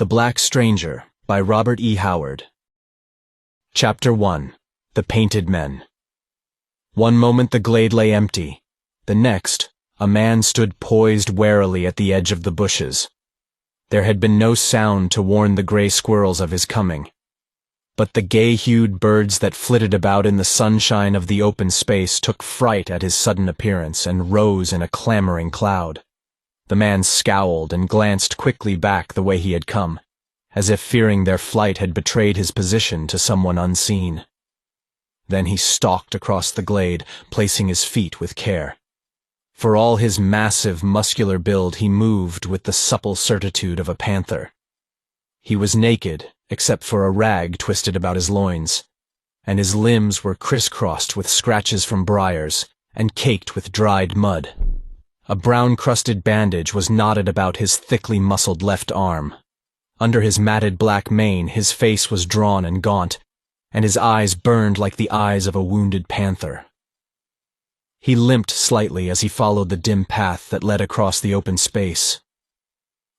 The Black Stranger by Robert E. Howard. Chapter 1. The Painted Men. One moment the glade lay empty. The next, a man stood poised warily at the edge of the bushes. There had been no sound to warn the gray squirrels of his coming. But the gay-hued birds that flitted about in the sunshine of the open space took fright at his sudden appearance and rose in a clamoring cloud. The man scowled and glanced quickly back the way he had come, as if fearing their flight had betrayed his position to someone unseen. Then he stalked across the glade, placing his feet with care. For all his massive, muscular build, he moved with the supple certitude of a panther. He was naked, except for a rag twisted about his loins, and his limbs were crisscrossed with scratches from briars and caked with dried mud. A brown-crusted bandage was knotted about his thickly muscled left arm. Under his matted black mane, his face was drawn and gaunt, and his eyes burned like the eyes of a wounded panther. He limped slightly as he followed the dim path that led across the open space.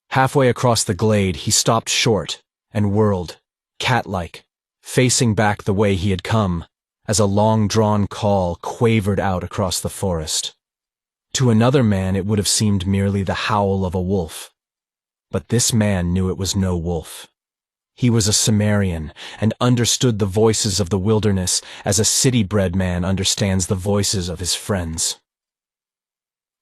Halfway across the glade, he stopped short and whirled, cat-like, facing back the way he had come, as a long-drawn call quavered out across the forest. To another man it would have seemed merely the howl of a wolf. But this man knew it was no wolf. He was a Cimmerian, and understood the voices of the wilderness as a city-bred man understands the voices of his friends.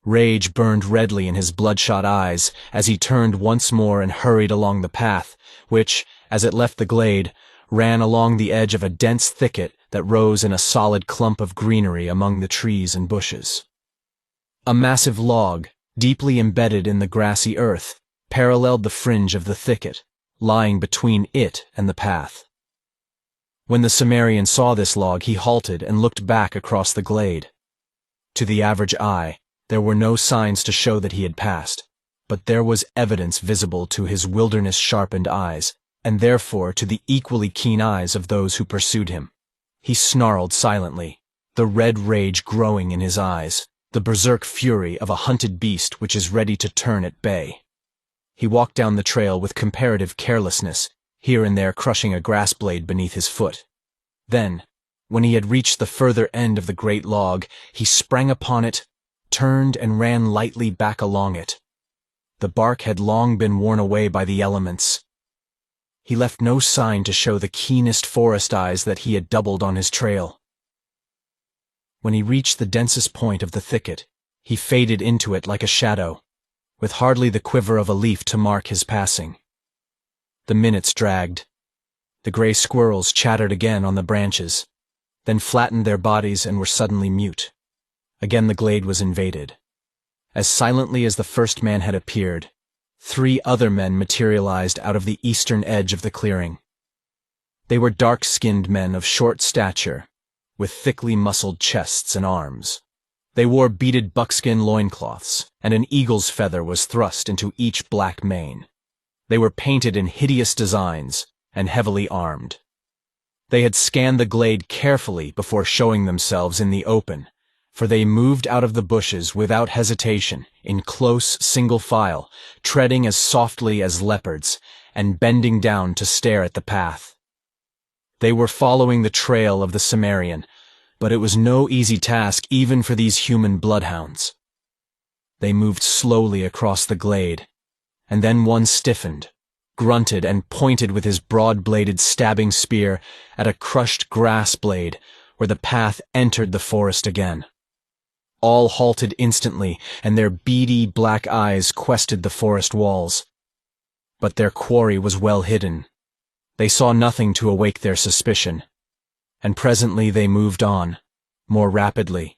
Rage burned redly in his bloodshot eyes as he turned once more and hurried along the path, which, as it left the glade, ran along the edge of a dense thicket that rose in a solid clump of greenery among the trees and bushes. A massive log, deeply embedded in the grassy earth, paralleled the fringe of the thicket, lying between it and the path. When the Cimmerian saw this log, he halted and looked back across the glade. To the average eye, there were no signs to show that he had passed, but there was evidence visible to his wilderness-sharpened eyes, and therefore to the equally keen eyes of those who pursued him. He snarled silently, the red rage growing in his eyes, the berserk fury of a hunted beast which is ready to turn at bay. He walked down the trail with comparative carelessness, here and there crushing a grass blade beneath his foot. Then, when he had reached the further end of the great log, he sprang upon it, turned and ran lightly back along it. The bark had long been worn away by the elements. He left no sign to show the keenest forest eyes that he had doubled on his trail. When he reached the densest point of the thicket, he faded into it like a shadow, with hardly the quiver of a leaf to mark his passing. The minutes dragged. The gray squirrels chattered again on the branches, then flattened their bodies and were suddenly mute. Again the glade was invaded. As silently as the first man had appeared, 3 other men materialized out of the eastern edge of the clearing. They were dark-skinned men of short stature, with thickly muscled chests and arms. They wore beaded buckskin loincloths, and an eagle's feather was thrust into each black mane. They were painted in hideous designs and heavily armed. They had scanned the glade carefully before showing themselves in the open, for they moved out of the bushes without hesitation, in close single file, treading as softly as leopards, and bending down to stare at the path. They were following the trail of the Cimmerian, but it was no easy task even for these human bloodhounds. They moved slowly across the glade, and then one stiffened, grunted, and pointed with his broad-bladed stabbing spear at a crushed grass blade where the path entered the forest again. All halted instantly, and their beady black eyes quested the forest walls. But their quarry was well hidden. They saw nothing to awake their suspicion, and presently they moved on, more rapidly,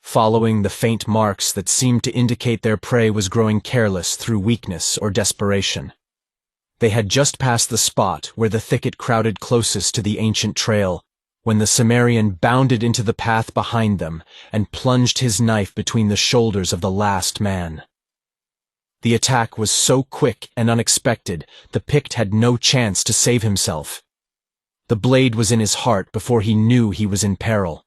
following the faint marks that seemed to indicate their prey was growing careless through weakness or desperation. They had just passed the spot where the thicket crowded closest to the ancient trail, when the Cimmerian bounded into the path behind them and plunged his knife between the shoulders of the last man. The attack was so quick and unexpected, the Pict had no chance to save himself. The blade was in his heart before he knew he was in peril.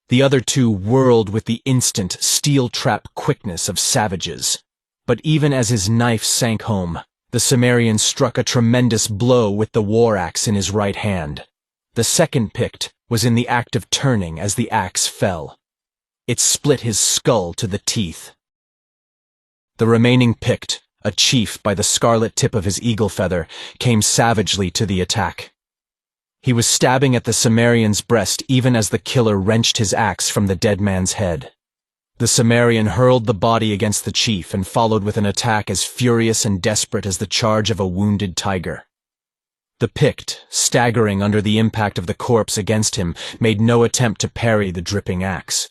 The other 2 whirled with the instant, steel-trap quickness of savages. But even as his knife sank home, The Cimmerian struck a tremendous blow with the war axe in his right hand. The second Pict was in the act of turning as the axe fell. It split his skull to the teeth. The remaining Pict, a chief by the scarlet tip of his eagle feather, came savagely to the attack. He was stabbing at the Cimmerian's breast even as the killer wrenched his axe from the dead man's head. The Cimmerian hurled the body against the chief and followed with an attack as furious and desperate as the charge of a wounded tiger. The Pict, staggering under the impact of the corpse against him, made no attempt to parry the dripping axe.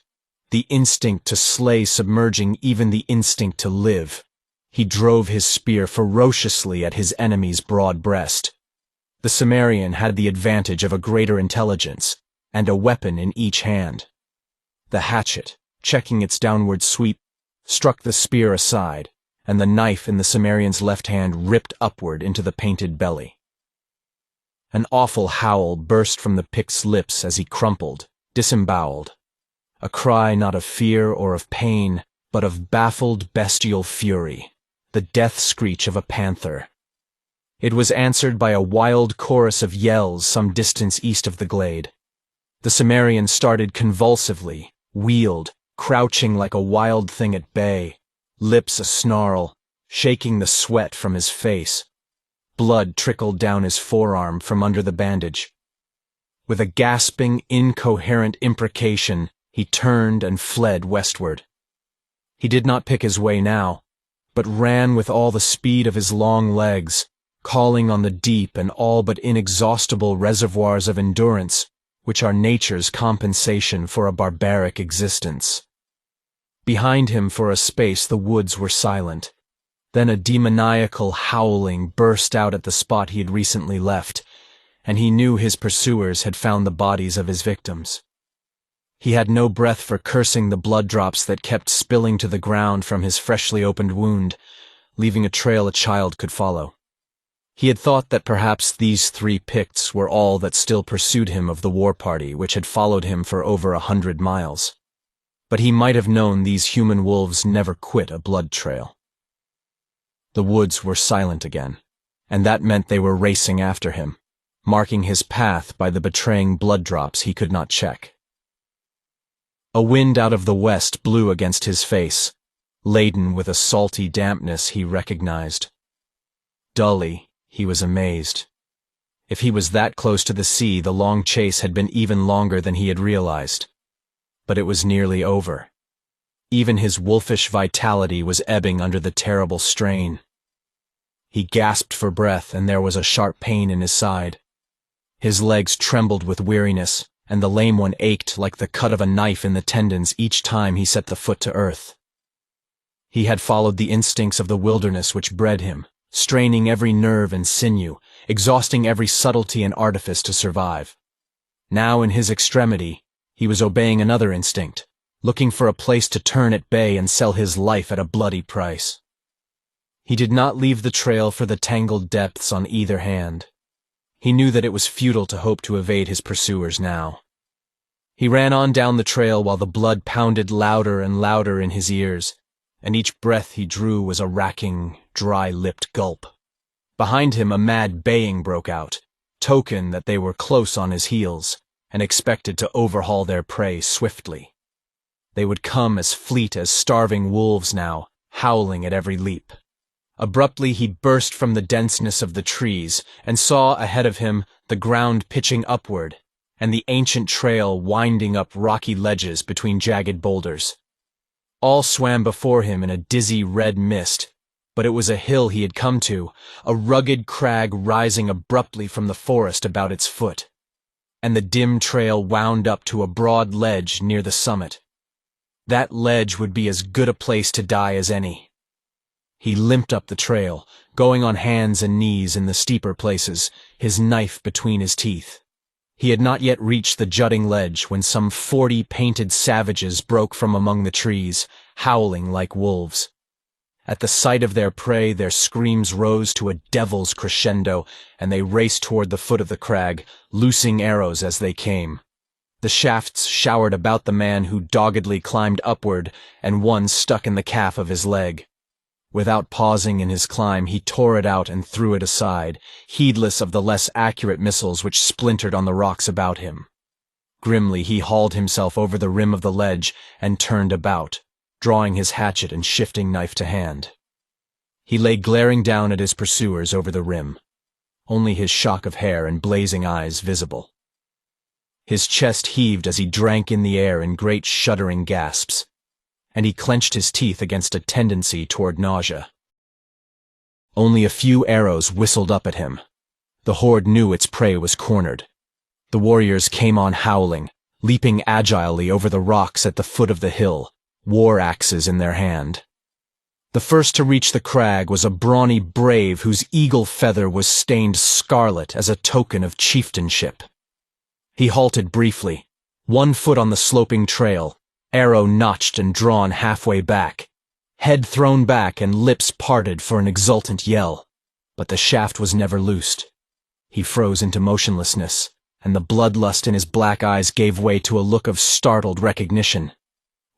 The instinct to slay submerging even the instinct to live. He drove his spear ferociously at his enemy's broad breast. The Cimmerian had the advantage of a greater intelligence, and a weapon in each hand. The hatchet, checking its downward sweep, struck the spear aside, and the knife in the Cimmerian's left hand ripped upward into the painted belly. An awful howl burst from the Pict's lips as he crumpled, disemboweled. A cry not of fear or of pain, but of baffled bestial fury, the death screech of a panther. It was answered by a wild chorus of yells some distance east of the glade. The Cimmerian started convulsively, wheeled, crouching like a wild thing at bay, lips a-snarl, shaking the sweat from his face. Blood trickled down his forearm from under the bandage. With a gasping, incoherent imprecation, he turned and fled westward. He did not pick his way now, but ran with all the speed of his long legs, calling on the deep and all but inexhaustible reservoirs of endurance, which are nature's compensation for a barbaric existence. Behind him for a space the woods were silent. Then a demoniacal howling burst out at the spot he had recently left, and he knew his pursuers had found the bodies of his victims. He had no breath for cursing the blood drops that kept spilling to the ground from his freshly opened wound, leaving a trail a child could follow. He had thought that perhaps these 3 Picts were all that still pursued him of the war party which had followed him for over 100 miles. But he might have known these human wolves never quit a blood trail. The woods were silent again, and that meant they were racing after him, marking his path by the betraying blood drops he could not check. A wind out of the west blew against his face, laden with a salty dampness he recognized. Dully, he was amazed. If he was that close to the sea, the long chase had been even longer than he had realized. But it was nearly over. Even his wolfish vitality was ebbing under the terrible strain. He gasped for breath, and there was a sharp pain in his side. His legs trembled with weariness, and the lame one ached like the cut of a knife in the tendons each time he set the foot to earth. He had followed the instincts of the wilderness which bred him, straining every nerve and sinew, exhausting every subtlety and artifice to survive. Now, in his extremity, he was obeying another instinct, looking for a place to turn at bay and sell his life at a bloody price. He did not leave the trail for the tangled depths on either hand. He knew that it was futile to hope to evade his pursuers now. He ran on down the trail while the blood pounded louder and louder in his ears, and each breath he drew was a racking, dry-lipped gulp. Behind him a mad baying broke out, token that they were close on his heels, and expected to overhaul their prey swiftly. They would come as fleet as starving wolves now, howling at every leap. Abruptly he burst from the denseness of the trees and saw ahead of him the ground pitching upward and the ancient trail winding up rocky ledges between jagged boulders. All swam before him in a dizzy red mist, but it was a hill he had come to, a rugged crag rising abruptly from the forest about its foot, and the dim trail wound up to a broad ledge near the summit. That ledge would be as good a place to die as any. He limped up the trail, going on hands and knees in the steeper places, his knife between his teeth. He had not yet reached the jutting ledge when some 40 painted savages broke from among the trees, howling like wolves. At the sight of their prey, their screams rose to a devil's crescendo, and they raced toward the foot of the crag, loosing arrows as they came. The shafts showered about the man who doggedly climbed upward, and one stuck in the calf of his leg. Without pausing in his climb, he tore it out and threw it aside, heedless of the less accurate missiles which splintered on the rocks about him. Grimly, he hauled himself over the rim of the ledge and turned about, drawing his hatchet and shifting knife to hand. He lay glaring down at his pursuers over the rim, only his shock of hair and blazing eyes visible. His chest heaved as he drank in the air in great shuddering gasps, and he clenched his teeth against a tendency toward nausea. Only a few arrows whistled up at him. The horde knew its prey was cornered. The warriors came on howling, leaping agilely over the rocks at the foot of the hill, war axes in their hand. The first to reach the crag was a brawny brave whose eagle feather was stained scarlet as a token of chieftainship. He halted briefly, 1 foot on the sloping trail, arrow notched and drawn halfway back, head thrown back and lips parted for an exultant yell, but the shaft was never loosed. He froze into motionlessness, and the bloodlust in his black eyes gave way to a look of startled recognition.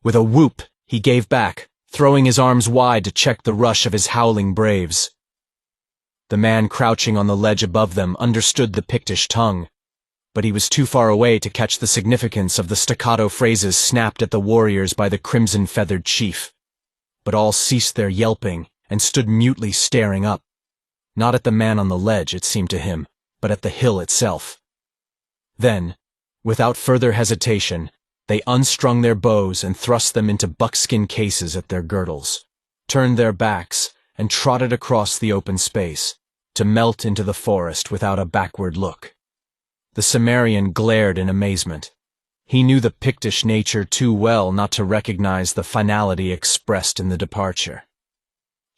With a whoop, he gave back, throwing his arms wide to check the rush of his howling braves. The man crouching on the ledge above them understood the Pictish tongue, but he was too far away to catch the significance of the staccato phrases snapped at the warriors by the crimson-feathered chief. But all ceased their yelping and stood mutely staring up, not at the man on the ledge, it seemed to him, but at the hill itself. Then, without further hesitation, they unstrung their bows and thrust them into buckskin cases at their girdles, turned their backs, and trotted across the open space, to melt into the forest without a backward look. The Cimmerian glared in amazement. He knew the Pictish nature too well not to recognize the finality expressed in the departure.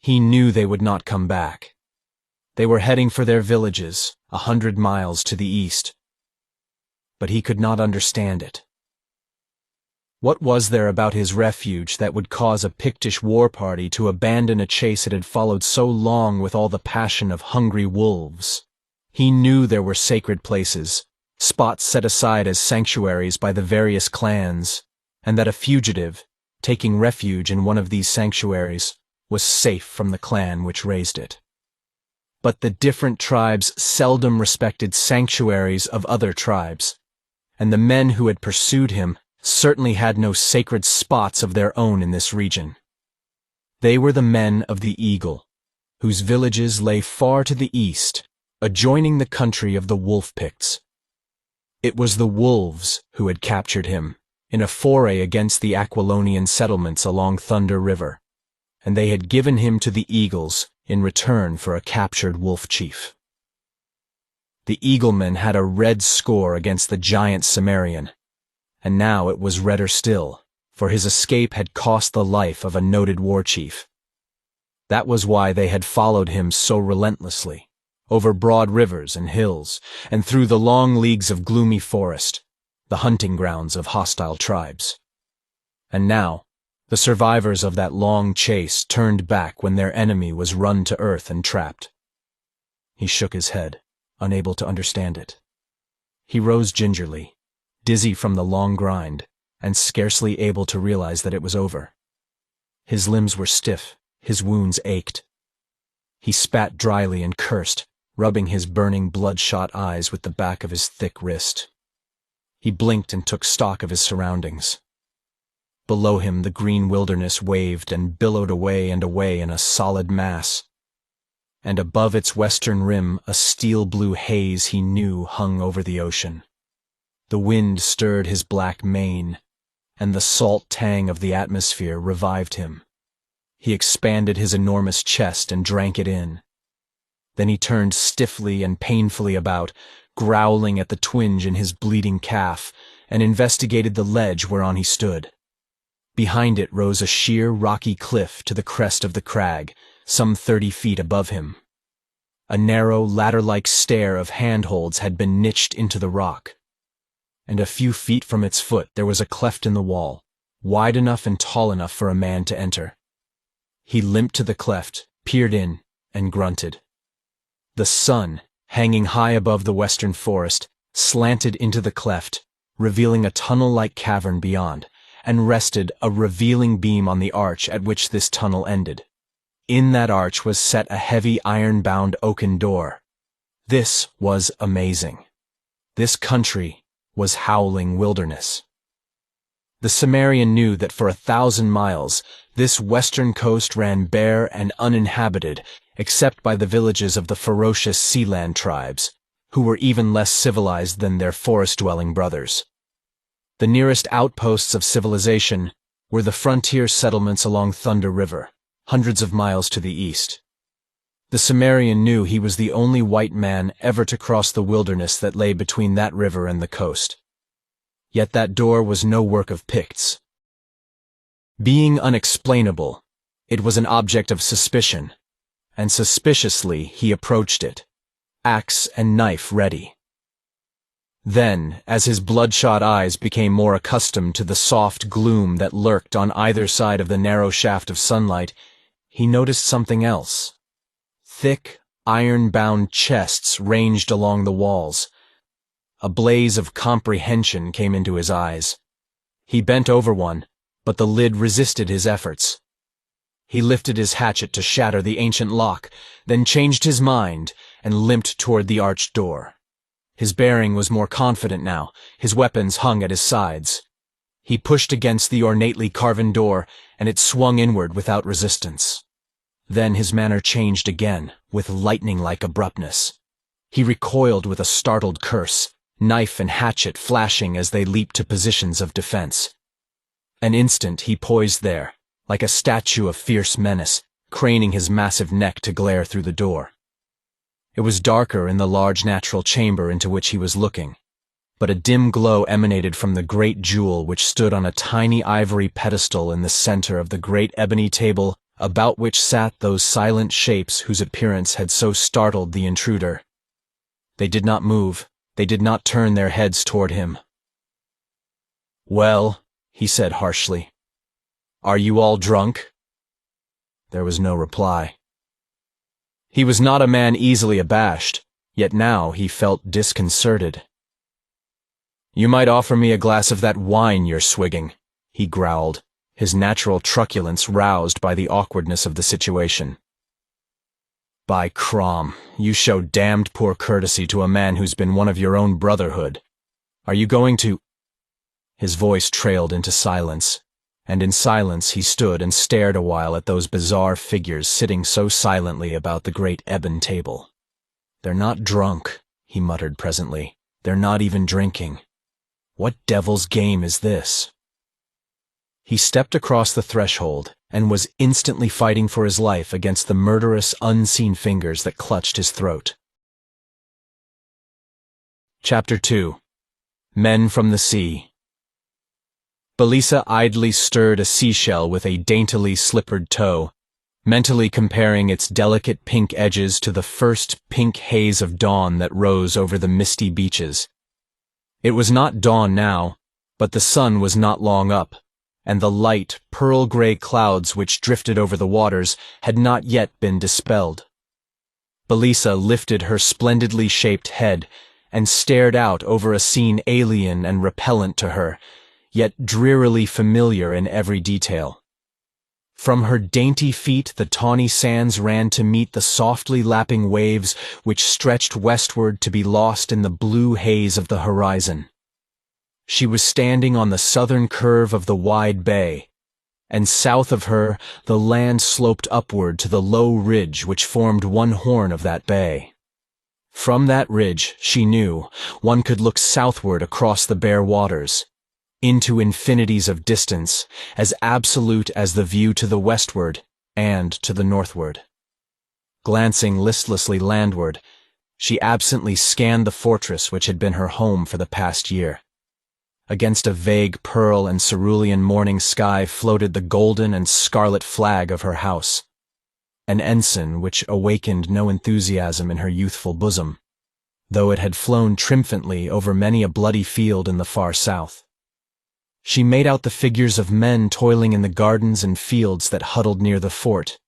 He knew they would not come back. They were heading for their villages, 100 miles to the east. But he could not understand it. What was there about his refuge that would cause a Pictish war party to abandon a chase it had followed so long with all the passion of hungry wolves? He knew there were sacred places, spots set aside as sanctuaries by the various clans, and that a fugitive, taking refuge in one of these sanctuaries, was safe from the clan which raised it. But the different tribes seldom respected sanctuaries of other tribes, and the men who had pursued him certainly had no sacred spots of their own in this region. They were the men of the Eagle, whose villages lay far to the east, adjoining the country of the wolf Picts. It was the wolves who had captured him in a foray against the Aquilonian settlements along Thunder River, and they had given him to the Eagles in return for a captured wolf chief. The Eaglemen had a red score against the giant Cimmerian, and now it was redder still, for his escape had cost the life of a noted war chief. That was why they had followed him so relentlessly, over broad rivers and hills, and through the long leagues of gloomy forest, the hunting grounds of hostile tribes. And now, the survivors of that long chase turned back when their enemy was run to earth and trapped. He shook his head, unable to understand it. He rose gingerly, dizzy from the long grind, and scarcely able to realize that it was over. His limbs were stiff, his wounds ached. He spat dryly and cursed, rubbing his burning bloodshot eyes with the back of his thick wrist. He blinked and took stock of his surroundings. Below him the green wilderness waved and billowed away and away in a solid mass, and above its western rim a steel-blue haze he knew hung over the ocean. The wind stirred his black mane, and the salt tang of the atmosphere revived him. He expanded his enormous chest and drank it in. Then he turned stiffly and painfully about, growling at the twinge in his bleeding calf, and investigated the ledge whereon he stood. Behind it rose a sheer rocky cliff to the crest of the crag, some 30 feet above him. A narrow, ladder-like stair of handholds had been niched into the rock, and a few feet from its foot there was a cleft in the wall, wide enough and tall enough for a man to enter. He limped to the cleft, peered in, and grunted. The sun, hanging high above the western forest, slanted into the cleft, revealing a tunnel-like cavern beyond, and rested a revealing beam on the arch at which this tunnel ended. In that arch was set a heavy iron-bound oaken door. This was amazing. This country was howling wilderness. The Cimmerian knew that for 1,000 miles, this western coast ran bare and uninhabited, except by the villages of the ferocious sealand tribes, who were even less civilized than their forest-dwelling brothers. The nearest outposts of civilization were the frontier settlements along Thunder River, hundreds of miles to the east. The Cimmerian knew he was the only white man ever to cross the wilderness that lay between that river and the coast. Yet that door was no work of Picts. Being unexplainable, it was an object of suspicion, and suspiciously he approached it, axe and knife ready. Then, as his bloodshot eyes became more accustomed to the soft gloom that lurked on either side of the narrow shaft of sunlight, he noticed something else. Thick, iron-bound chests ranged along the walls. A blaze of comprehension came into his eyes. He bent over one, but the lid resisted his efforts. He lifted his hatchet to shatter the ancient lock, then changed his mind and limped toward the arched door. His bearing was more confident now, his weapons hung at his sides. He pushed against the ornately carven door, and it swung inward without resistance. Then his manner changed again, with lightning-like abruptness. He recoiled with a startled curse, knife and hatchet flashing as they leaped to positions of defense. An instant he poised there, like a statue of fierce menace, craning his massive neck to glare through the door. It was darker in the large natural chamber into which he was looking, but a dim glow emanated from the great jewel which stood on a tiny ivory pedestal in the center of the great ebony table about which sat those silent shapes whose appearance had so startled the intruder. They did not move, they did not turn their heads toward him. "Well," he said harshly, "are you all drunk?" There was no reply. He was not a man easily abashed, yet now he felt disconcerted. "You might offer me a glass of that wine you're swigging," he growled, his natural truculence roused by the awkwardness of the situation. "By Crom, you show damned poor courtesy to a man who's been one of your own brotherhood. Are you going to—" His voice trailed into silence, and in silence he stood and stared a while at those bizarre figures sitting so silently about the great ebon table. "They're not drunk," he muttered presently. "They're not even drinking. What devil's game is this?" He stepped across the threshold and was instantly fighting for his life against the murderous, unseen fingers that clutched his throat. Chapter 2. Men from the Sea. Belisa idly stirred a seashell with a daintily slippered toe, mentally comparing its delicate pink edges to the first pink haze of dawn that rose over the misty beaches. It was not dawn now, but the sun was not long up, and the light, pearl-gray clouds which drifted over the waters had not yet been dispelled. Belisa lifted her splendidly shaped head and stared out over a scene alien and repellent to her, yet drearily familiar in every detail. From her dainty feet the tawny sands ran to meet the softly lapping waves which stretched westward to be lost in the blue haze of the horizon. She was standing on the southern curve of the wide bay, and south of her the land sloped upward to the low ridge which formed one horn of that bay. From that ridge, she knew, one could look southward across the bare waters, into infinities of distance, as absolute as the view to the westward and to the northward. Glancing listlessly landward, she absently scanned the fortress which had been her home for the past year. Against a vague pearl and cerulean morning sky floated the golden and scarlet flag of her house, an ensign which awakened no enthusiasm in her youthful bosom, though it had flown triumphantly over many a bloody field in the far south. She made out the figures of men toiling in the gardens and fields that huddled near the fort,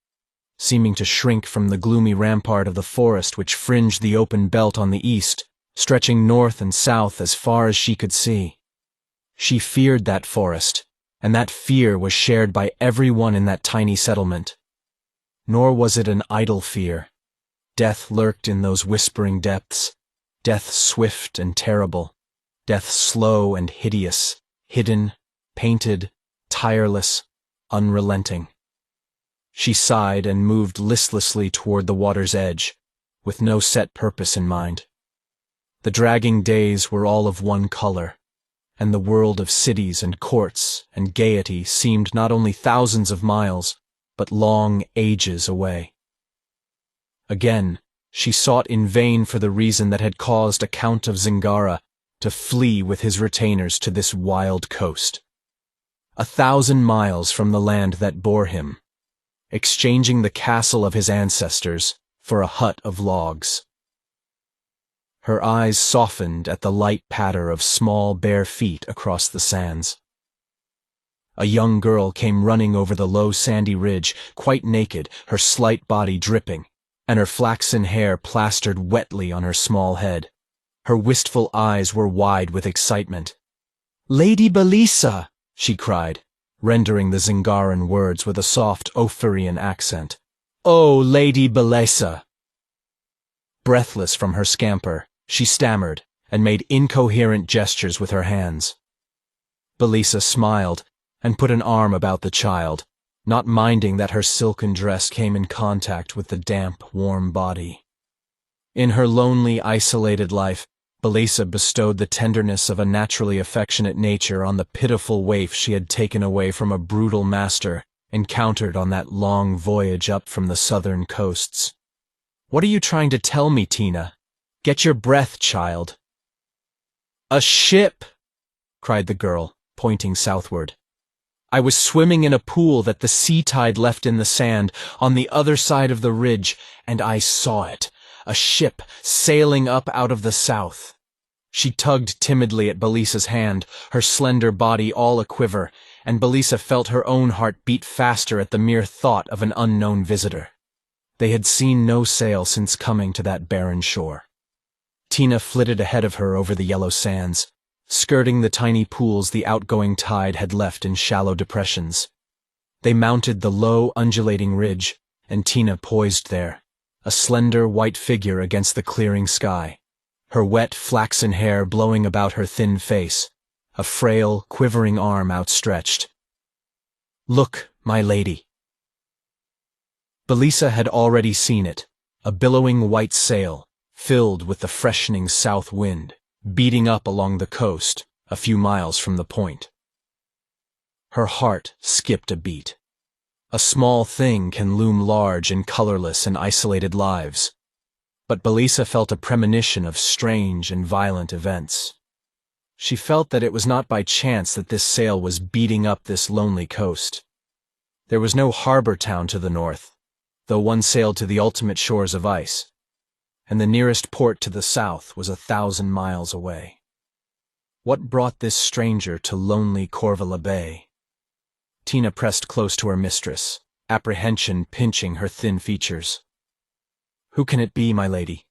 seeming to shrink from the gloomy rampart of the forest which fringed the open belt on the east, stretching north and south as far as she could see. She feared that forest, and that fear was shared by everyone in that tiny settlement. Nor was it an idle fear. Death lurked in those whispering depths, death swift and terrible, death slow and hideous, hidden, painted, tireless, unrelenting. She sighed and moved listlessly toward the water's edge, with no set purpose in mind. The dragging days were all of one color, and the world of cities and courts and gaiety seemed not only thousands of miles, but long ages away. Again, she sought in vain for the reason that had caused a Count of Zingara to flee with his retainers to this wild coast. 1,000 miles from the land that bore him, exchanging the castle of his ancestors for a hut of logs. Her eyes softened at the light patter of small bare feet across the sands. A young girl came running over the low sandy ridge, quite naked, her slight body dripping, and her flaxen hair plastered wetly on her small head. Her wistful eyes were wide with excitement. "Lady Belisa!" she cried, rendering the Zingaran words with a soft Ophirian accent. "Oh, Lady Belisa!" Breathless from her scamper, she stammered and made incoherent gestures with her hands. Belisa smiled and put an arm about the child, not minding that her silken dress came in contact with the damp, warm body. In her lonely, isolated life, Belisa bestowed the tenderness of a naturally affectionate nature on the pitiful waif she had taken away from a brutal master, encountered on that long voyage up from the southern coasts. "What are you trying to tell me, Tina? Get your breath, child." "A ship!" cried the girl, pointing southward. "I was swimming in a pool that the sea tide left in the sand on the other side of the ridge, and I saw it, a ship sailing up out of the south." She tugged timidly at Belisa's hand, her slender body all a-quiver, and Belisa felt her own heart beat faster at the mere thought of an unknown visitor. They had seen no sail since coming to that barren shore. Tina flitted ahead of her over the yellow sands, skirting the tiny pools the outgoing tide had left in shallow depressions. They mounted the low, undulating ridge, and Tina poised there, a slender white figure against the clearing sky, her wet, flaxen hair blowing about her thin face, a frail, quivering arm outstretched. "Look, my lady." Belisa had already seen it, a billowing white sail, filled with the freshening south wind, beating up along the coast, a few miles from the point. Her heart skipped a beat. A small thing can loom large in colorless and isolated lives, but Belisa felt a premonition of strange and violent events. She felt that it was not by chance that this sail was beating up this lonely coast. There was no harbor town to the north, though one sailed to the ultimate shores of ice, and the nearest port to the south was 1,000 miles away. What brought this stranger to lonely Corvala Bay? Tina pressed close to her mistress, apprehension pinching her thin features. "Who can it be, my lady?"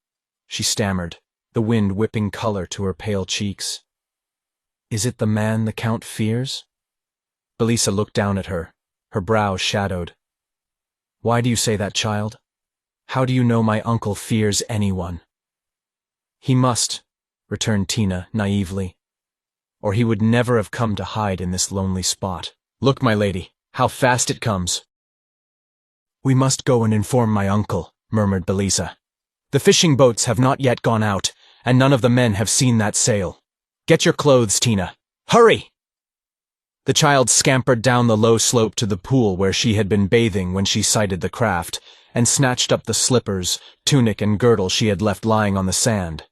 she stammered, the wind whipping color to her pale cheeks. "Is it the man the Count fears?" Belisa looked down at her, her brow shadowed. "Why do you say that, child? How do you know my uncle fears anyone?" "He must," returned Tina naively, "or he would never have come to hide in this lonely spot. Look, my lady, how fast it comes." "We must go and inform my uncle," murmured Belisa. "The fishing boats have not yet gone out, and none of the men have seen that sail. Get your clothes, Tina. Hurry!" The child scampered down the low slope to the pool where she had been bathing when she sighted the craft, and snatched up the slippers, tunic, and girdle she had left lying on the sand.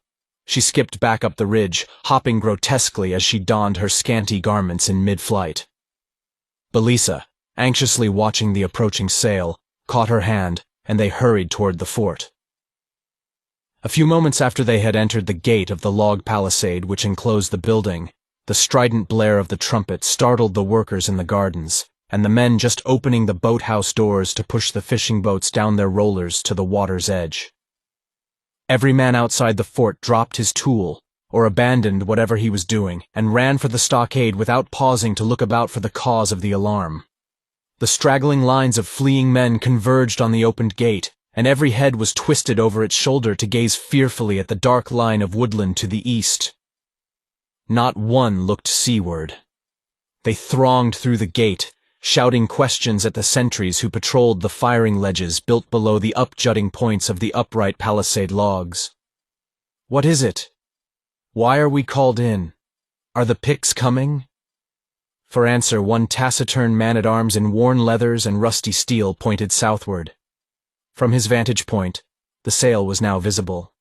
She skipped back up the ridge, hopping grotesquely as she donned her scanty garments in mid-flight. Belisa, anxiously watching the approaching sail, caught her hand, and they hurried toward the fort. A few moments after they had entered the gate of the log palisade which enclosed the building, the strident blare of the trumpet startled the workers in the gardens, and the men just opening the boathouse doors to push the fishing boats down their rollers to the water's edge. Every man outside the fort dropped his tool, or abandoned whatever he was doing, and ran for the stockade without pausing to look about for the cause of the alarm. The straggling lines of fleeing men converged on the opened gate, and every head was twisted over its shoulder to gaze fearfully at the dark line of woodland to the east. Not one looked seaward. They thronged through the gate, shouting questions at the sentries who patrolled the firing ledges built below the up-jutting points of the upright palisade logs. "What is it? Why are we called in? Are the Picts coming?" For answer, one taciturn man-at-arms in worn leathers and rusty steel pointed southward. From his vantage point, the sail was now visible.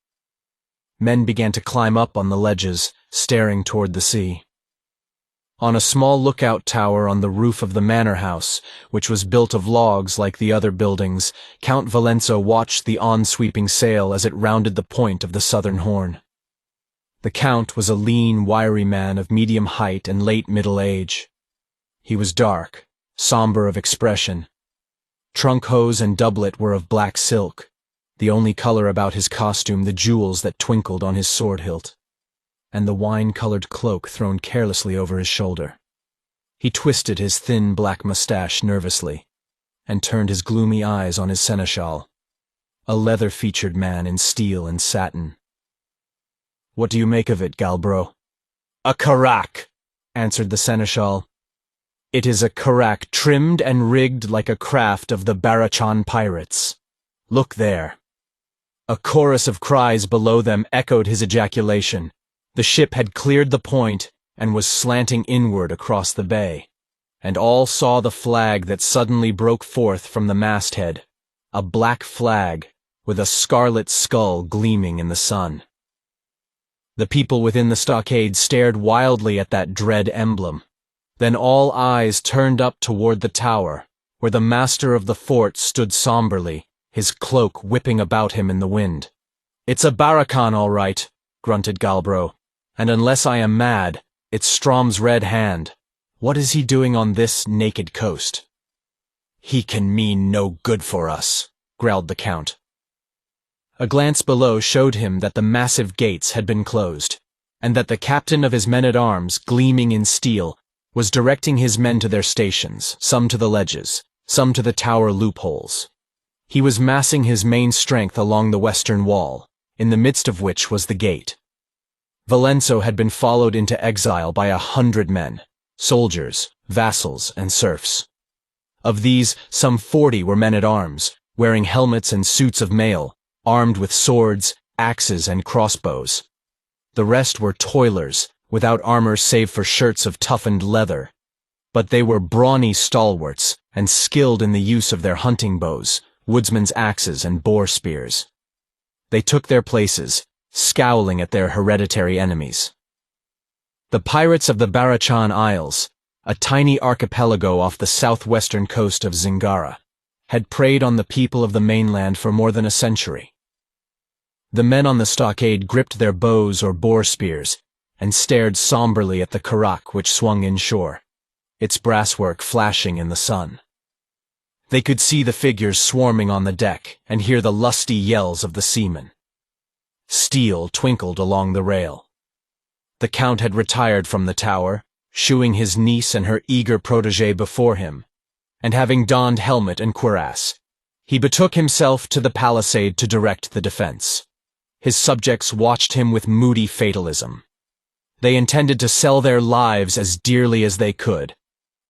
Men began to climb up on the ledges, staring toward the sea. On a small lookout tower on the roof of the manor house, which was built of logs like the other buildings, Count Valenzo watched the on-sweeping sail as it rounded the point of the southern horn. The Count was a lean, wiry man of medium height and late middle age. He was dark, somber of expression. Trunk hose and doublet were of black silk, the only color about his costume the jewels that twinkled on his sword hilt, and the wine-colored cloak thrown carelessly over his shoulder. He twisted his thin black mustache nervously, and turned his gloomy eyes on his seneschal, a leather-featured man in steel and satin. "What do you make of it, Galbro?" "A carrack," answered the seneschal. "It is a carrack trimmed and rigged like a craft of the Barachan pirates. Look there." A chorus of cries below them echoed his ejaculation. The ship had cleared the point and was slanting inward across the bay, and all saw the flag that suddenly broke forth from the masthead, a black flag with a scarlet skull gleaming in the sun. The people within the stockade stared wildly at that dread emblem. Then all eyes turned up toward the tower, where the master of the fort stood somberly, his cloak whipping about him in the wind. "It's a Barachan, all right," grunted Galbro, "and unless I am mad, it's Strom's red hand. What is he doing on this naked coast?" "He can mean no good for us," growled the Count. A glance below showed him that the massive gates had been closed, and that the captain of his men-at-arms, gleaming in steel, was directing his men to their stations, some to the ledges, some to the tower loopholes. He was massing his main strength along the western wall, in the midst of which was the gate. Valenzo had been followed into exile by 100 men, soldiers, vassals, and serfs. Of these, some 40 were men-at-arms, wearing helmets and suits of mail, armed with swords, axes, and crossbows. The rest were toilers, without armor save for shirts of toughened leather. But they were brawny stalwarts, and skilled in the use of their hunting bows, woodsmen's axes, and boar spears. They took their places, scowling at their hereditary enemies. The pirates of the Barachan Isles, a tiny archipelago off the southwestern coast of Zingara, had preyed on the people of the mainland for more than a century. The men on the stockade gripped their bows or boar spears, and stared somberly at the carrack which swung inshore, its brasswork flashing in the sun. They could see the figures swarming on the deck and hear the lusty yells of the seamen. Steel twinkled along the rail. The Count had retired from the tower, shooing his niece and her eager protégé before him, and having donned helmet and cuirass, he betook himself to the palisade to direct the defense. His subjects watched him with moody fatalism. They intended to sell their lives as dearly as they could,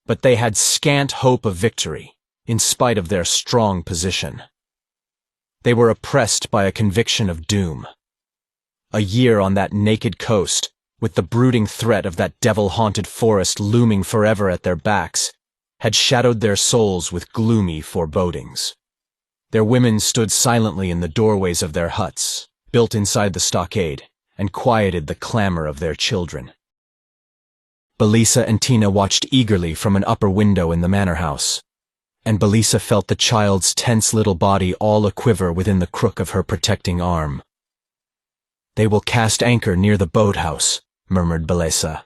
but they had scant hope of victory, in spite of their strong position. They were oppressed by a conviction of doom. A year on that naked coast, with the brooding threat of that devil-haunted forest looming forever at their backs, had shadowed their souls with gloomy forebodings. Their women stood silently in the doorways of their huts, built inside the stockade, and quieted the clamor of their children. Belisa and Tina watched eagerly from an upper window in the manor house, and Belisa felt the child's tense little body all a-quiver within the crook of her protecting arm. "They will cast anchor near the boathouse," murmured Belisa.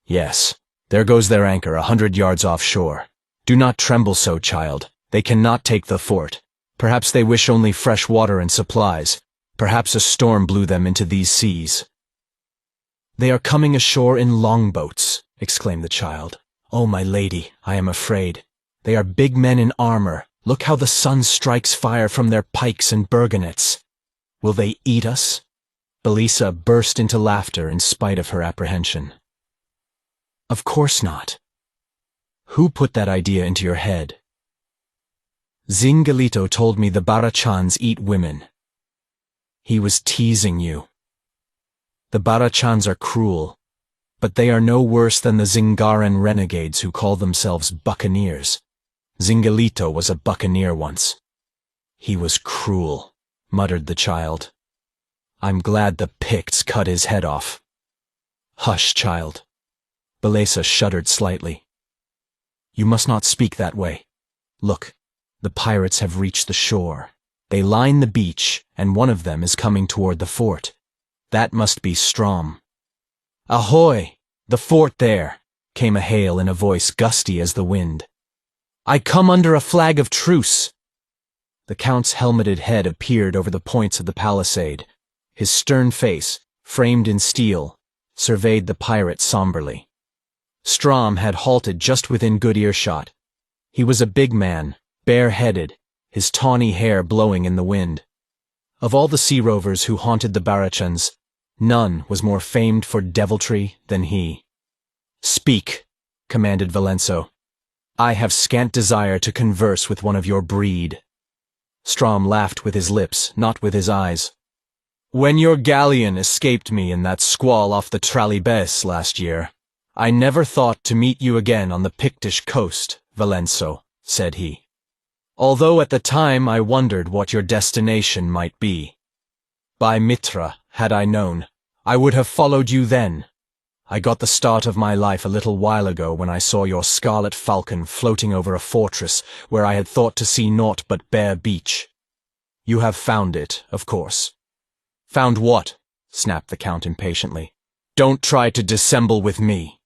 "Yes, there goes their anchor 100 yards offshore. Do not tremble so, child. They cannot take the fort. Perhaps they wish only fresh water and supplies. Perhaps a storm blew them into these seas." "They are coming ashore in longboats," exclaimed the child. "Oh, my lady, I am afraid. They are big men in armor. Look how the sun strikes fire from their pikes and burgonets. Will they eat us? Belisa burst into laughter in spite of her apprehension. Of course not. Who put that idea into your head? Zingalito told me the Barachans eat women. He was teasing you. The Barachans are cruel, but they are no worse than the Zingaran renegades who call themselves buccaneers. Zingalito was a buccaneer once. He was cruel, muttered the child. I'm glad the Picts cut his head off. Hush, child. Belisa shuddered slightly. You must not speak that way. Look, the pirates have reached the shore. They line the beach, and one of them is coming toward the fort. That must be Strom. Ahoy! The fort there, came a hail in a voice gusty as the wind. I come under a flag of truce. The Count's helmeted head appeared over the points of the palisade. His stern face, framed in steel, surveyed the pirate somberly. Strom had halted just within good earshot. He was a big man, bare-headed, his tawny hair blowing in the wind. Of all the sea rovers who haunted the Barachans, none was more famed for deviltry than he. Speak, commanded Valenso. I have scant desire to converse with one of your breed. Strom laughed with his lips, not with his eyes. When your galleon escaped me in that squall off the Tralibes last year, I never thought to meet you again on the Pictish coast, Valenso, said he. Although at the time I wondered what your destination might be. By Mitra, had I known, I would have followed you then. I got the start of my life a little while ago when I saw your scarlet falcon floating over a fortress where I had thought to see naught but bare beach. You have found it, of course. Found what? Snapped the Count impatiently. Don't try to dissemble with me.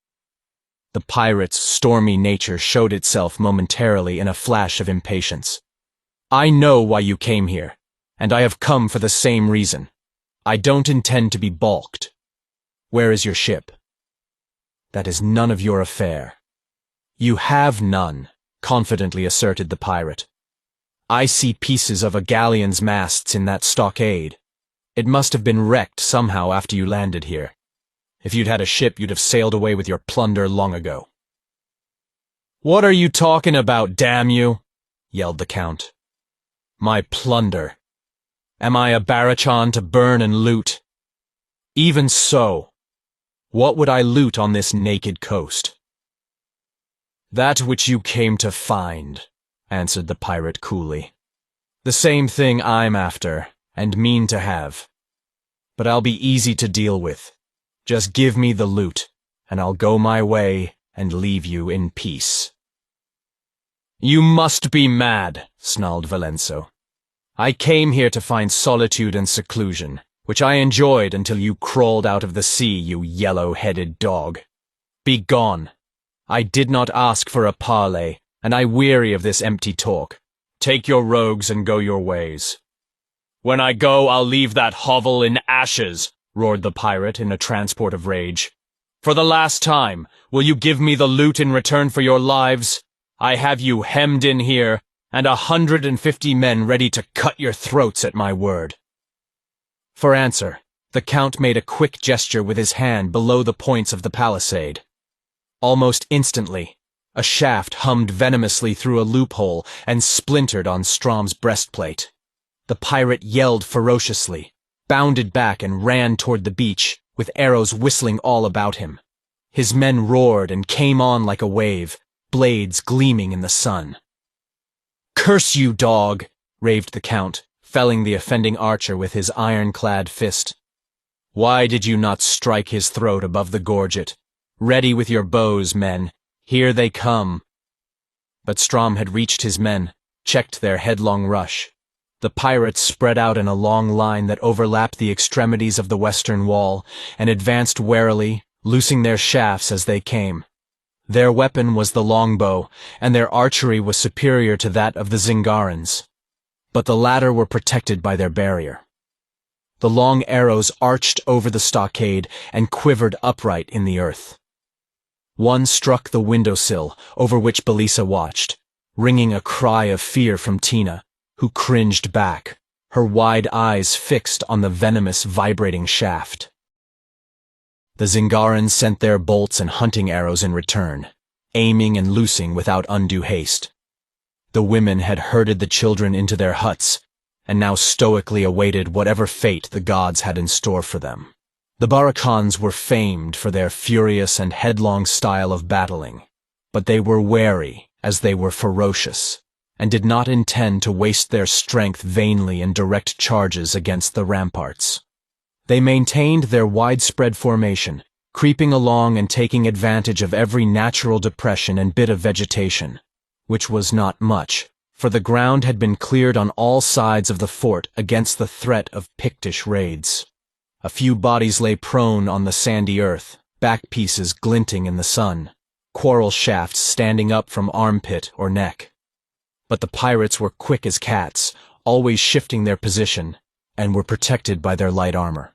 The pirate's stormy nature showed itself momentarily in a flash of impatience. I know why you came here, and I have come for the same reason. I don't intend to be balked. Where is your ship? That is none of your affair. You have none, confidently asserted the pirate. I see pieces of a galleon's masts in that stockade. It must have been wrecked somehow after you landed here. If you'd had a ship, you'd have sailed away with your plunder long ago. What are you talking about, damn you? Yelled the Count. My plunder. Am I a Barachan to burn and loot? Even so. What would I loot on this naked coast? That which you came to find, answered the pirate coolly. The same thing I'm after, and mean to have. But I'll be easy to deal with. Just give me the loot, and I'll go my way and leave you in peace. You must be mad, snarled Valenso. I came here to find solitude and seclusion, which I enjoyed until you crawled out of the sea, you yellow-headed dog. Be gone. I did not ask for a parley, and I weary of this empty talk. Take your rogues and go your ways. When I go, I'll leave that hovel in ashes, roared the pirate in a transport of rage. For the last time, will you give me the loot in return for your lives? I have you hemmed in here, and 150 men ready to cut your throats at my word. For answer, the Count made a quick gesture with his hand below the points of the palisade. Almost instantly, a shaft hummed venomously through a loophole and splintered on Strom's breastplate. The pirate yelled ferociously, bounded back and ran toward the beach, with arrows whistling all about him. His men roared and came on like a wave, blades gleaming in the sun. Curse you, dog, raved the Count, felling the offending archer with his iron-clad fist. Why did you not strike his throat above the gorget? Ready with your bows, men. Here they come. But Strom had reached his men, checked their headlong rush. The pirates spread out in a long line that overlapped the extremities of the western wall, and advanced warily, loosing their shafts as they came. Their weapon was the longbow, and their archery was superior to that of the Zingarans. But the latter were protected by their barrier. The long arrows arched over the stockade and quivered upright in the earth. One struck the windowsill, over which Belisa watched, wringing a cry of fear from Tina, who cringed back, her wide eyes fixed on the venomous, vibrating shaft. The Zingarans sent their bolts and hunting arrows in return, aiming and loosing without undue haste. The women had herded the children into their huts, and now stoically awaited whatever fate the gods had in store for them. The Barakans were famed for their furious and headlong style of battling, but they were wary as they were ferocious, and did not intend to waste their strength vainly in direct charges against the ramparts. They maintained their widespread formation, creeping along and taking advantage of every natural depression and bit of vegetation, which was not much, for the ground had been cleared on all sides of the fort against the threat of Pictish raids. A few bodies lay prone on the sandy earth, back pieces glinting in the sun, quarrel shafts standing up from armpit or neck. But the pirates were quick as cats, always shifting their position, and were protected by their light armor.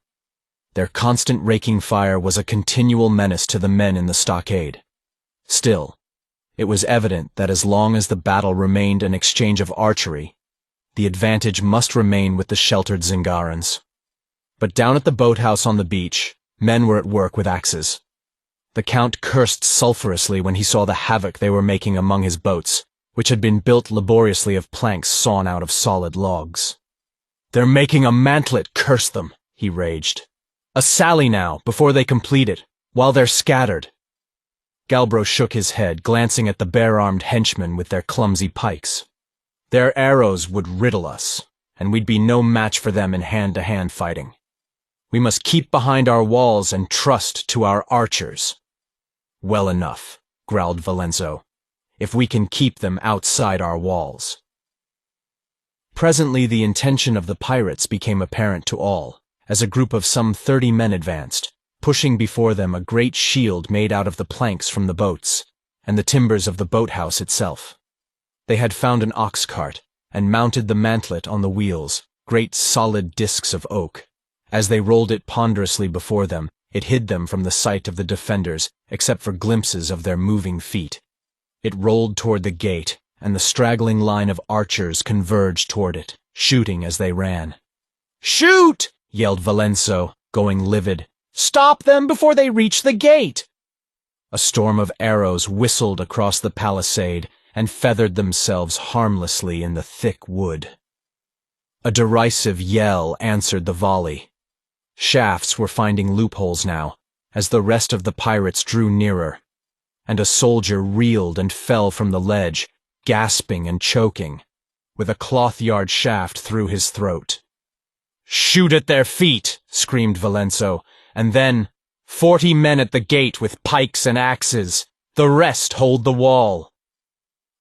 Their constant raking fire was a continual menace to the men in the stockade. Still, it was evident that as long as the battle remained an exchange of archery, the advantage must remain with the sheltered Zingarans. But down at the boathouse on the beach, men were at work with axes. The Count cursed sulphurously when he saw the havoc they were making among his boats, which had been built laboriously of planks sawn out of solid logs. "They're making a mantlet, curse them," he raged. "A sally now, before they complete it, while they're scattered." Galbro shook his head, glancing at the bare-armed henchmen with their clumsy pikes. "Their arrows would riddle us, and we'd be no match for them in hand-to-hand fighting. We must keep behind our walls and trust to our archers." "Well enough," growled Valenzo, "if we can keep them outside our walls." Presently the intention of the pirates became apparent to all, as a group of some 30 men advanced, pushing before them a great shield made out of the planks from the boats, and the timbers of the boathouse itself. They had found an ox cart, and mounted the mantlet on the wheels, great solid discs of oak. As they rolled it ponderously before them, it hid them from the sight of the defenders, except for glimpses of their moving feet. It rolled toward the gate, and the straggling line of archers converged toward it, shooting as they ran. "Shoot!" yelled Valenzo, going livid. "Stop them before they reach the gate!" A storm of arrows whistled across the palisade and feathered themselves harmlessly in the thick wood. A derisive yell answered the volley. Shafts were finding loopholes now, as the rest of the pirates drew nearer, and a soldier reeled and fell from the ledge, gasping and choking, with a cloth-yard shaft through his throat. "Shoot at their feet!" screamed Valenzo, and then, 40 men at the gate with pikes and axes, the rest hold the wall.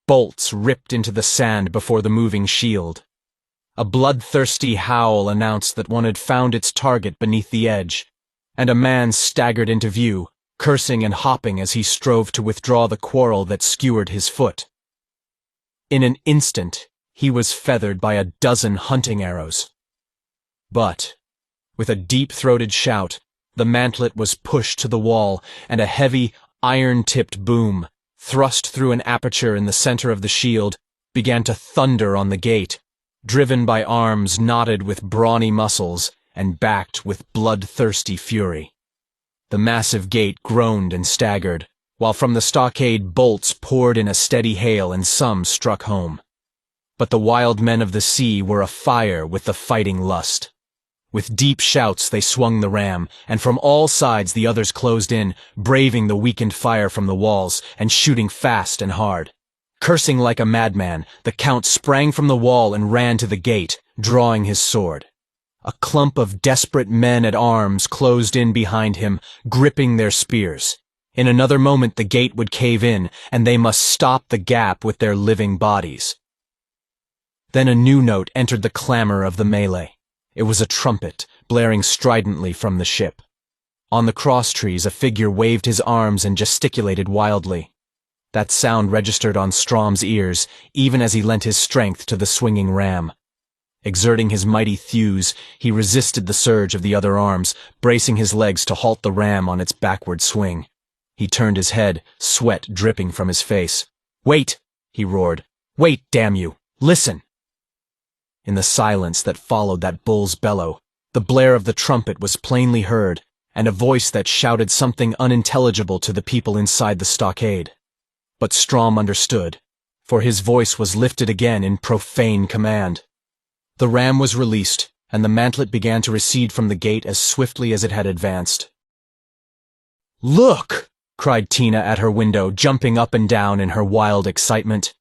Bolts ripped into the sand before the moving shield. A bloodthirsty howl announced that one had found its target beneath the edge, and a man staggered into view, cursing and hopping as he strove to withdraw the quarrel that skewered his foot. In an instant, he was feathered by a dozen hunting arrows. But, with a deep-throated shout, the mantlet was pushed to the wall, and a heavy, iron-tipped boom, thrust through an aperture in the center of the shield, began to thunder on the gate, driven by arms knotted with brawny muscles and backed with bloodthirsty fury. The massive gate groaned and staggered, while from the stockade bolts poured in a steady hail and some struck home. But the wild men of the sea were afire with the fighting lust. With deep shouts they swung the ram, and from all sides the others closed in, braving the weakened fire from the walls, and shooting fast and hard. Cursing like a madman, the Count sprang from the wall and ran to the gate, drawing his sword. A clump of desperate men at arms closed in behind him, gripping their spears. In another moment the gate would cave in, and they must stop the gap with their living bodies. Then a new note entered the clamor of the melee. It was a trumpet, blaring stridently from the ship. On the crosstrees a figure waved his arms and gesticulated wildly. That sound registered on Strom's ears, even as he lent his strength to the swinging ram. Exerting his mighty thews, he resisted the surge of the other arms, bracing his legs to halt the ram on its backward swing. He turned his head, sweat dripping from his face. "Wait!" he roared. Wait, damn you! Listen! In the silence that followed that bull's bellow, the blare of the trumpet was plainly heard, and a voice that shouted something unintelligible to the people inside the stockade. But Strom understood, for his voice was lifted again in profane command. The ram was released, and the mantlet began to recede from the gate as swiftly as it had advanced. "Look!" cried Tina at her window, jumping up and down in her wild excitement.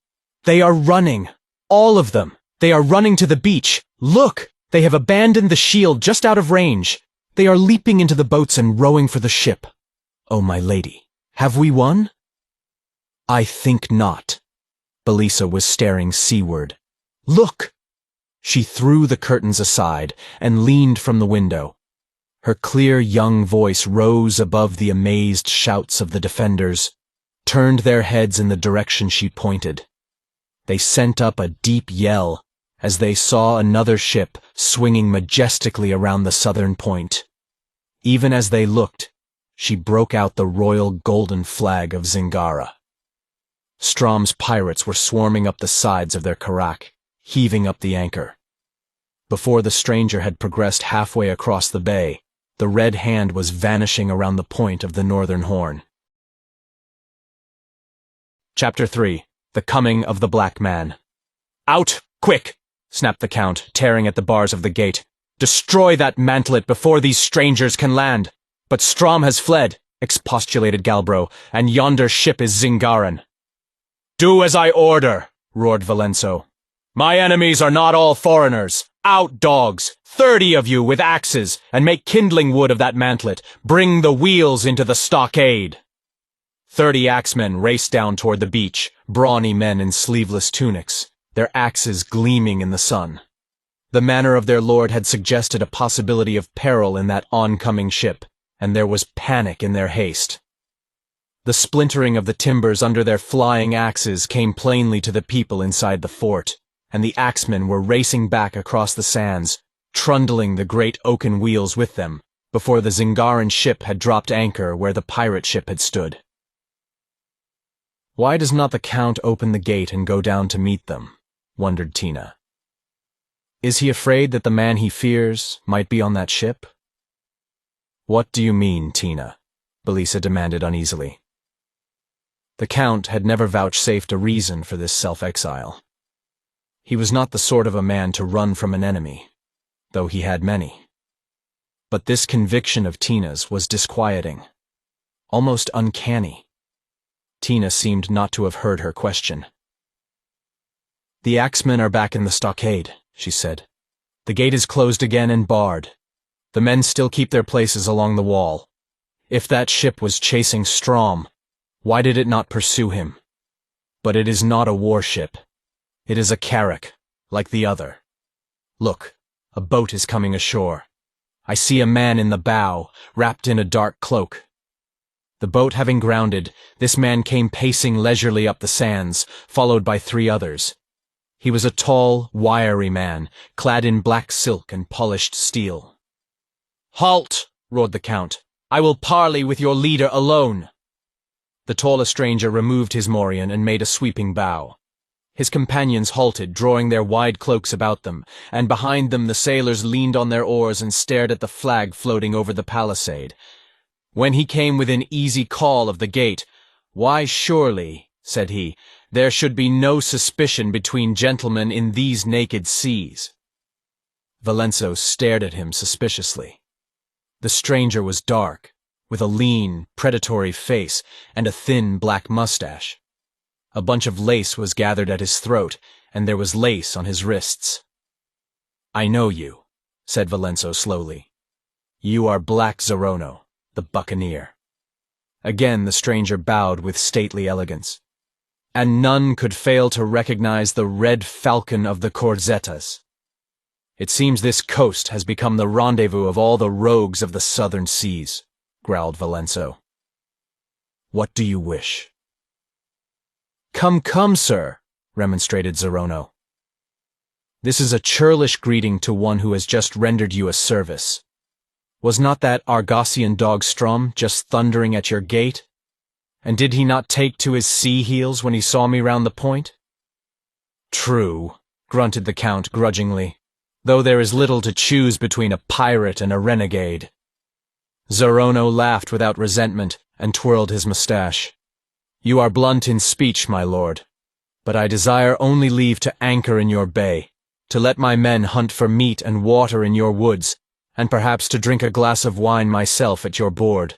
"They are running! All of them! They are running to the beach! Look! They have abandoned the shield just out of range! They are leaping into the boats and rowing for the ship! Oh, my lady, have we won?" "I think not." Belisa was staring seaward. "Look!" She threw the curtains aside and leaned from the window. Her clear young voice rose above the amazed shouts of the defenders, turned their heads in the direction she pointed. They sent up a deep yell as they saw another ship swinging majestically around the southern point. Even as they looked, she broke out the royal golden flag of Zingara. Strom's pirates were swarming up the sides of their carack, heaving up the anchor. Before the stranger had progressed halfway across the bay, the red hand was vanishing around the point of the northern horn. Chapter 3. The Coming of the Black Man. "Out, quick!" snapped the Count, tearing at the bars of the gate. "Destroy that mantlet before these strangers can land!" "But Strom has fled," expostulated Galbro, "and yonder ship is Zingaran." "Do as I order," roared Valenzo. "My enemies are not all foreigners. Out, dogs! 30 of you with axes, and make kindling wood of that mantlet. Bring the wheels into the stockade." 30 axemen raced down toward the beach, brawny men in sleeveless tunics, their axes gleaming in the sun. The manner of their lord had suggested a possibility of peril in that oncoming ship, and there was panic in their haste. The splintering of the timbers under their flying axes came plainly to the people inside the fort, and the axemen were racing back across the sands, trundling the great oaken wheels with them, before the Zingaran ship had dropped anchor where the pirate ship had stood. "Why does not the Count open the gate and go down to meet them?" wondered Tina. "Is he afraid that the man he fears might be on that ship?" "What do you mean, Tina?" Belisa demanded uneasily. The Count had never vouchsafed a reason for this self-exile. He was not the sort of a man to run from an enemy, though he had many. But this conviction of Tina's was disquieting, almost uncanny. Tina seemed not to have heard her question. "The axemen are back in the stockade," she said. "The gate is closed again and barred. The men still keep their places along the wall. If that ship was chasing Strom, why did it not pursue him? But it is not a warship. It is a carrack, like the other. Look, a boat is coming ashore. I see a man in the bow, wrapped in a dark cloak." The boat having grounded, this man came pacing leisurely up the sands, followed by 3 others. He was a tall, wiry man, clad in black silk and polished steel. "Halt!" roared the Count. "I will parley with your leader alone." The tall stranger removed his morion and made a sweeping bow. His companions halted, drawing their wide cloaks about them, and behind them the sailors leaned on their oars and stared at the flag floating over the palisade. When he came within easy call of the gate, "Why, surely," said he, "there should be no suspicion between gentlemen in these naked seas." Valenzo stared at him suspiciously. The stranger was dark, with a lean, predatory face and a thin black mustache. A bunch of lace was gathered at his throat, and there was lace on his wrists. "I know you," said Valenzo slowly. "You are Black Zorono, the buccaneer." Again the stranger bowed with stately elegance. "And none could fail to recognize the red falcon of the Corzetas. It seems this coast has become the rendezvous of all the rogues of the southern seas," growled Valenzo. "What do you wish?" "Come, come, sir," remonstrated Zorono. "This is a churlish greeting to one who has just rendered you a service. Was not that Argosian dog Strom just thundering at your gate? And did he not take to his sea heels when he saw me round the point?" True, grunted the Count grudgingly, though there is little to choose between a pirate and a renegade. Zorono laughed without resentment and twirled his mustache. You are blunt in speech, my lord, but I desire only leave to anchor in your bay, to let my men hunt for meat and water in your woods, and perhaps to drink a glass of wine myself at your board.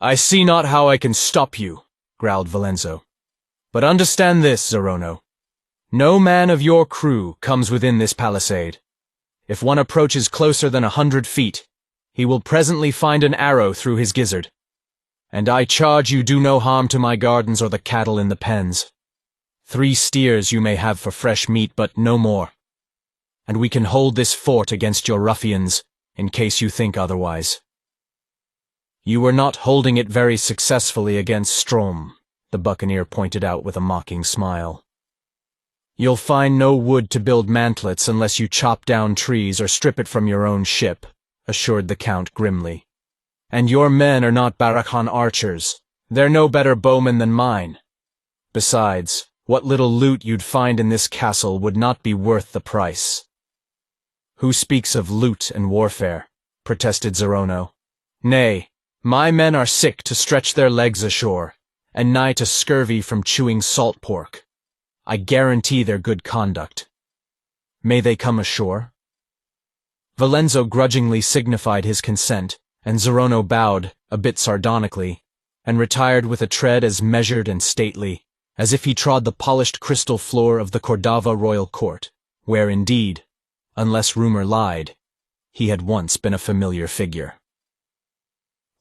I see not how I can stop you, growled Valenzo. But understand this, Zorono. No man of your crew comes within this palisade. If one approaches closer than 100 feet, he will presently find an arrow through his gizzard. And I charge you do no harm to my gardens or the cattle in the pens. 3 steers you may have for fresh meat, but no more. And we can hold this fort against your ruffians, in case you think otherwise. You were not holding it very successfully against Strom, the buccaneer pointed out with a mocking smile. You'll find no wood to build mantlets unless you chop down trees or strip it from your own ship, assured the Count grimly. And your men are not Barakan archers. They're no better bowmen than mine. Besides, what little loot you'd find in this castle would not be worth the price. Who speaks of loot and warfare? Protested Zorono. Nay, my men are sick to stretch their legs ashore, and nigh to scurvy from chewing salt pork. I guarantee their good conduct. May they come ashore? Valenzo grudgingly signified his consent, and Zorono bowed, a bit sardonically, and retired with a tread as measured and stately, as if he trod the polished crystal floor of the Cordava royal court, where indeed, unless rumor lied, he had once been a familiar figure.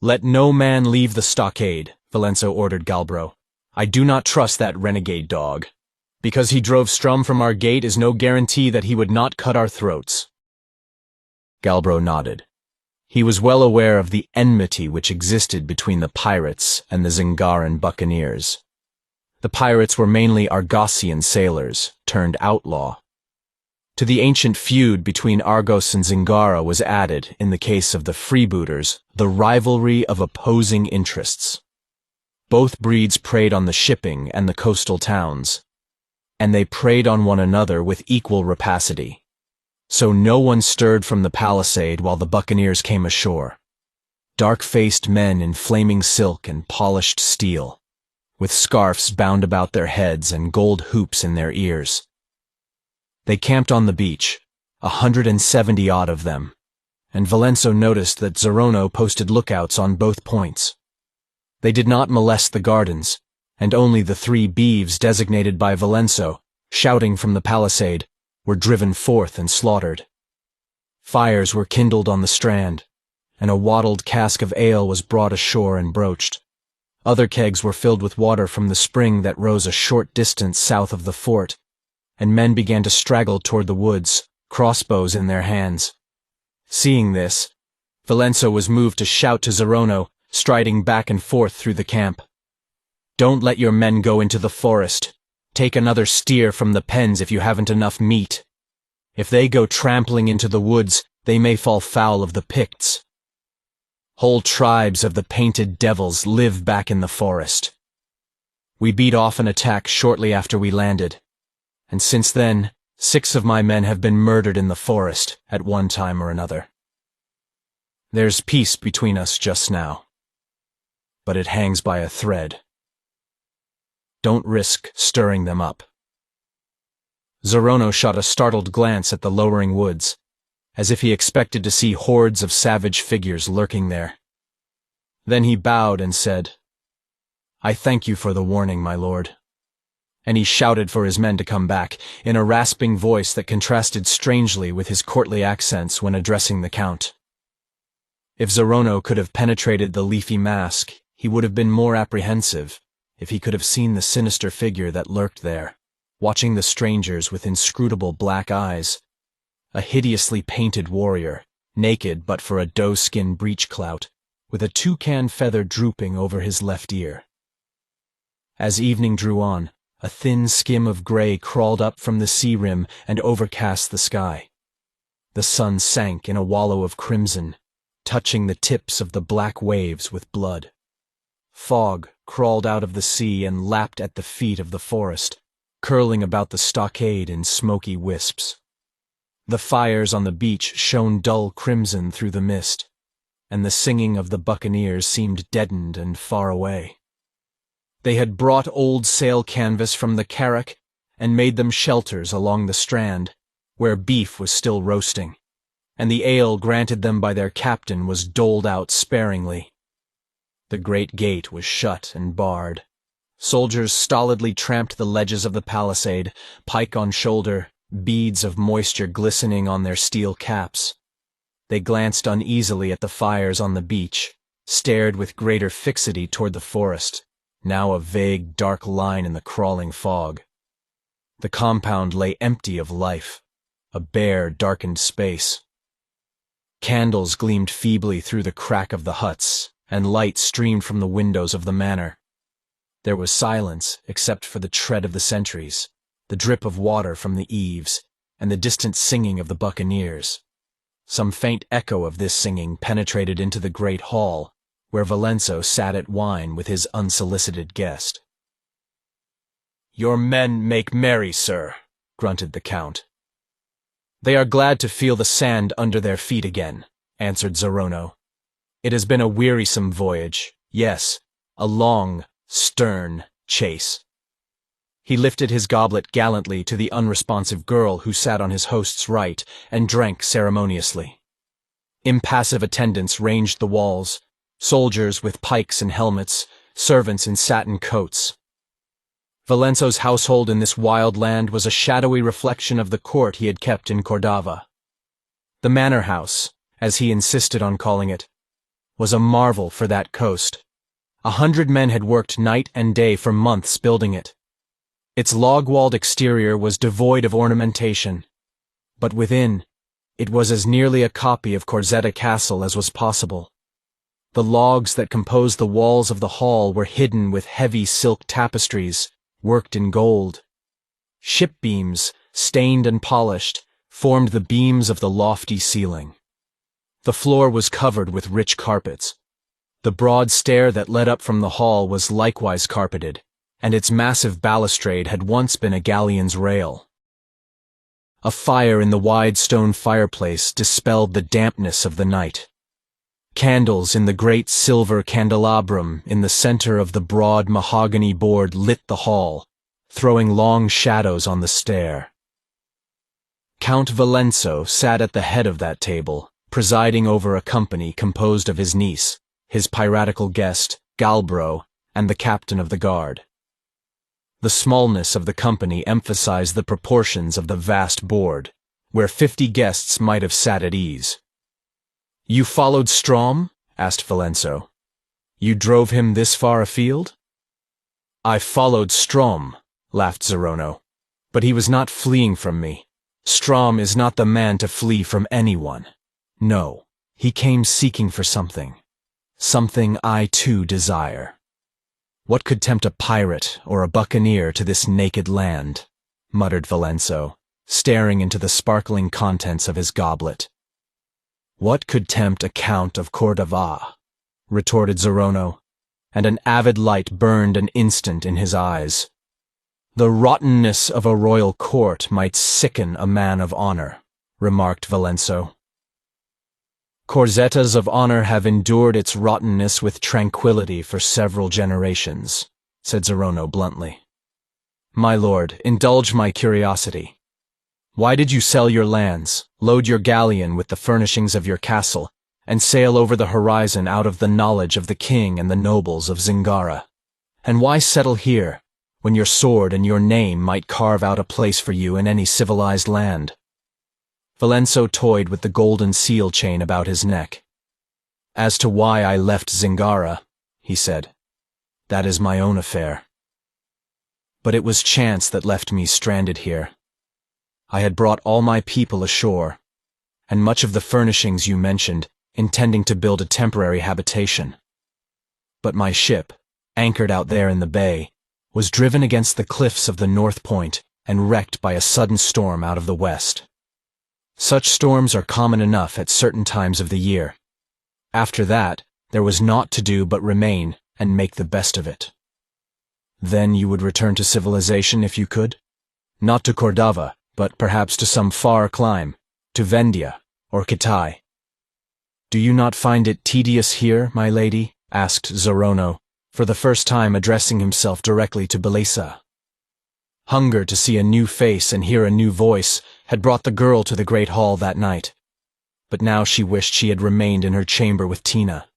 Let no man leave the stockade, Valenzo ordered Galbro. I do not trust that renegade dog. Because he drove Strum from our gate is no guarantee that he would not cut our throats. Galbro nodded. He was well aware of the enmity which existed between the pirates and the Zingaran buccaneers. The pirates were mainly Argosian sailors, turned outlaw. To the ancient feud between Argos and Zingara was added, in the case of the freebooters, the rivalry of opposing interests. Both breeds preyed on the shipping and the coastal towns, and they preyed on one another with equal rapacity. So no one stirred from the palisade while the buccaneers came ashore. Dark-faced men in flaming silk and polished steel, with scarfs bound about their heads and gold hoops in their ears. They camped on the beach, 170-odd of them, and Valenzo noticed that Zorono posted lookouts on both points. They did not molest the gardens, and only the 3 beeves designated by Valenzo, shouting from the palisade, were driven forth and slaughtered. Fires were kindled on the strand, and a wattled cask of ale was brought ashore and broached. Other kegs were filled with water from the spring that rose a short distance south of the fort, and men began to straggle toward the woods, crossbows in their hands. Seeing this, Valenzo was moved to shout to Zorono, striding back and forth through the camp. Don't let your men go into the forest. Take another steer from the pens if you haven't enough meat. If they go trampling into the woods, they may fall foul of the Picts. Whole tribes of the painted devils live back in the forest. We beat off an attack shortly after we landed, and since then, 6 of my men have been murdered in the forest at one time or another. There's peace between us just now, but it hangs by a thread. Don't risk stirring them up. Zorono shot a startled glance at the lowering woods, as if he expected to see hordes of savage figures lurking there. Then he bowed and said, I thank you for the warning, my lord. And he shouted for his men to come back, in a rasping voice that contrasted strangely with his courtly accents when addressing the Count. If Zorono could have penetrated the leafy mask, he would have been more apprehensive, if he could have seen the sinister figure that lurked there, watching the strangers with inscrutable black eyes. A hideously painted warrior, naked but for a doe-skin breech-clout, with a toucan feather drooping over his left ear. As evening drew on, a thin skim of gray crawled up from the sea rim and overcast the sky. The sun sank in a wallow of crimson, touching the tips of the black waves with blood. Fog crawled out of the sea and lapped at the feet of the forest, curling about the stockade in smoky wisps. The fires on the beach shone dull crimson through the mist, and the singing of the buccaneers seemed deadened and far away. They had brought old sail canvas from the carrack and made them shelters along the strand, where beef was still roasting, and the ale granted them by their captain was doled out sparingly. The great gate was shut and barred. Soldiers stolidly tramped the ledges of the palisade, pike on shoulder, beads of moisture glistening on their steel caps. They glanced uneasily at the fires on the beach, stared with greater fixity toward the forest, now a vague, dark line in the crawling fog. The compound lay empty of life, a bare, darkened space. Candles gleamed feebly through the crack of the huts, and light streamed from the windows of the manor. There was silence except for the tread of the sentries, the drip of water from the eaves, and the distant singing of the buccaneers. Some faint echo of this singing penetrated into the great hall, where Valenzo sat at wine with his unsolicited guest. "Your men make merry, sir," grunted the Count. "They are glad to feel the sand under their feet again," answered Zorono. "It has been a wearisome voyage, yes, a long, stern chase." He lifted his goblet gallantly to the unresponsive girl who sat on his host's right and drank ceremoniously. Impassive attendants ranged the walls, soldiers with pikes and helmets, servants in satin coats. Valenzo's household in this wild land was a shadowy reflection of the court he had kept in Cordava. The manor house, as he insisted on calling it, was a marvel for that coast. 100 men had worked night and day for months building it. Its log-walled exterior was devoid of ornamentation, but within, it was as nearly a copy of Corzetta Castle as was possible. The logs that composed the walls of the hall were hidden with heavy silk tapestries, worked in gold. Ship beams, stained and polished, formed the beams of the lofty ceiling. The floor was covered with rich carpets. The broad stair that led up from the hall was likewise carpeted, and its massive balustrade had once been a galleon's rail. A fire in the wide stone fireplace dispelled the dampness of the night. Candles in the great silver candelabrum in the center of the broad mahogany board lit the hall, throwing long shadows on the stair. Count Valenzo sat at the head of that table, presiding over a company composed of his niece, his piratical guest, Galbro, and the captain of the guard. The smallness of the company emphasized the proportions of the vast board, where 50 guests might have sat at ease. "You followed Strom?" asked Valenzo. "You drove him this far afield?" "I followed Strom," laughed Zorono, "but he was not fleeing from me. Strom is not the man to flee from anyone. No, he came seeking for something. Something I too desire." "What could tempt a pirate or a buccaneer to this naked land?" muttered Valenzo, staring into the sparkling contents of his goblet. "What could tempt a Count of Cordova?" retorted Zorono, and an avid light burned an instant in his eyes. "The rottenness of a royal court might sicken a man of honor," remarked Valenzo. "Corzettas of honor have endured its rottenness with tranquility for several generations," said Zorono bluntly. "My lord, indulge my curiosity. Why did you sell your lands, load your galleon with the furnishings of your castle, and sail over the horizon out of the knowledge of the king and the nobles of Zingara? And why settle here, when your sword and your name might carve out a place for you in any civilized land?" Valenzo toyed with the golden seal chain about his neck. "As to why I left Zingara," he said, "that is my own affair. But it was chance that left me stranded here. I had brought all my people ashore, and much of the furnishings you mentioned, intending to build a temporary habitation. But my ship, anchored out there in the bay, was driven against the cliffs of the North Point and wrecked by a sudden storm out of the west. Such storms are common enough at certain times of the year. After that, there was naught to do but remain and make the best of it." "Then you would return to civilization if you could?" Not to Cordova, but perhaps to some far clime, to Vendia or Kitai. Do you not find it tedious here, my lady? Asked Zorono, for the first time addressing himself directly to Belisa. Hunger to see a new face and hear a new voice had brought the girl to the great hall that night, but now she wished she had remained in her chamber with Tina.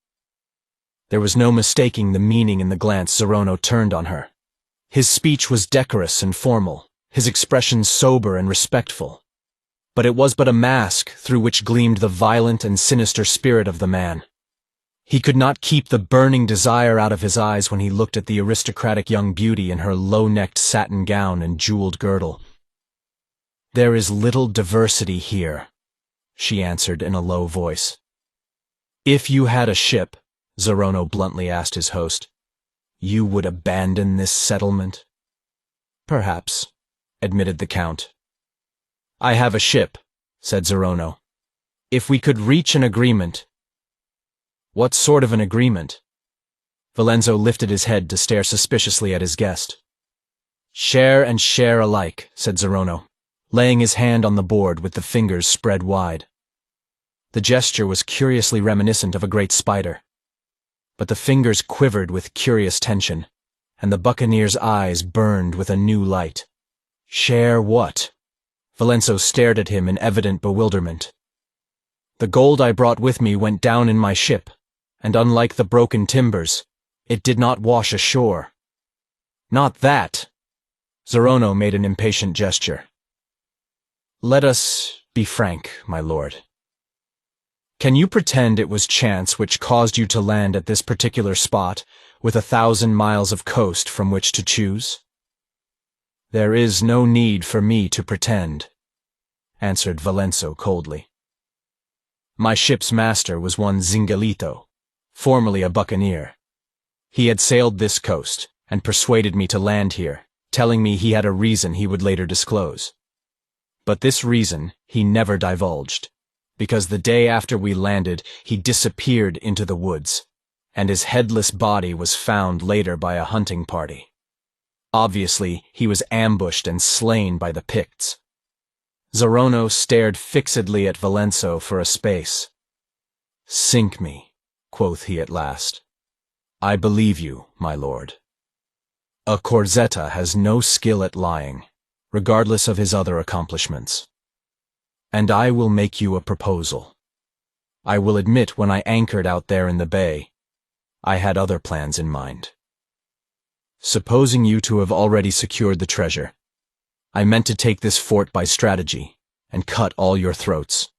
There was no mistaking the meaning in the glance Zorono turned on her. His speech was decorous and formal, his expression sober and respectful, but it was but a mask through which gleamed the violent and sinister spirit of the man. He could not keep the burning desire out of his eyes when he looked at the aristocratic young beauty in her low-necked satin gown and jeweled girdle. "There is little diversity here," she answered in a low voice. "If you had a ship," Zorono bluntly asked his host, "you would abandon this settlement?" "Perhaps," admitted the Count. "I have a ship," said Zorono. "If we could reach an agreement—" "What sort of an agreement?" Valenzo lifted his head to stare suspiciously at his guest. "Share and share alike," said Zorono, laying his hand on the board with the fingers spread wide. The gesture was curiously reminiscent of a great spider. But the fingers quivered with curious tension, and the buccaneer's eyes burned with a new light. "Share what?" Valenzo stared at him in evident bewilderment. "The gold I brought with me went down in my ship, and unlike the broken timbers, it did not wash ashore." "Not that!" Zorono made an impatient gesture. "Let us be frank, my lord. Can you pretend it was chance which caused you to land at this particular spot, with 1,000 miles of coast from which to choose?" "There is no need for me to pretend," answered Valenzo coldly. "My ship's master was one Zingalito, formerly a buccaneer. He had sailed this coast, and persuaded me to land here, telling me he had a reason he would later disclose. But this reason he never divulged, because the day after we landed he disappeared into the woods, and his headless body was found later by a hunting party. Obviously, he was ambushed and slain by the Picts." Zorono stared fixedly at Valenzo for a space. "Sink me," quoth he at last. "I believe you, my lord. A Corzetta has no skill at lying, regardless of his other accomplishments. And I will make you a proposal. I will admit when I anchored out there in the bay, I had other plans in mind. Supposing you to have already secured the treasure, I meant to take this fort by strategy and cut all your throats.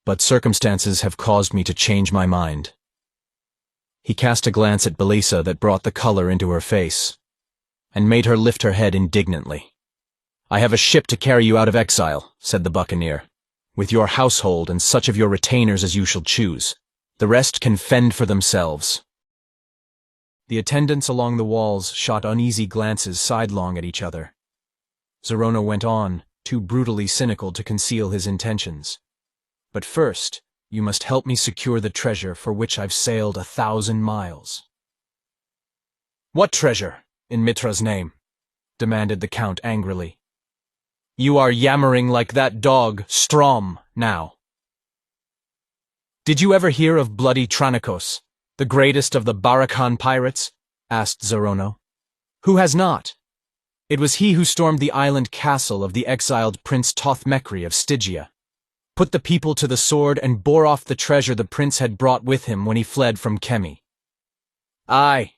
But circumstances have caused me to change my mind." He cast a glance at Belisa that brought the color into her face, and made her lift her head indignantly. "I have a ship to carry you out of exile," said the buccaneer, "with your household and such of your retainers as you shall choose. The rest can fend for themselves." The attendants along the walls shot uneasy glances sidelong at each other. Zorono went on, too brutally cynical to conceal his intentions. "But first, you must help me secure the treasure for which I've sailed 1,000 miles." "What treasure, in Mitra's name?" demanded the Count angrily. "You are yammering like that dog, Strom, now." "Did you ever hear of bloody Tranicos, the greatest of the Barakan pirates?" asked Zorono. "Who has not? It was he who stormed the island castle of the exiled Prince Tothmekri of Stygia, put the people to the sword, and bore off the treasure the prince had brought with him when he fled from Kemi. Aye,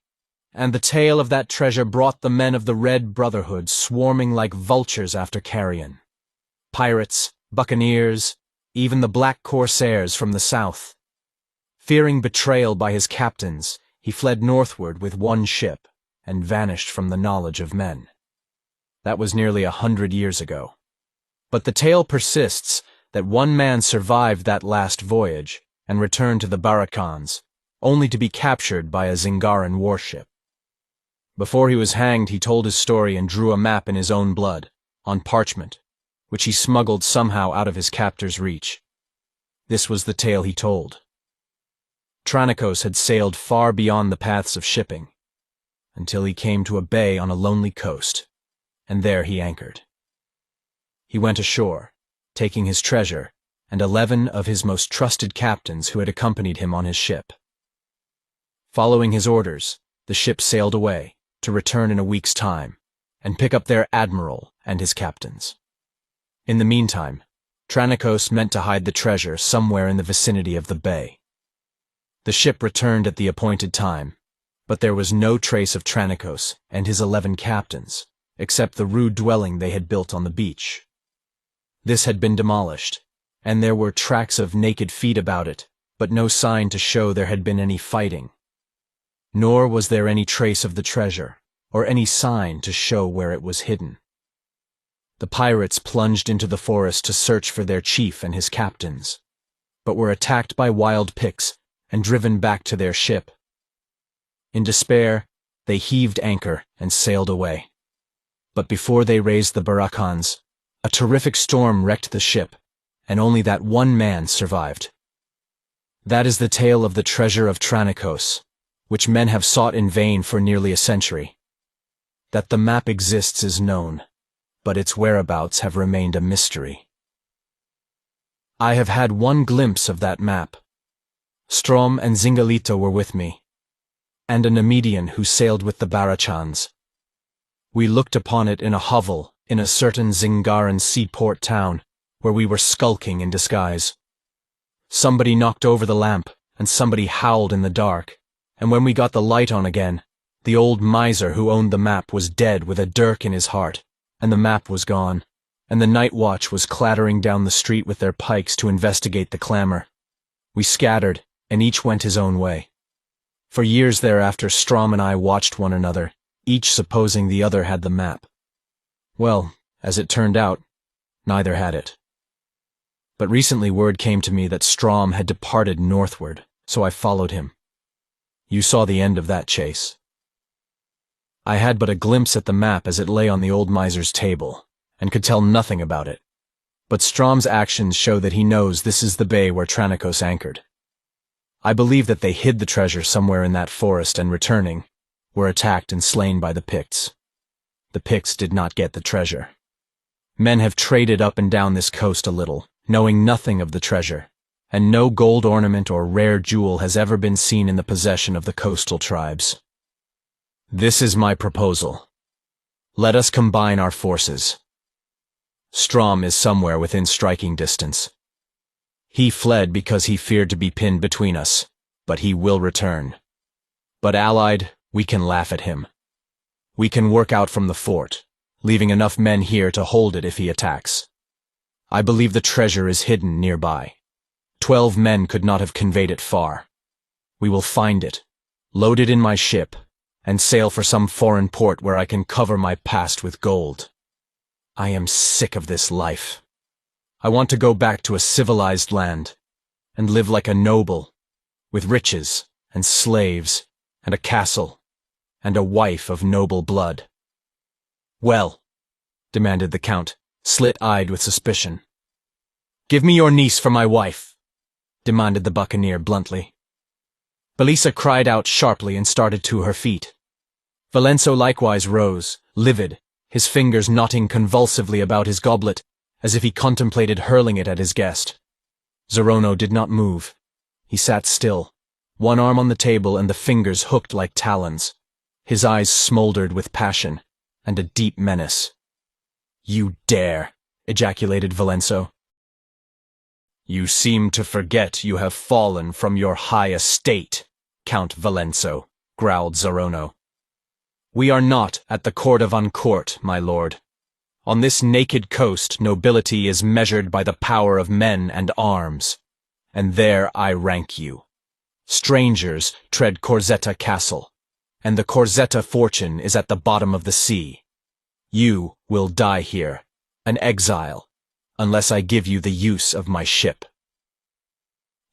and the tale of that treasure brought the men of the Red Brotherhood swarming like vultures after carrion. Pirates, buccaneers, even the black corsairs from the south. Fearing betrayal by his captains, he fled northward with one ship and vanished from the knowledge of men. That was nearly 100 years ago. But the tale persists that one man survived that last voyage and returned to the Barakans, only to be captured by a Zingaran warship. Before he was hanged, he told his story and drew a map in his own blood, on parchment, which he smuggled somehow out of his captor's reach. This was the tale he told. Tranicos had sailed far beyond the paths of shipping, until he came to a bay on a lonely coast, and there he anchored. he went ashore, taking his treasure and 11 of his most trusted captains who had accompanied him on his ship. Following his orders, the ship sailed away, to return in a week's time, and pick up their admiral and his captains. In the meantime, Tranicos meant to hide the treasure somewhere in the vicinity of the bay. The ship returned at the appointed time, but there was no trace of Tranicos and his 11 captains, except the rude dwelling they had built on the beach. This had been demolished, and there were tracks of naked feet about it, but no sign to show there had been any fighting. Nor was there any trace of the treasure, or any sign to show where it was hidden. The pirates plunged into the forest to search for their chief and his captains, but were attacked by wild Picts and driven back to their ship. In despair, they heaved anchor and sailed away. But before they raised the barricades, a terrific storm wrecked the ship, and only that one man survived. That is the tale of the treasure of Tranicos, which men have sought in vain for nearly a century. That the map exists is known, but its whereabouts have remained a mystery. I have had one glimpse of that map. Strom and Zingalito were with me, and a Nemedian who sailed with the Barachans. We looked upon it in a hovel in a certain Zingaran seaport town, where we were skulking in disguise. Somebody knocked over the lamp, and somebody howled in the dark, and when we got the light on again, the old miser who owned the map was dead with a dirk in his heart, and the map was gone, and the night watch was clattering down the street with their pikes to investigate the clamor. We scattered, and each went his own way. For years thereafter, Strom and I watched one another, each supposing the other had the map. Well, as it turned out, neither had it. But recently word came to me that Strom had departed northward, so I followed him. You saw the end of that chase. I had but a glimpse at the map as it lay on the old miser's table, and could tell nothing about it. But Strom's actions show that he knows this is the bay where Tranicos anchored. I believe that they hid the treasure somewhere in that forest and returning, were attacked and slain by the Picts. The Picts did not get the treasure. Men have traded up and down this coast a little, knowing nothing of the treasure, and no gold ornament or rare jewel has ever been seen in the possession of the coastal tribes. This is my proposal. Let us combine our forces. Strom is somewhere within striking distance. He fled because he feared to be pinned between us, but he will return. But allied, we can laugh at him. We can work out from the fort, leaving enough men here to hold it if he attacks. I believe the treasure is hidden nearby. 12 men could not have conveyed it far. We will find it, load it in my ship, and sail for some foreign port where I can cover my past with gold. I am sick of this life. I want to go back to a civilized land, and live like a noble, with riches and slaves and a castle, and a wife of noble blood. Well, demanded the Count, slit-eyed with suspicion. Give me your niece for my wife, demanded the buccaneer bluntly. Belisa cried out sharply and started to her feet. Valenzo likewise rose, livid, his fingers knotting convulsively about his goblet, as if he contemplated hurling it at his guest. Zorono did not move. He sat still, one arm on the table and the fingers hooked like talons. His eyes smoldered with passion and a deep menace. You dare, ejaculated Valenzo. You seem to forget you have fallen from your high estate, Count Valenzo, growled Zorono. We are not at the court of Ancourt, my lord. On this naked coast, nobility is measured by the power of men and arms, and there I rank you. Strangers tread Corzetta Castle, and the Corzetta fortune is at the bottom of the sea. You will die here, an exile, unless I give you the use of my ship.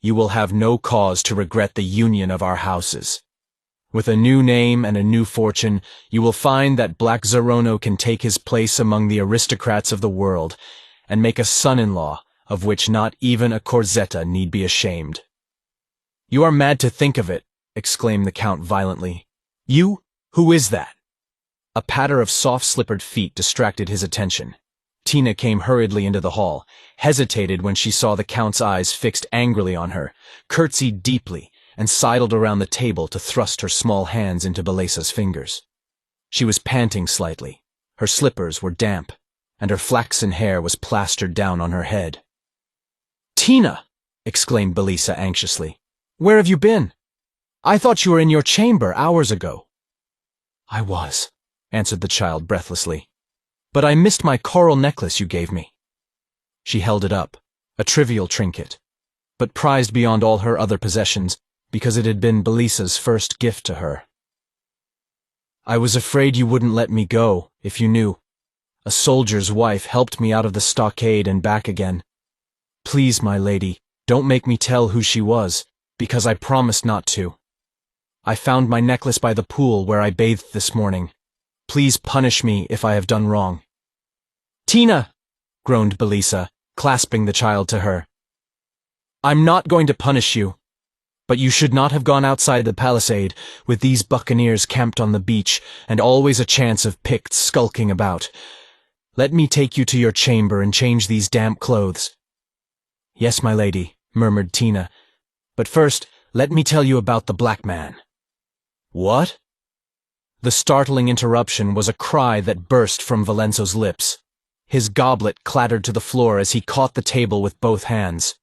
You will have no cause to regret the union of our houses. With a new name and a new fortune, you will find that Black Zorono can take his place among the aristocrats of the world, and make a son-in-law of which not even a Corzetta need be ashamed. You are mad to think of it, exclaimed the Count violently. You? Who is that? A patter of soft-slippered feet distracted his attention. Tina came hurriedly into the hall, hesitated when she saw the Count's eyes fixed angrily on her, curtsied deeply, and sidled around the table to thrust her small hands into Belesa's fingers. She was panting slightly, her slippers were damp, and her flaxen hair was plastered down on her head. "Tina!" exclaimed Belesa anxiously. "Where have you been? I thought you were in your chamber hours ago." "I was," answered the child breathlessly. "But I missed my coral necklace you gave me." She held it up, a trivial trinket, but prized beyond all her other possessions because it had been Belesa's first gift to her. "I was afraid you wouldn't let me go, if you knew. A soldier's wife helped me out of the stockade and back again. Please, my lady, don't make me tell who she was, because I promised not to. I found my necklace by the pool where I bathed this morning. Please punish me if I have done wrong." "Tina!" groaned Belesa, clasping the child to her. "I'm not going to punish you. But you should not have gone outside the palisade, with these buccaneers camped on the beach, and always a chance of Picts skulking about. Let me take you to your chamber and change these damp clothes." "Yes, my lady," murmured Tina. "But first, let me tell you about the black man." "What?" The startling interruption was a cry that burst from Valenzo's lips. His goblet clattered to the floor as he caught the table with both hands.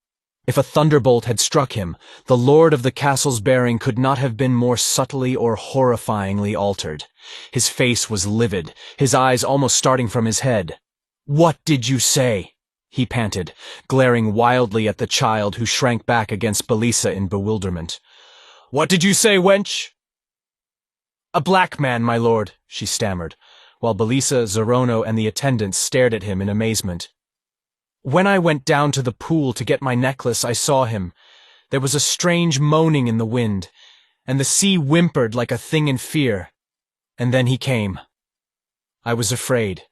If a thunderbolt had struck him, the lord of the castle's bearing could not have been more subtly or horrifyingly altered. His face was livid, his eyes almost starting from his head. "What did you say?" he panted, glaring wildly at the child who shrank back against Belesa in bewilderment. "What did you say, wench?" "A black man, my lord," she stammered, while Belesa, Zorono, and the attendants stared at him in amazement. "When I went down to the pool to get my necklace, I saw him. There was a strange moaning in the wind, and the sea whimpered like a thing in fear. And then he came. I was afraid,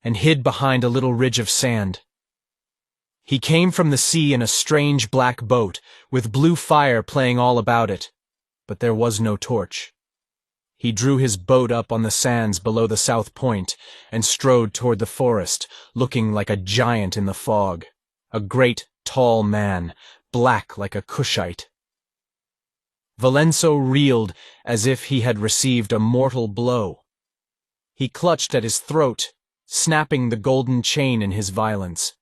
and hid behind a little ridge of sand. He came from the sea in a strange black boat, with blue fire playing all about it, but there was no torch. He drew his boat up on the sands below the south point and strode toward the forest, looking like a giant in the fog, a great, tall man, black like a Cushite. Valenzo reeled as if he had received a mortal blow. He clutched at his throat, snapping the golden chain in his violence.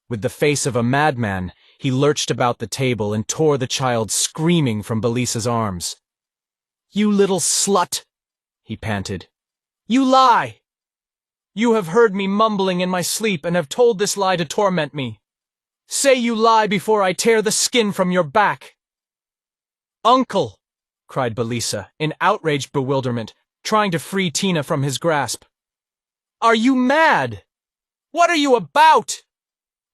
With the face of a madman, he lurched about the table and tore the child screaming from Belesa's arms. "You little slut!" he panted. "You lie! You have heard me mumbling in my sleep and have told this lie to torment me. Say you lie before I tear the skin from your back." "Uncle!" cried Belesa, in outraged bewilderment, trying to free Tina from his grasp. "Are you mad? What are you about?"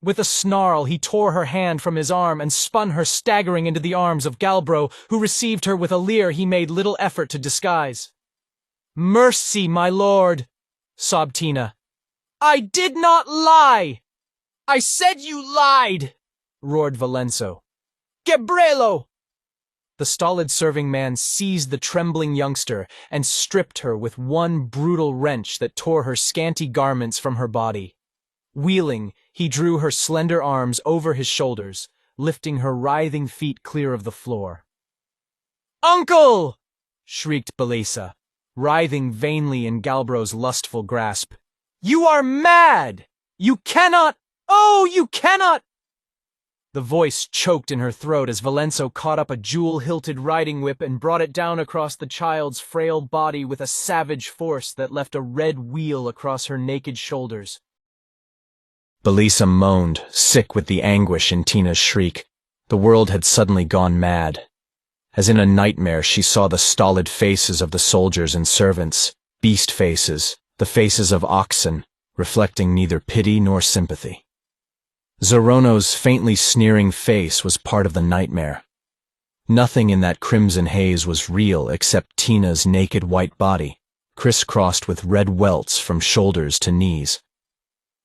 With a snarl, he tore her hand from his arm and spun her staggering into the arms of Galbro, who received her with a leer he made little effort to disguise. "Mercy, my lord," sobbed Tina. "I did not lie!" "I said you lied!" roared Valenzo. "Gebrelo!" The stolid serving man seized the trembling youngster and stripped her with one brutal wrench that tore her scanty garments from her body. Wheeling, he drew her slender arms over his shoulders, lifting her writhing feet clear of the floor. "Uncle!" shrieked Belesa, writhing vainly in Galbro's lustful grasp. "You are mad! You cannot! Oh, you cannot!" The voice choked in her throat as Valenzo caught up a jewel-hilted riding whip and brought it down across the child's frail body with a savage force that left a red wheal across her naked shoulders. Belesa moaned, sick with the anguish in Tina's shriek. The world had suddenly gone mad. As in a nightmare, she saw the stolid faces of the soldiers and servants, beast faces, the faces of oxen, reflecting neither pity nor sympathy. Zorono's faintly sneering face was part of the nightmare. Nothing in that crimson haze was real except Tina's naked white body, crisscrossed with red welts from shoulders to knees.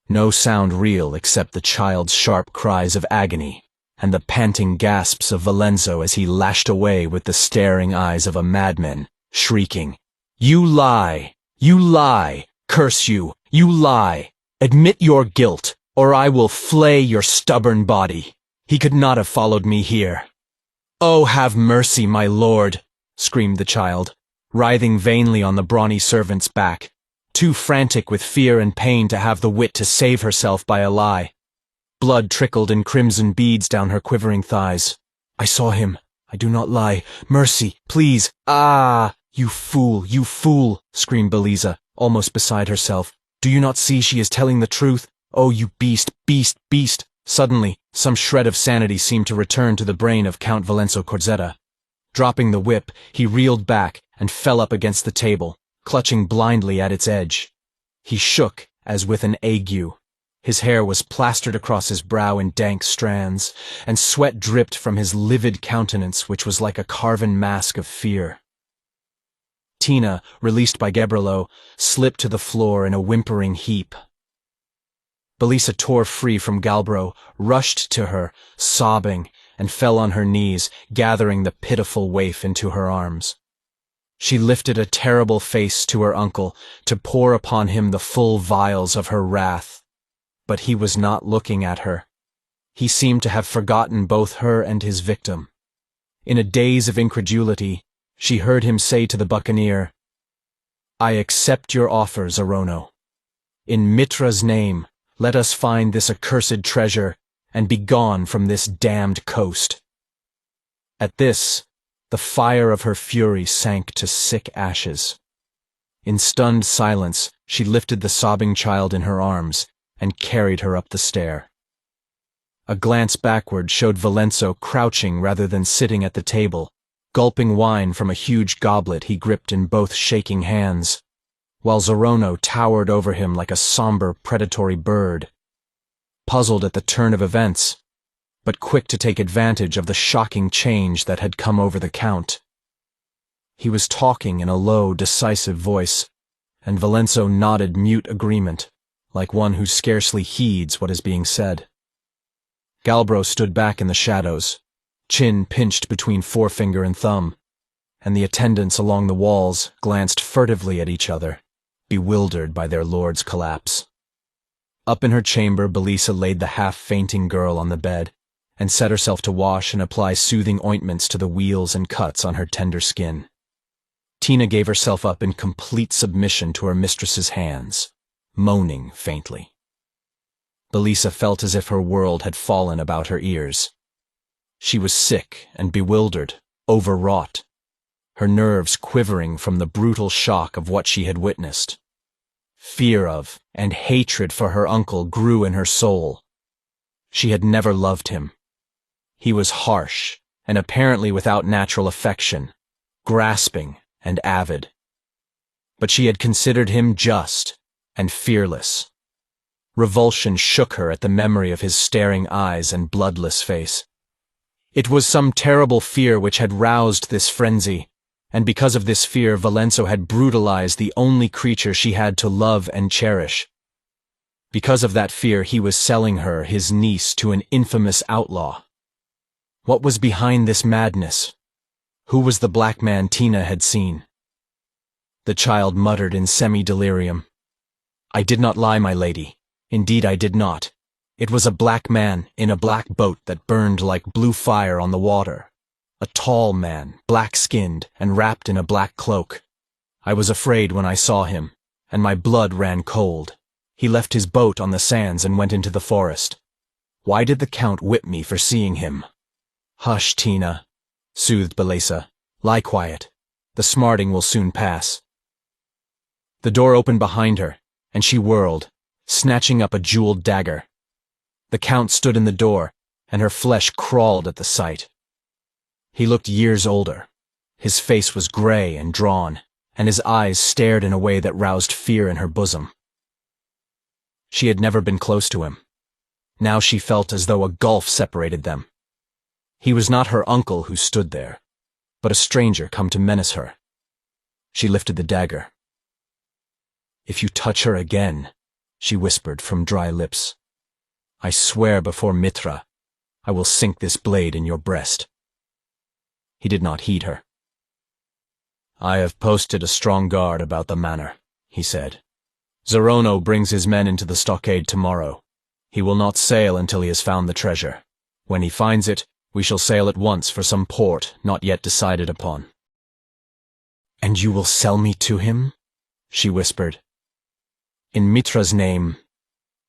No sound real except the child's sharp cries of agony and the panting gasps of Valenzo as he lashed away with the staring eyes of a madman, shrieking, "You lie! You lie! Curse you! You lie! Admit your guilt, or I will flay your stubborn body. He could not have followed me here." "Oh, have mercy, my lord," screamed the child, writhing vainly on the brawny servant's back, too frantic with fear and pain to have the wit to save herself by a lie. Blood trickled in crimson beads down her quivering thighs. "I saw him. I do not lie. Mercy, please." "Ah, you fool, screamed Belisa, almost beside herself. "Do you not see she is telling the truth? Oh, you beast, beast, beast!" Suddenly, some shred of sanity seemed to return to the brain of Count Valenzo Corzetta. Dropping the whip, he reeled back and fell up against the table, clutching blindly at its edge. He shook as with an ague. His hair was plastered across his brow in dank strands, and sweat dripped from his livid countenance, which was like a carven mask of fear. Tina, released by Gabriello, slipped to the floor in a whimpering heap. Belisa tore free from Galbro, rushed to her, sobbing, and fell on her knees, gathering the pitiful waif into her arms. She lifted a terrible face to her uncle to pour upon him the full vials of her wrath. But he was not looking at her. He seemed to have forgotten both her and his victim. In a daze of incredulity, she heard him say to the buccaneer, "I accept your offer, Zorono. In Mitra's name, let us find this accursed treasure and be gone from this damned coast." At this, the fire of her fury sank to sick ashes. In stunned silence, she lifted the sobbing child in her arms and carried her up the stair. A glance backward showed Valenzo crouching rather than sitting at the table, gulping wine from a huge goblet he gripped in both shaking hands, while Zorono towered over him like a somber predatory bird, puzzled at the turn of events, but quick to take advantage of the shocking change that had come over the Count. He was talking in a low, decisive voice, and Valenzo nodded mute agreement, like one who scarcely heeds what is being said. Galbro stood back in the shadows, chin pinched between forefinger and thumb, and the attendants along the walls glanced furtively at each other, bewildered by their lord's collapse. Up in her chamber, Belisa laid the half-fainting girl on the bed, and set herself to wash and apply soothing ointments to the weals and cuts on her tender skin. Tina gave herself up in complete submission to her mistress's hands, moaning faintly. Belisa felt as if her world had fallen about her ears. She was sick and bewildered, overwrought, her nerves quivering from the brutal shock of what she had witnessed. Fear of and hatred for her uncle grew in her soul. She had never loved him. He was harsh and apparently without natural affection, grasping and avid. But she had considered him just and fearless. Revulsion shook her at the memory of his staring eyes and bloodless face. It was some terrible fear which had roused this frenzy, and because of this fear Valenzo had brutalized the only creature she had to love and cherish. Because of that fear he was selling her, his niece, to an infamous outlaw. What was behind this madness? Who was the black man Tina had seen? The child muttered in semi-delirium. "I did not lie, my lady. Indeed I did not. It was a black man in a black boat that burned like blue fire on the water. A tall man, black-skinned, and wrapped in a black cloak. I was afraid when I saw him, and my blood ran cold. He left his boat on the sands and went into the forest. Why did the Count whip me for seeing him?" "Hush, Tina," soothed Belisa. "Lie quiet. The smarting will soon pass." The door opened behind her, and she whirled, snatching up a jeweled dagger. The Count stood in the door, and her flesh crawled at the sight. He looked years older. His face was gray and drawn, and his eyes stared in a way that roused fear in her bosom. She had never been close to him. Now she felt as though a gulf separated them. He was not her uncle who stood there, but a stranger come to menace her. She lifted the dagger. "If you touch her again," she whispered from dry lips, "I swear before Mitra, I will sink this blade in your breast." He did not heed her. "I have posted a strong guard about the manor," he said. Zorono brings his men into the stockade tomorrow. He will not sail until he has found the treasure. When he finds it, we shall sail at once for some port not yet decided upon." "And you will sell me to him?" she whispered. "In Mitra's name."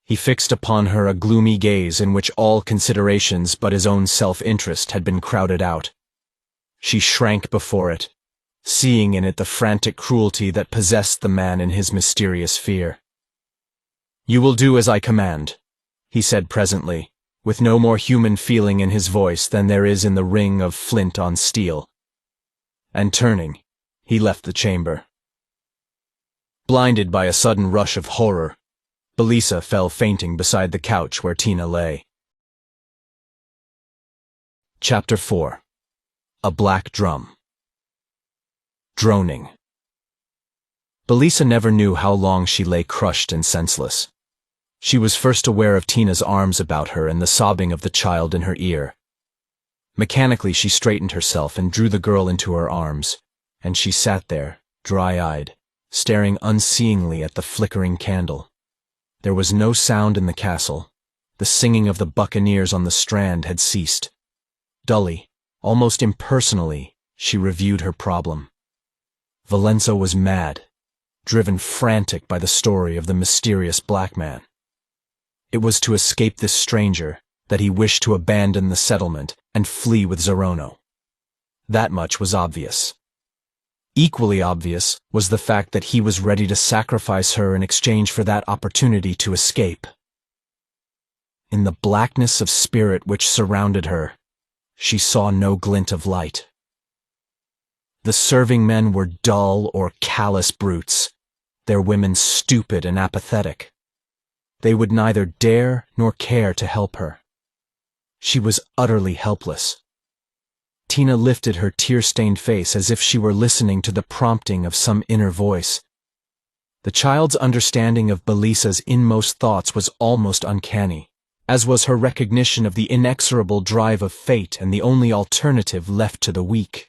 He fixed upon her a gloomy gaze in which all considerations but his own self-interest had been crowded out. She shrank before it, seeing in it the frantic cruelty that possessed the man in his mysterious fear. "You will do as I command," he said presently, with no more human feeling in his voice than there is in the ring of flint on steel. And turning, he left the chamber. Blinded by a sudden rush of horror, Belisa fell fainting beside the couch where Tina lay. Chapter 4. A Black Drum. Droning. Belisa never knew how long she lay crushed and senseless. She was first aware of Tina's arms about her and the sobbing of the child in her ear. Mechanically she straightened herself and drew the girl into her arms, and she sat there, dry-eyed, staring unseeingly at the flickering candle. There was no sound in the castle. The singing of the buccaneers on the strand had ceased. Dully, almost impersonally, she reviewed her problem. Valenzo was mad, driven frantic by the story of the mysterious black man. It was to escape this stranger that he wished to abandon the settlement and flee with Zorono. That much was obvious. Equally obvious was the fact that he was ready to sacrifice her in exchange for that opportunity to escape. In the blackness of spirit which surrounded her, she saw no glint of light. The serving men were dull or callous brutes, their women stupid and apathetic. They would neither dare nor care to help her. She was utterly helpless. Tina lifted her tear-stained face as if she were listening to the prompting of some inner voice. The child's understanding of Belisa's inmost thoughts was almost uncanny, as was her recognition of the inexorable drive of fate and the only alternative left to the weak.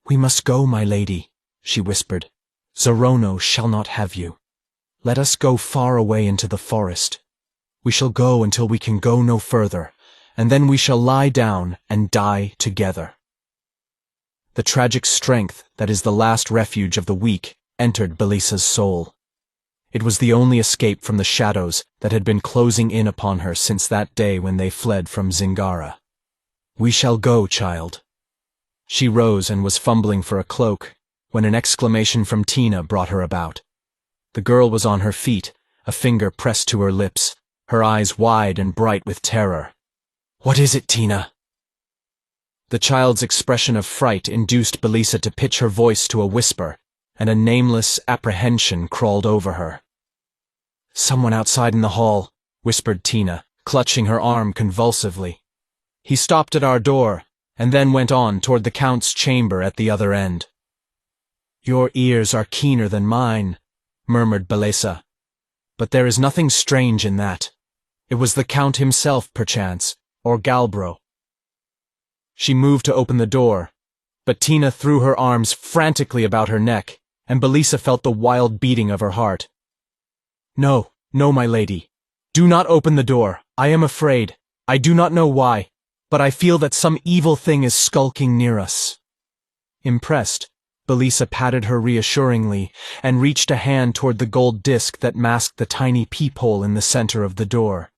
"We must go, my lady," she whispered. "Zorono shall not have you. Let us go far away into the forest. We shall go until we can go no further, and then we shall lie down and die together." The tragic strength that is the last refuge of the weak entered Belisa's soul. It was the only escape from the shadows that had been closing in upon her since that day when they fled from Zingara. "We shall go, child." She rose and was fumbling for a cloak, when an exclamation from Tina brought her about. The girl was on her feet, a finger pressed to her lips, her eyes wide and bright with terror. "What is it, Tina?" The child's expression of fright induced Belisa to pitch her voice to a whisper, and a nameless apprehension crawled over her. "Someone outside in the hall," whispered Tina, clutching her arm convulsively. "He stopped at our door, and then went on toward the Count's chamber at the other end." "Your ears are keener than mine," murmured Belisa. "But there is nothing strange in that. It was the Count himself, perchance, or Galbro." She moved to open the door, but Tina threw her arms frantically about her neck, and Belisa felt the wild beating of her heart. "No, no, my lady. Do not open the door. I am afraid. I do not know why, but I feel that some evil thing is skulking near us." Impressed, Belisa patted her reassuringly and reached a hand toward the gold disc that masked the tiny peephole in the center of the door.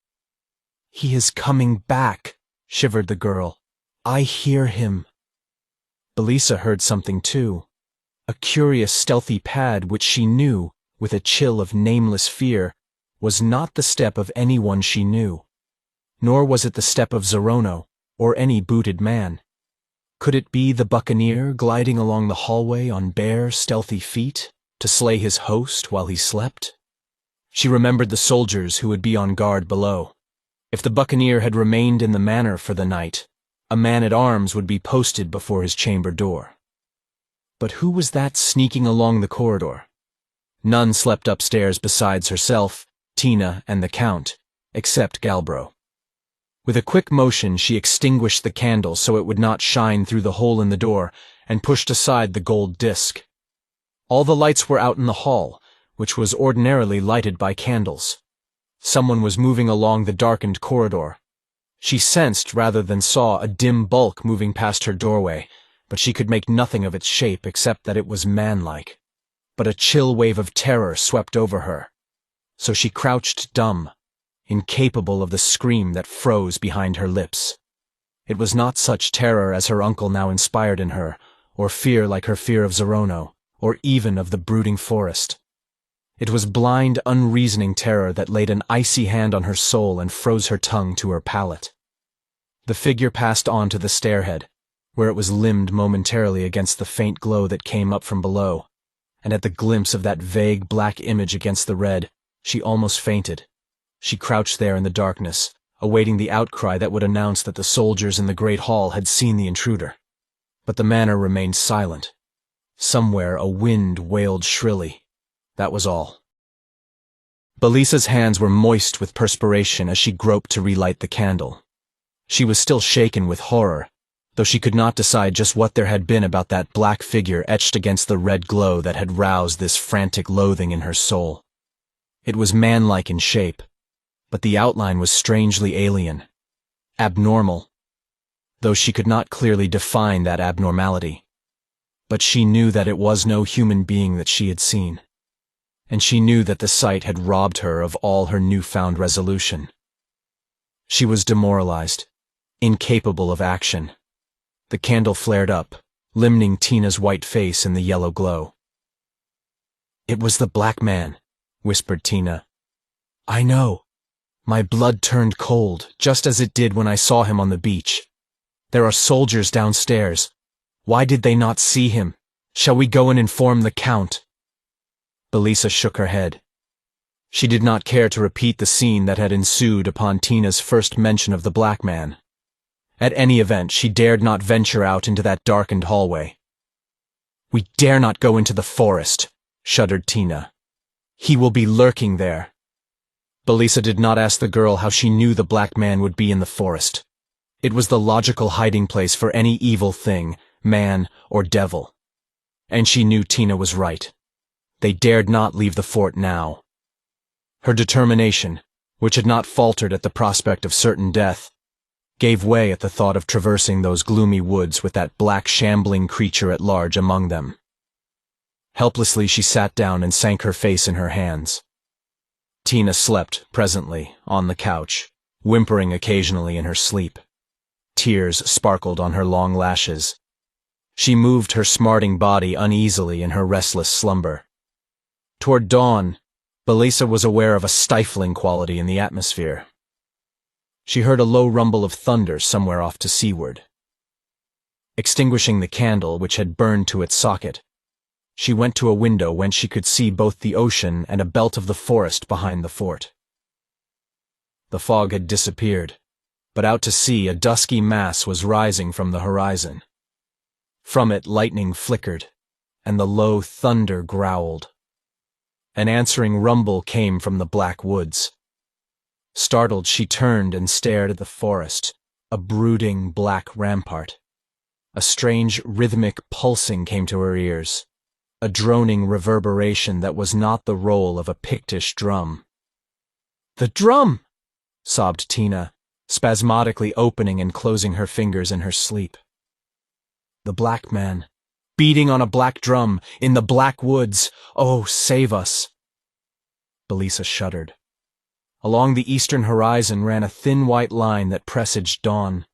"He is coming back," shivered the girl. "I hear him." Belisa heard something too, a curious stealthy pad which she knew, with a chill of nameless fear, was not the step of anyone she knew, nor was it the step of Zorono, or any booted man. Could it be the buccaneer gliding along the hallway on bare, stealthy feet, to slay his host while he slept? She remembered the soldiers who would be on guard below. If the buccaneer had remained in the manor for the night, a man-at-arms would be posted before his chamber door. But who was that sneaking along the corridor? None slept upstairs besides herself, Tina, and the Count, except Galbro. With a quick motion she extinguished the candle so it would not shine through the hole in the door, and pushed aside the gold disc. All the lights were out in the hall, which was ordinarily lighted by candles. Someone was moving along the darkened corridor. She sensed rather than saw a dim bulk moving past her doorway, but she could make nothing of its shape except that it was man-like. But a chill wave of terror swept over her. So she crouched dumb, incapable of the scream that froze behind her lips. It was not such terror as her uncle now inspired in her, or fear like her fear of Zorono, or even of the brooding forest. It was blind, unreasoning terror that laid an icy hand on her soul and froze her tongue to her palate. The figure passed on to the stairhead, where it was limned momentarily against the faint glow that came up from below, and at the glimpse of that vague black image against the red, she almost fainted. She crouched there in the darkness, awaiting the outcry that would announce that the soldiers in the great hall had seen the intruder. But the manor remained silent. Somewhere a wind wailed shrilly. That was all. Belisa's hands were moist with perspiration as she groped to relight the candle. She was still shaken with horror, though she could not decide just what there had been about that black figure etched against the red glow that had roused this frantic loathing in her soul. It was man-like in shape, but the outline was strangely alien, abnormal, though she could not clearly define that abnormality. But she knew that it was no human being that she had seen, and she knew that the sight had robbed her of all her newfound resolution. She was demoralized, incapable of action. The candle flared up, limning Tina's white face in the yellow glow. "It was the black man," whispered Tina. "I know. My blood turned cold, just as it did when I saw him on the beach. There are soldiers downstairs. Why did they not see him? Shall we go and inform the Count?" Belisa shook her head. She did not care to repeat the scene that had ensued upon Tina's first mention of the black man. At any event, she dared not venture out into that darkened hallway. "We dare not go into the forest," shuddered Tina. "He will be lurking there." Belisa did not ask the girl how she knew the black man would be in the forest. It was the logical hiding place for any evil thing, man or devil. And she knew Tina was right. They dared not leave the fort now. Her determination, which had not faltered at the prospect of certain death, gave way at the thought of traversing those gloomy woods with that black shambling creature at large among them. Helplessly she sat down and sank her face in her hands. Tina slept, presently, on the couch, whimpering occasionally in her sleep. Tears sparkled on her long lashes. She moved her smarting body uneasily in her restless slumber. Toward dawn, Belisa was aware of a stifling quality in the atmosphere. She heard a low rumble of thunder somewhere off to seaward. Extinguishing the candle, which had burned to its socket, she went to a window whence she could see both the ocean and a belt of the forest behind the fort. The fog had disappeared, but out to sea a dusky mass was rising from the horizon. From it lightning flickered, and the low thunder growled. An answering rumble came from the black woods. Startled, she turned and stared at the forest, a brooding black rampart. A strange rhythmic pulsing came to her ears, a droning reverberation that was not the roll of a Pictish drum. "The drum!" sobbed Tina, spasmodically opening and closing her fingers in her sleep. The black man, beating on a black drum, in the black woods. Oh, save us! Belisa shuddered. Along the eastern horizon ran a thin white line that presaged dawn.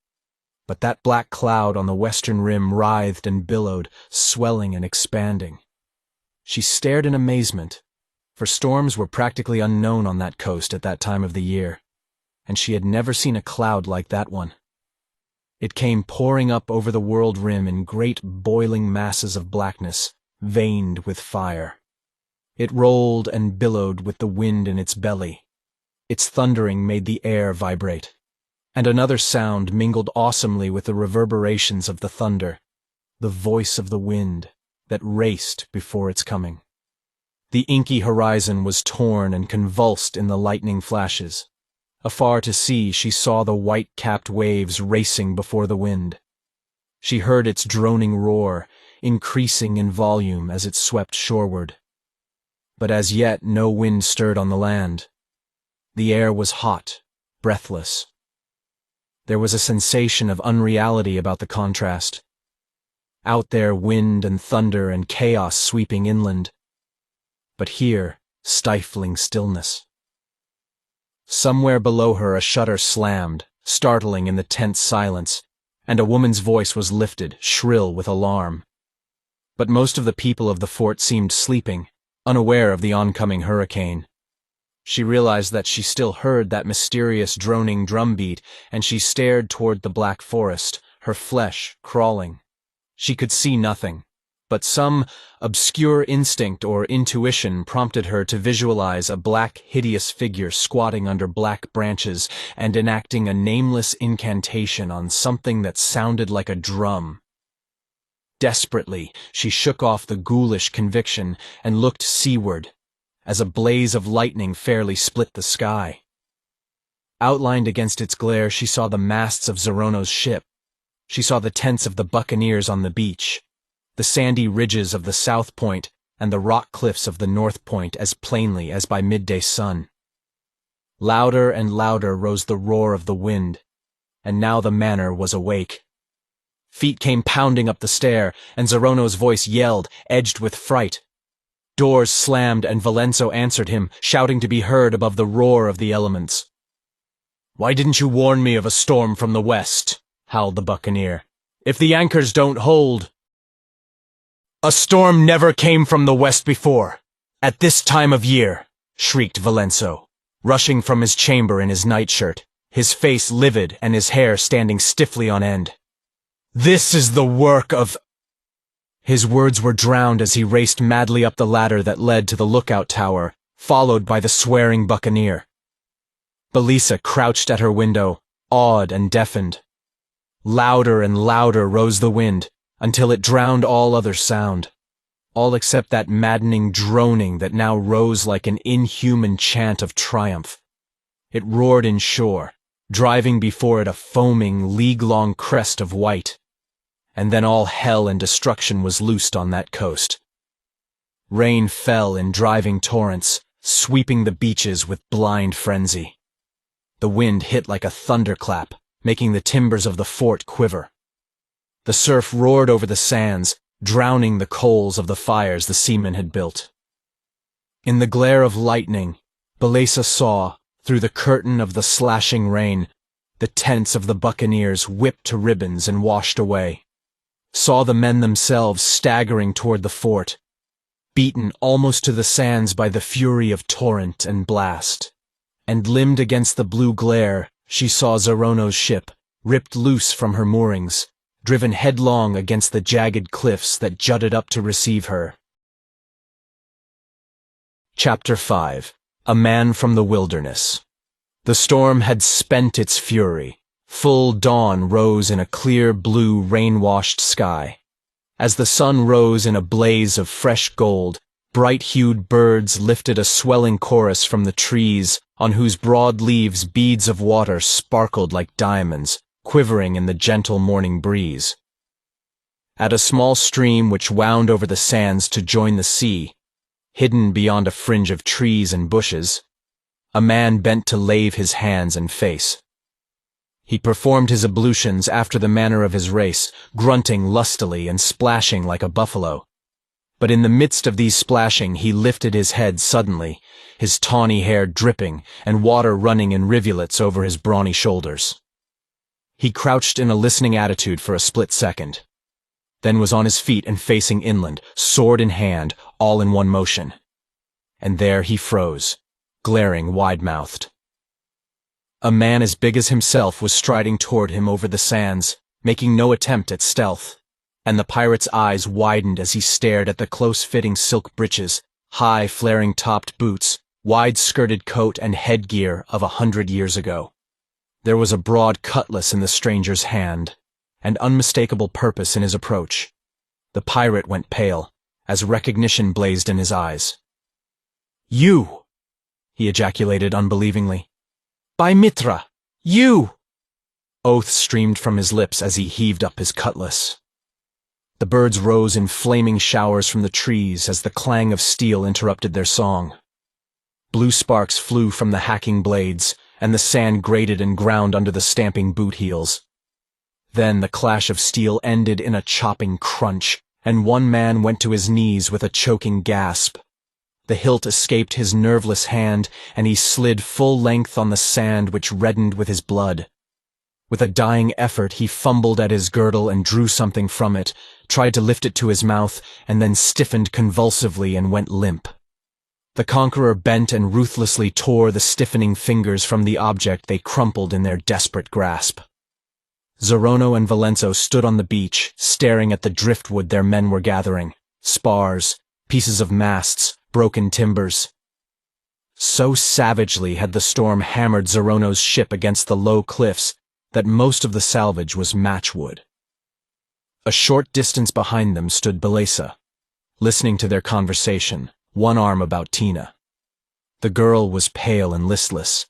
But that black cloud on the western rim writhed and billowed, swelling and expanding. She stared in amazement, for storms were practically unknown on that coast at that time of the year, and she had never seen a cloud like that one. It came pouring up over the world rim in great boiling masses of blackness, veined with fire. It rolled and billowed with the wind in its belly. Its thundering made the air vibrate, and another sound mingled awesomely with the reverberations of the thunder, the voice of the wind that raced before its coming. The inky horizon was torn and convulsed in the lightning flashes. Afar to sea she saw the white-capped waves racing before the wind. She heard its droning roar, increasing in volume as it swept shoreward. but as yet no wind stirred on the land. The air was hot, breathless. There was a sensation of unreality about the contrast. Out there, wind and thunder and chaos sweeping inland. But here, stifling stillness. Somewhere below her a shutter slammed, startling in the tense silence, and a woman's voice was lifted, shrill with alarm. But most of the people of the fort seemed sleeping, unaware of the oncoming hurricane. She realized that she still heard that mysterious droning drumbeat, and she stared toward the black forest, her flesh crawling. She could see nothing, but some obscure instinct or intuition prompted her to visualize a black, hideous figure squatting under black branches and enacting a nameless incantation on something that sounded like a drum. Desperately, she shook off the ghoulish conviction and looked seaward, as a blaze of lightning fairly split the sky. Outlined against its glare, she saw the masts of Zorono's ship. She saw the tents of the buccaneers on the beach, the sandy ridges of the south point and the rock cliffs of the north point as plainly as by midday sun. Louder and louder rose the roar of the wind, and now the manor was awake. Feet came pounding up the stair, and Zorono's voice yelled, edged with fright. Doors slammed, and Valenzo answered him, shouting to be heard above the roar of the elements. "Why didn't you warn me of a storm from the west?" howled the buccaneer. "If the anchors don't hold—" "A storm never came from the west before, at this time of year," shrieked Valenzo, rushing from his chamber in his nightshirt, his face livid and his hair standing stiffly on end. "This is the work of—" His words were drowned as he raced madly up the ladder that led to the lookout tower, followed by the swearing buccaneer. Belisa crouched at her window, awed and deafened. Louder and louder rose the wind, until it drowned all other sound, all except that maddening droning that now rose like an inhuman chant of triumph. It roared inshore, driving before it a foaming, league-long crest of white. And then all hell and destruction was loosed on that coast. Rain fell in driving torrents, sweeping the beaches with blind frenzy. The wind hit like a thunderclap, making the timbers of the fort quiver. The surf roared over the sands, drowning the coals of the fires the seamen had built. In the glare of lightning, Belisa saw, through the curtain of the slashing rain, the tents of the buccaneers whipped to ribbons and washed away. Saw the men themselves staggering toward the fort, beaten almost to the sands by the fury of torrent and blast. And limned against the blue glare, she saw Zorono's ship, ripped loose from her moorings, driven headlong against the jagged cliffs that jutted up to receive her. Chapter 5. A Man from the Wilderness. The storm had spent its fury. Full dawn rose in a clear blue rain-washed sky. As the sun rose in a blaze of fresh gold, bright-hued birds lifted a swelling chorus from the trees, on whose broad leaves beads of water sparkled like diamonds, quivering in the gentle morning breeze. At a small stream which wound over the sands to join the sea, hidden beyond a fringe of trees and bushes, a man bent to lave his hands and face. He performed his ablutions after the manner of his race, grunting lustily and splashing like a buffalo. But in the midst of these splashing he lifted his head suddenly, his tawny hair dripping and water running in rivulets over his brawny shoulders. He crouched in a listening attitude for a split second, then was on his feet and facing inland, sword in hand, all in one motion. And there he froze, glaring wide-mouthed. A man as big as himself was striding toward him over the sands, making no attempt at stealth, and the pirate's eyes widened as he stared at the close-fitting silk breeches, high flaring-topped boots, wide-skirted coat and headgear of 100 years ago. There was a broad cutlass in the stranger's hand, and unmistakable purpose in his approach. The pirate went pale, as recognition blazed in his eyes. "You!" he ejaculated unbelievingly. "By Mitra! You!" Oaths streamed from his lips as he heaved up his cutlass. The birds rose in flaming showers from the trees as the clang of steel interrupted their song. Blue sparks flew from the hacking blades, and the sand grated and ground under the stamping boot heels. Then the clash of steel ended in a chopping crunch, and one man went to his knees with a choking gasp. The hilt escaped his nerveless hand, and he slid full length on the sand which reddened with his blood. With a dying effort he fumbled at his girdle and drew something from it, tried to lift it to his mouth, and then stiffened convulsively and went limp. The conqueror bent and ruthlessly tore the stiffening fingers from the object they crumpled in their desperate grasp. Zorono and Valenzo stood on the beach, staring at the driftwood their men were gathering, spars, pieces of masts, broken timbers. So savagely had the storm hammered Zorono's ship against the low cliffs that most of the salvage was matchwood. A short distance behind them stood Belesa, listening to their conversation, one arm about Tina. The girl was pale and listless,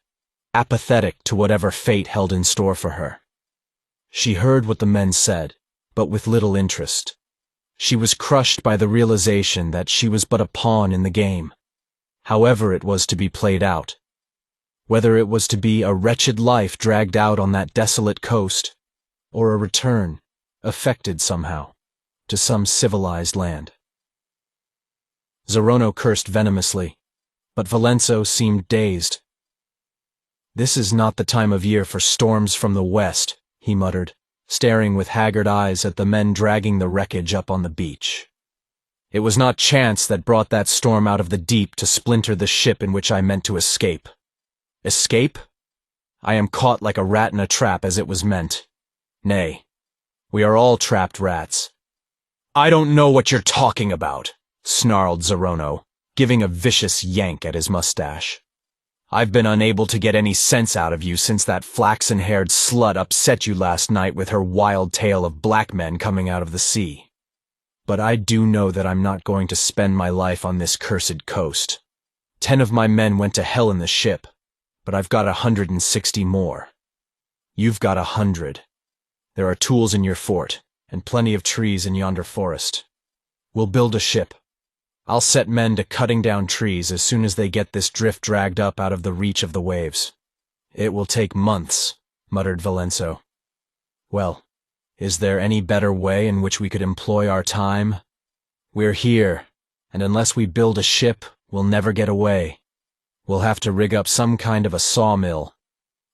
apathetic to whatever fate held in store for her. She heard what the men said, but with little interest. She was crushed by the realization that she was but a pawn in the game, however it was to be played out. Whether it was to be a wretched life dragged out on that desolate coast, or a return, affected somehow, to some civilized land. Zorono cursed venomously, but Valenzo seemed dazed. "This is not the time of year for storms from the west," he muttered, staring with haggard eyes at the men dragging the wreckage up on the beach. "It was not chance that brought that storm out of the deep to splinter the ship in which I meant to escape. Escape? I am caught like a rat in a trap as it was meant. Nay, we are all trapped rats." "I don't know what you're talking about," snarled Zorono, giving a vicious yank at his mustache. "I've been unable to get any sense out of you since that flaxen-haired slut upset you last night with her wild tale of black men coming out of the sea. But I do know that I'm not going to spend my life on this cursed coast. 10 of my men went to hell in the ship, but I've got 160 more. You've got 100. There are tools in your fort, and plenty of trees in yonder forest. We'll build a ship. I'll set men to cutting down trees as soon as they get this drift dragged up out of the reach of the waves." "It will take months," muttered Valenzo. "Well, is there any better way in which we could employ our time? We're here, and unless we build a ship, we'll never get away. We'll have to rig up some kind of a sawmill,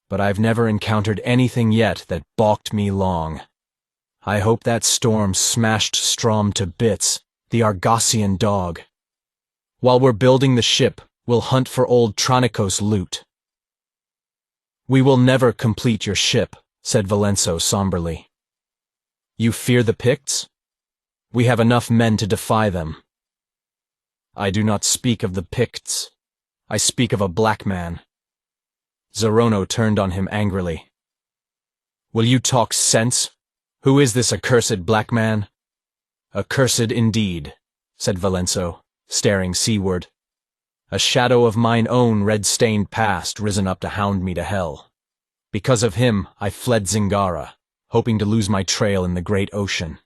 but I've never encountered anything yet that balked me long. I hope that storm smashed Strom to bits, the Argosian dog. While we're building the ship, we'll hunt for old Tranicos loot." "We will never complete your ship," said Valenzo somberly. "You fear the Picts? We have enough men to defy them." "I do not speak of the Picts. I speak of a black man." Zorono turned on him angrily. "Will you talk sense? Who is this accursed black man?" "Accursed indeed," said Valenzo, staring seaward. "A shadow of mine own red-stained past risen up to hound me to hell. Because of him, I fled Zingara, hoping to lose my trail in the great ocean.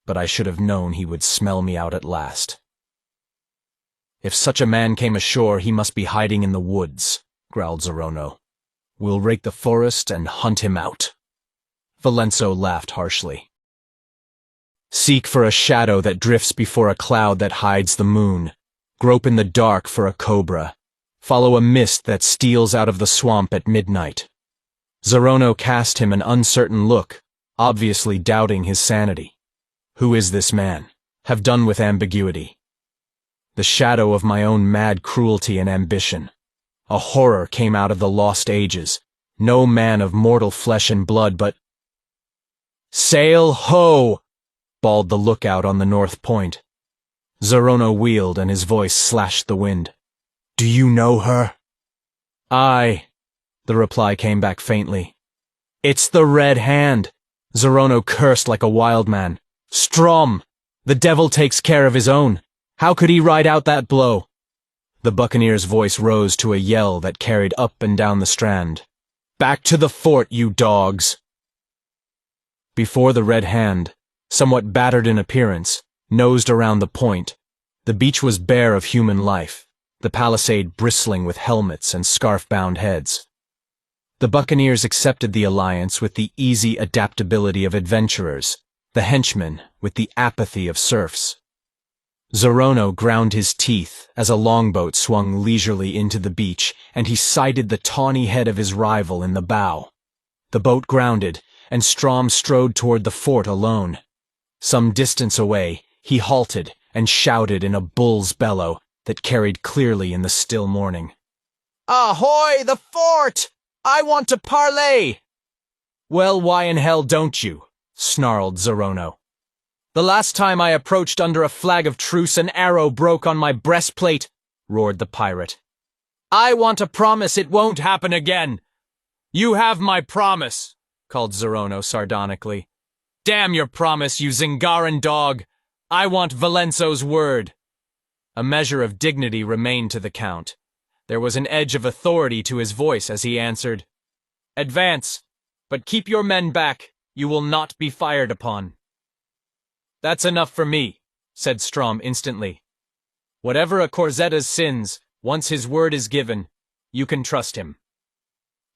But I should have known he would smell me out at last." "If such a man came ashore, he must be hiding in the woods," growled Zorono. "We'll rake the forest and hunt him out." Valenzo laughed harshly. "Seek for a shadow that drifts before a cloud that hides the moon. Grope in the dark for a cobra. Follow a mist that steals out of the swamp at midnight." Zorono cast him an uncertain look, obviously doubting his sanity. "Who is this man? Have done with ambiguity." "The shadow of my own mad cruelty and ambition. A horror came out of the lost ages. No man of mortal flesh and blood, but—" "Sail ho!" bawled the lookout on the north point. Zorono wheeled and his voice slashed the wind. "Do you know her?" "Aye," the reply came back faintly. "It's the Red Hand." Zorono cursed like a wild man. "Strom! The devil takes care of his own. How could he ride out that blow?" The buccaneer's voice rose to a yell that carried up and down the strand. "Back to the fort, you dogs!" Before the Red Hand, Somewhat battered in appearance, nosed around the point, the beach was bare of human life, the palisade bristling with helmets and scarf-bound heads. The buccaneers accepted the alliance with the easy adaptability of adventurers, the henchmen with the apathy of serfs. Zorono ground his teeth as a longboat swung leisurely into the beach, and he sighted the tawny head of his rival in the bow. The boat grounded, and Strom strode toward the fort alone. Some distance away, he halted and shouted in a bull's bellow that carried clearly in the still morning. "Ahoy, the fort! I want to parley!" "Well, why in hell don't you?" snarled Zorono. "The last time I approached under a flag of truce, an arrow broke on my breastplate," roared the pirate. "I want to promise it won't happen again." "You have my promise," called Zorono sardonically. "Damn your promise, you Zingaran dog! I want Valenzo's word." A measure of dignity remained to the Count. There was an edge of authority to his voice as he answered, "Advance, but keep your men back. You will not be fired upon." "That's enough for me," said Strom instantly. "Whatever a Corzetta's sins, once his word is given, you can trust him."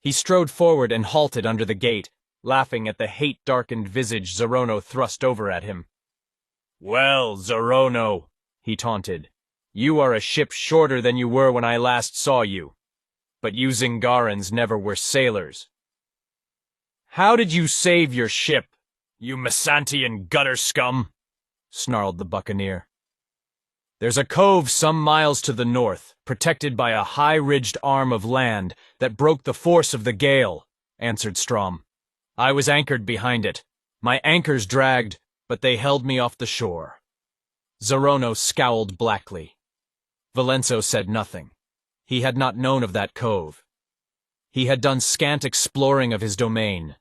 He strode forward and halted under the gate, laughing at the hate-darkened visage Zorono thrust over at him. "Well, Zorono," he taunted, "you are a ship shorter than you were when I last saw you. But you Zingarans never were sailors." "How did you save your ship, you Masantian gutter scum?" snarled the buccaneer. "There's a cove some miles to the north, protected by a high-ridged arm of land that broke the force of the gale," answered Strom. "I was anchored behind it. My anchors dragged, but they held me off the shore." Zorono scowled blackly. Valenzo said nothing. He had not known of that cove. He had done scant exploring of his domain.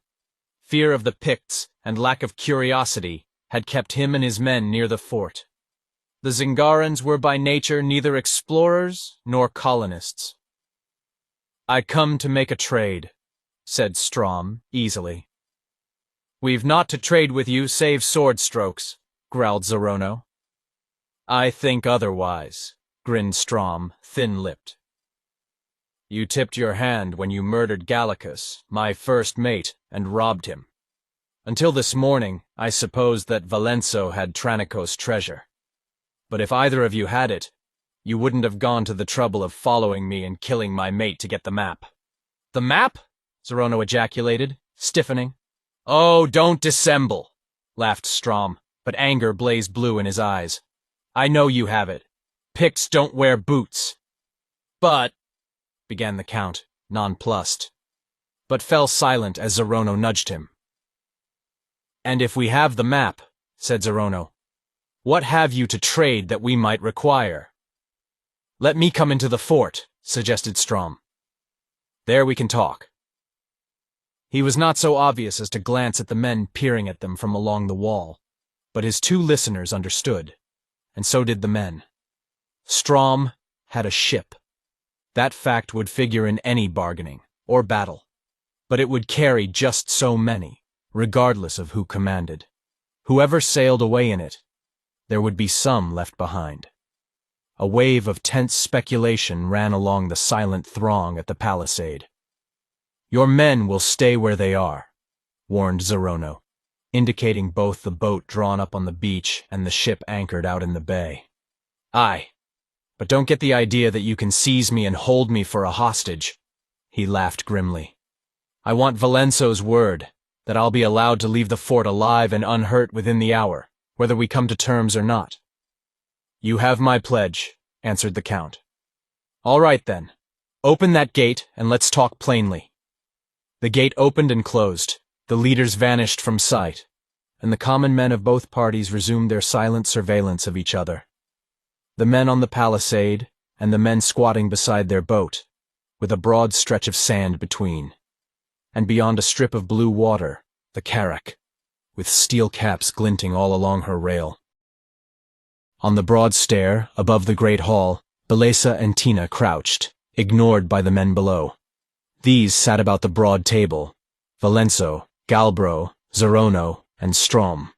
Fear of the Picts and lack of curiosity had kept him and his men near the fort. The Zingarans were by nature neither explorers nor colonists. "I come to make a trade," said Strom easily. "We've naught to trade with you save sword strokes," growled Zorono. "I think otherwise," grinned Strom, thin-lipped. "You tipped your hand when you murdered Gallicus, my first mate, and robbed him. Until this morning, I supposed that Valenzo had Tranicos' treasure. But if either of you had it, you wouldn't have gone to the trouble of following me and killing my mate to get the map." "The map?" Zorono ejaculated, stiffening. "Oh, don't dissemble," laughed Strom, but anger blazed blue in his eyes. "I know you have it. Picts don't wear boots." "But," began the Count, nonplussed, but fell silent as Zorono nudged him. "And if we have the map," said Zorono, "what have you to trade that we might require?" "Let me come into the fort," suggested Strom. "There we can talk." He was not so obvious as to glance at the men peering at them from along the wall, but his two listeners understood, and so did the men. Strom had a ship. That fact would figure in any bargaining, or battle, but it would carry just so many, regardless of who commanded. Whoever sailed away in it, there would be some left behind. A wave of tense speculation ran along the silent throng at the palisade. "Your men will stay where they are," warned Zorono, indicating both the boat drawn up on the beach and the ship anchored out in the bay. "Aye, but don't get the idea that you can seize me and hold me for a hostage," he laughed grimly. "I want Valenzo's word that I'll be allowed to leave the fort alive and unhurt within the hour, whether we come to terms or not." "You have my pledge," answered the Count. "All right then, open that gate and let's talk plainly." The gate opened and closed, the leaders vanished from sight, and the common men of both parties resumed their silent surveillance of each other. The men on the palisade, and the men squatting beside their boat, with a broad stretch of sand between, and beyond a strip of blue water, the carrack, with steel caps glinting all along her rail. On the broad stair, above the great hall, Beleza and Tina crouched, ignored by the men below. These sat about the broad table, Valenzo, Galbro, Zorono, and Strom.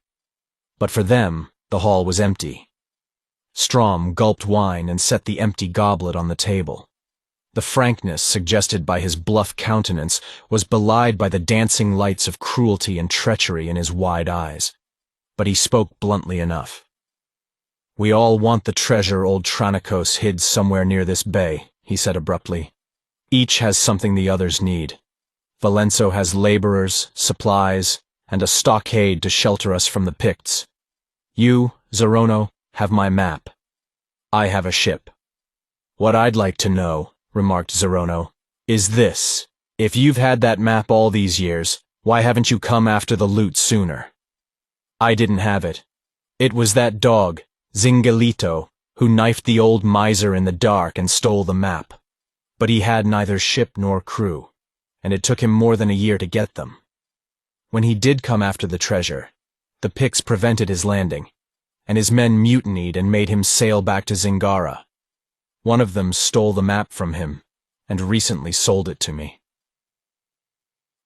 But for them, the hall was empty. Strom gulped wine and set the empty goblet on the table. The frankness suggested by his bluff countenance was belied by the dancing lights of cruelty and treachery in his wide eyes. But he spoke bluntly enough. "We all want the treasure old Tranicos hid somewhere near this bay," he said abruptly. "Each has something the others need. Valenso has laborers, supplies, and a stockade to shelter us from the Picts. You, Zorono, have my map. I have a ship. What I'd like to know," remarked Zorono, "is this. If you've had that map all these years, why haven't you come after the loot sooner? I didn't have it. It was that dog, Zingalito, who knifed the old miser in the dark and stole the map. But he had neither ship nor crew, and it took him more than a year to get them. When he did come after the treasure, the Picts prevented his landing, and his men mutinied and made him sail back to Zingara. One of them stole the map from him, and recently sold it to me."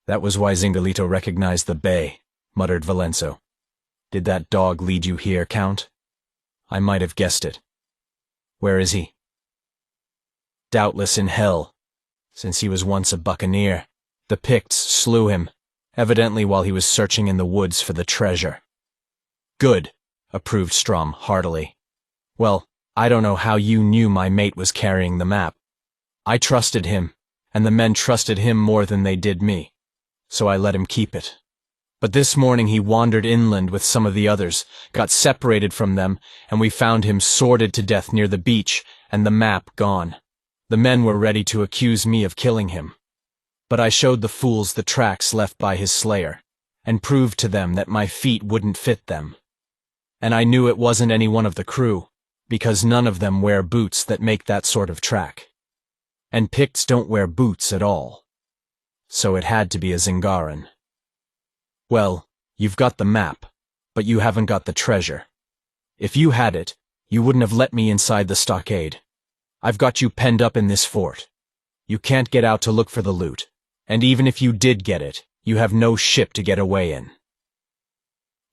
"That was why Zingalito recognized the bay," muttered Valenso. "Did that dog lead you here, Count? I might have guessed it. Where is he?" "Doubtless in hell, since he was once a buccaneer. The Picts slew him, evidently while he was searching in the woods for the treasure." "Good," approved Strom heartily. "Well, I don't know how you knew my mate was carrying the map. I trusted him, and the men trusted him more than they did me, so I let him keep it. But this morning he wandered inland with some of the others, got separated from them, and we found him sworded to death near the beach, and the map gone. The men were ready to accuse me of killing him. But I showed the fools the tracks left by his slayer, and proved to them that my feet wouldn't fit them. And I knew it wasn't any one of the crew, because none of them wear boots that make that sort of track. And Picts don't wear boots at all. So it had to be a Zingaran. Well, you've got the map, but you haven't got the treasure. If you had it, you wouldn't have let me inside the stockade. I've got you penned up in this fort. You can't get out to look for the loot, and even if you did get it, you have no ship to get away in.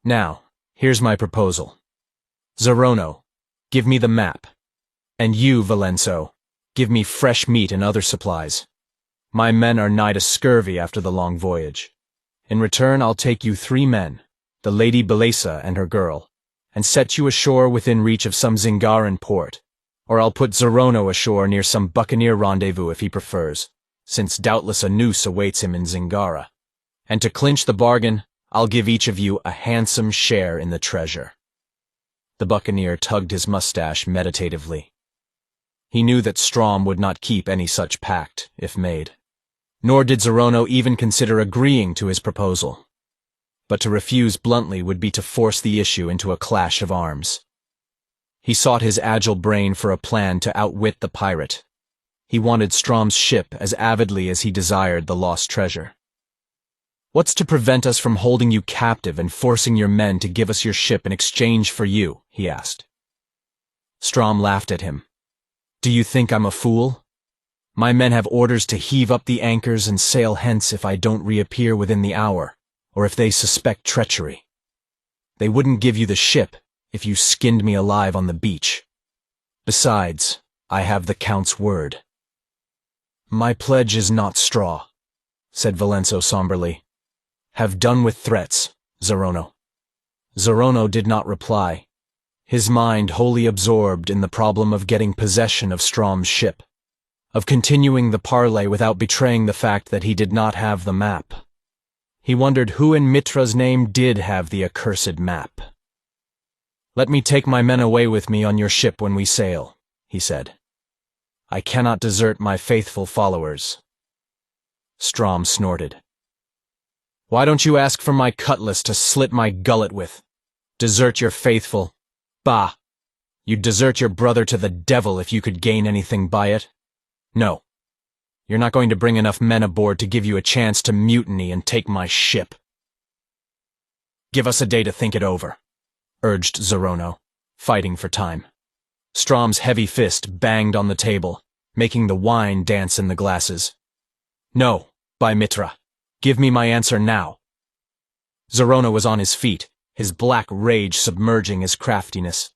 Now, here's my proposal. Zorono, give me the map. And you, Valenso, give me fresh meat and other supplies. My men are nigh to scurvy after the long voyage. In return, I'll take you 3 men, the Lady Belesa and her girl, and set you ashore within reach of some Zingaran port, or I'll put Zorono ashore near some buccaneer rendezvous if he prefers, since doubtless a noose awaits him in Zingara. And to clinch the bargain, I'll give each of you a handsome share in the treasure." The buccaneer tugged his mustache meditatively. He knew that Strom would not keep any such pact, if made. Nor did Zorono even consider agreeing to his proposal. But to refuse bluntly would be to force the issue into a clash of arms. He sought his agile brain for a plan to outwit the pirate. He wanted Strom's ship as avidly as he desired the lost treasure. "What's to prevent us from holding you captive and forcing your men to give us your ship in exchange for you?" he asked. Strom laughed at him. "Do you think I'm a fool? My men have orders to heave up the anchors and sail hence if I don't reappear within the hour, or if they suspect treachery. They wouldn't give you the ship if you skinned me alive on the beach. Besides, I have the Count's word." "My pledge is not straw," said Valenso somberly. "Have done with threats, Zorono." Zorono did not reply, his mind wholly absorbed in the problem of getting possession of Strom's ship, of continuing the parley without betraying the fact that he did not have the map. He wondered who in Mitra's name did have the accursed map. "Let me take my men away with me on your ship when we sail," he said. "I cannot desert my faithful followers." Strom snorted. "Why don't you ask for my cutlass to slit my gullet with? Desert your faithful? Bah! You'd desert your brother to the devil if you could gain anything by it. No, you're not going to bring enough men aboard to give you a chance to mutiny and take my ship." "Give us a day to think it over," urged Zorono, fighting for time. Strom's heavy fist banged on the table, making the wine dance in the glasses. "No, by Mitra. Give me my answer now." Zorono was on his feet, his black rage submerging his craftiness.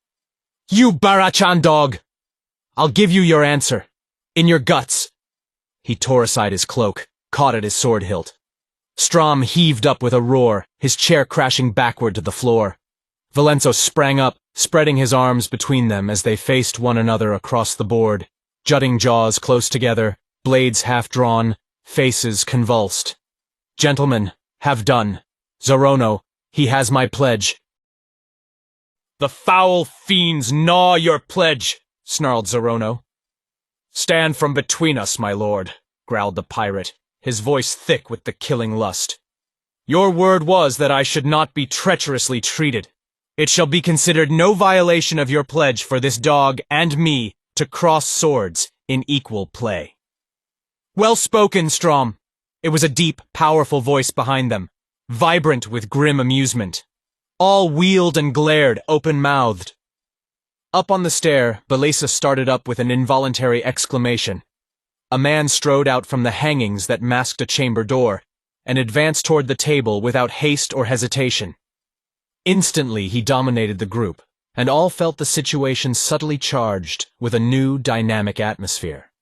"You Barachan dog! I'll give you your answer. In your guts." He tore aside his cloak, caught at his sword hilt. Strom heaved up with a roar, his chair crashing backward to the floor. Valenzo sprang up, spreading his arms between them as they faced one another across the board, jutting jaws close together, blades half-drawn, faces convulsed. "Gentlemen, have done. Zorono, he has my pledge." "The foul fiends gnaw your pledge," snarled Zorono. "Stand from between us, my lord," growled the pirate, his voice thick with the killing lust. "Your word was that I should not be treacherously treated. It shall be considered no violation of your pledge for this dog and me to cross swords in equal play." "Well spoken, Strom." It was a deep, powerful voice behind them, vibrant with grim amusement. All wheeled and glared, open-mouthed. Up on the stair, Belisa started up with an involuntary exclamation. A man strode out from the hangings that masked a chamber door, and advanced toward the table without haste or hesitation. Instantly he dominated the group, and all felt the situation subtly charged with a new, dynamic atmosphere.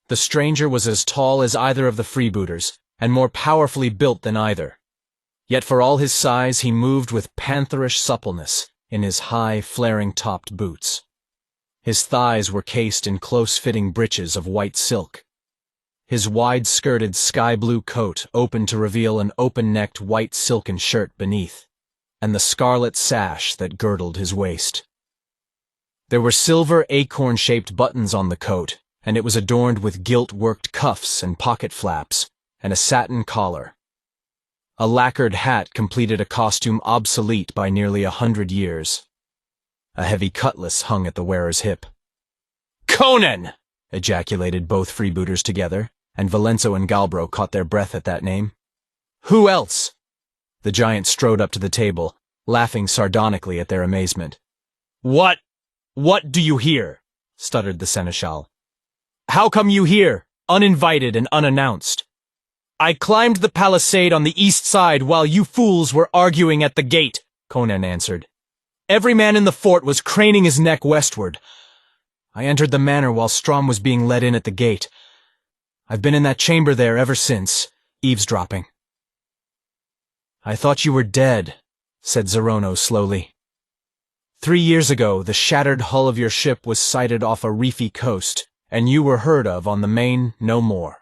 The stranger was as tall as either of the freebooters, and more powerfully built than either. Yet for all his size he moved with pantherish suppleness in his high, flaring-topped boots. His thighs were cased in close-fitting breeches of white silk. His wide-skirted sky-blue coat opened to reveal an open-necked white silken shirt beneath, and the scarlet sash that girdled his waist. There were silver acorn-shaped buttons on the coat, and it was adorned with gilt-worked cuffs and pocket flaps, and a satin collar. A lacquered hat completed a costume obsolete by nearly 100 years. A heavy cutlass hung at the wearer's hip. "Conan!" ejaculated both freebooters together, and Valenzo and Galbro caught their breath at that name. "Who else?" The giant strode up to the table, laughing sardonically at their amazement. What do you hear?" stuttered the seneschal. "How come you here, uninvited and unannounced?" "I climbed the palisade on the east side while you fools were arguing at the gate," Conan answered. "Every man in the fort was craning his neck westward. I entered the manor while Strom was being led in at the gate. I've been in that chamber there ever since, eavesdropping." "I thought you were dead," said Zorono slowly. 3 years ago, the shattered hull of your ship was sighted off a reefy coast, and you were heard of on the main no more."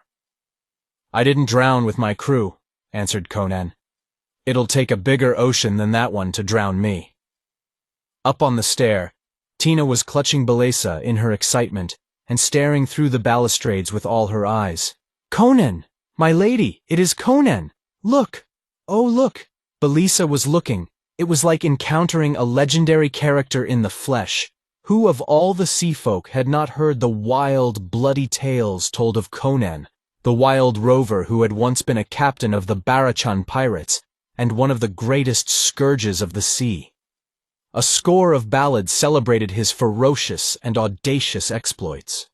"I didn't drown with my crew," answered Conan. "It'll take a bigger ocean than that one to drown me." Up on the stair, Tina was clutching Belisa in her excitement and staring through the balustrades with all her eyes. "Conan! My lady, it is Conan! Look! Oh, look!" Belisa was looking. It was like encountering a legendary character in the flesh. Who of all the sea folk had not heard the wild, bloody tales told of Conan, the wild rover who had once been a captain of the Barachan pirates and one of the greatest scourges of the sea? A score of ballads celebrated his ferocious and audacious exploits.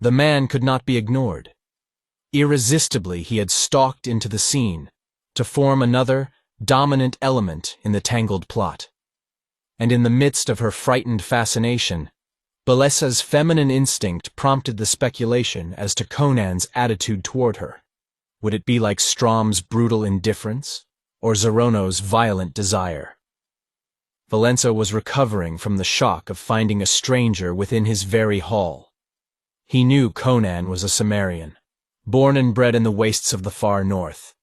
The man could not be ignored. Irresistibly he had stalked into the scene, to form another, dominant element in the tangled plot. And in the midst of her frightened fascination, Belisa's feminine instinct prompted the speculation as to Conan's attitude toward her. Would it be like Strom's brutal indifference, or Zorono's violent desire? Valenzo was recovering from the shock of finding a stranger within his very hall. He knew Conan was a Cimmerian, born and bred in the wastes of the far north,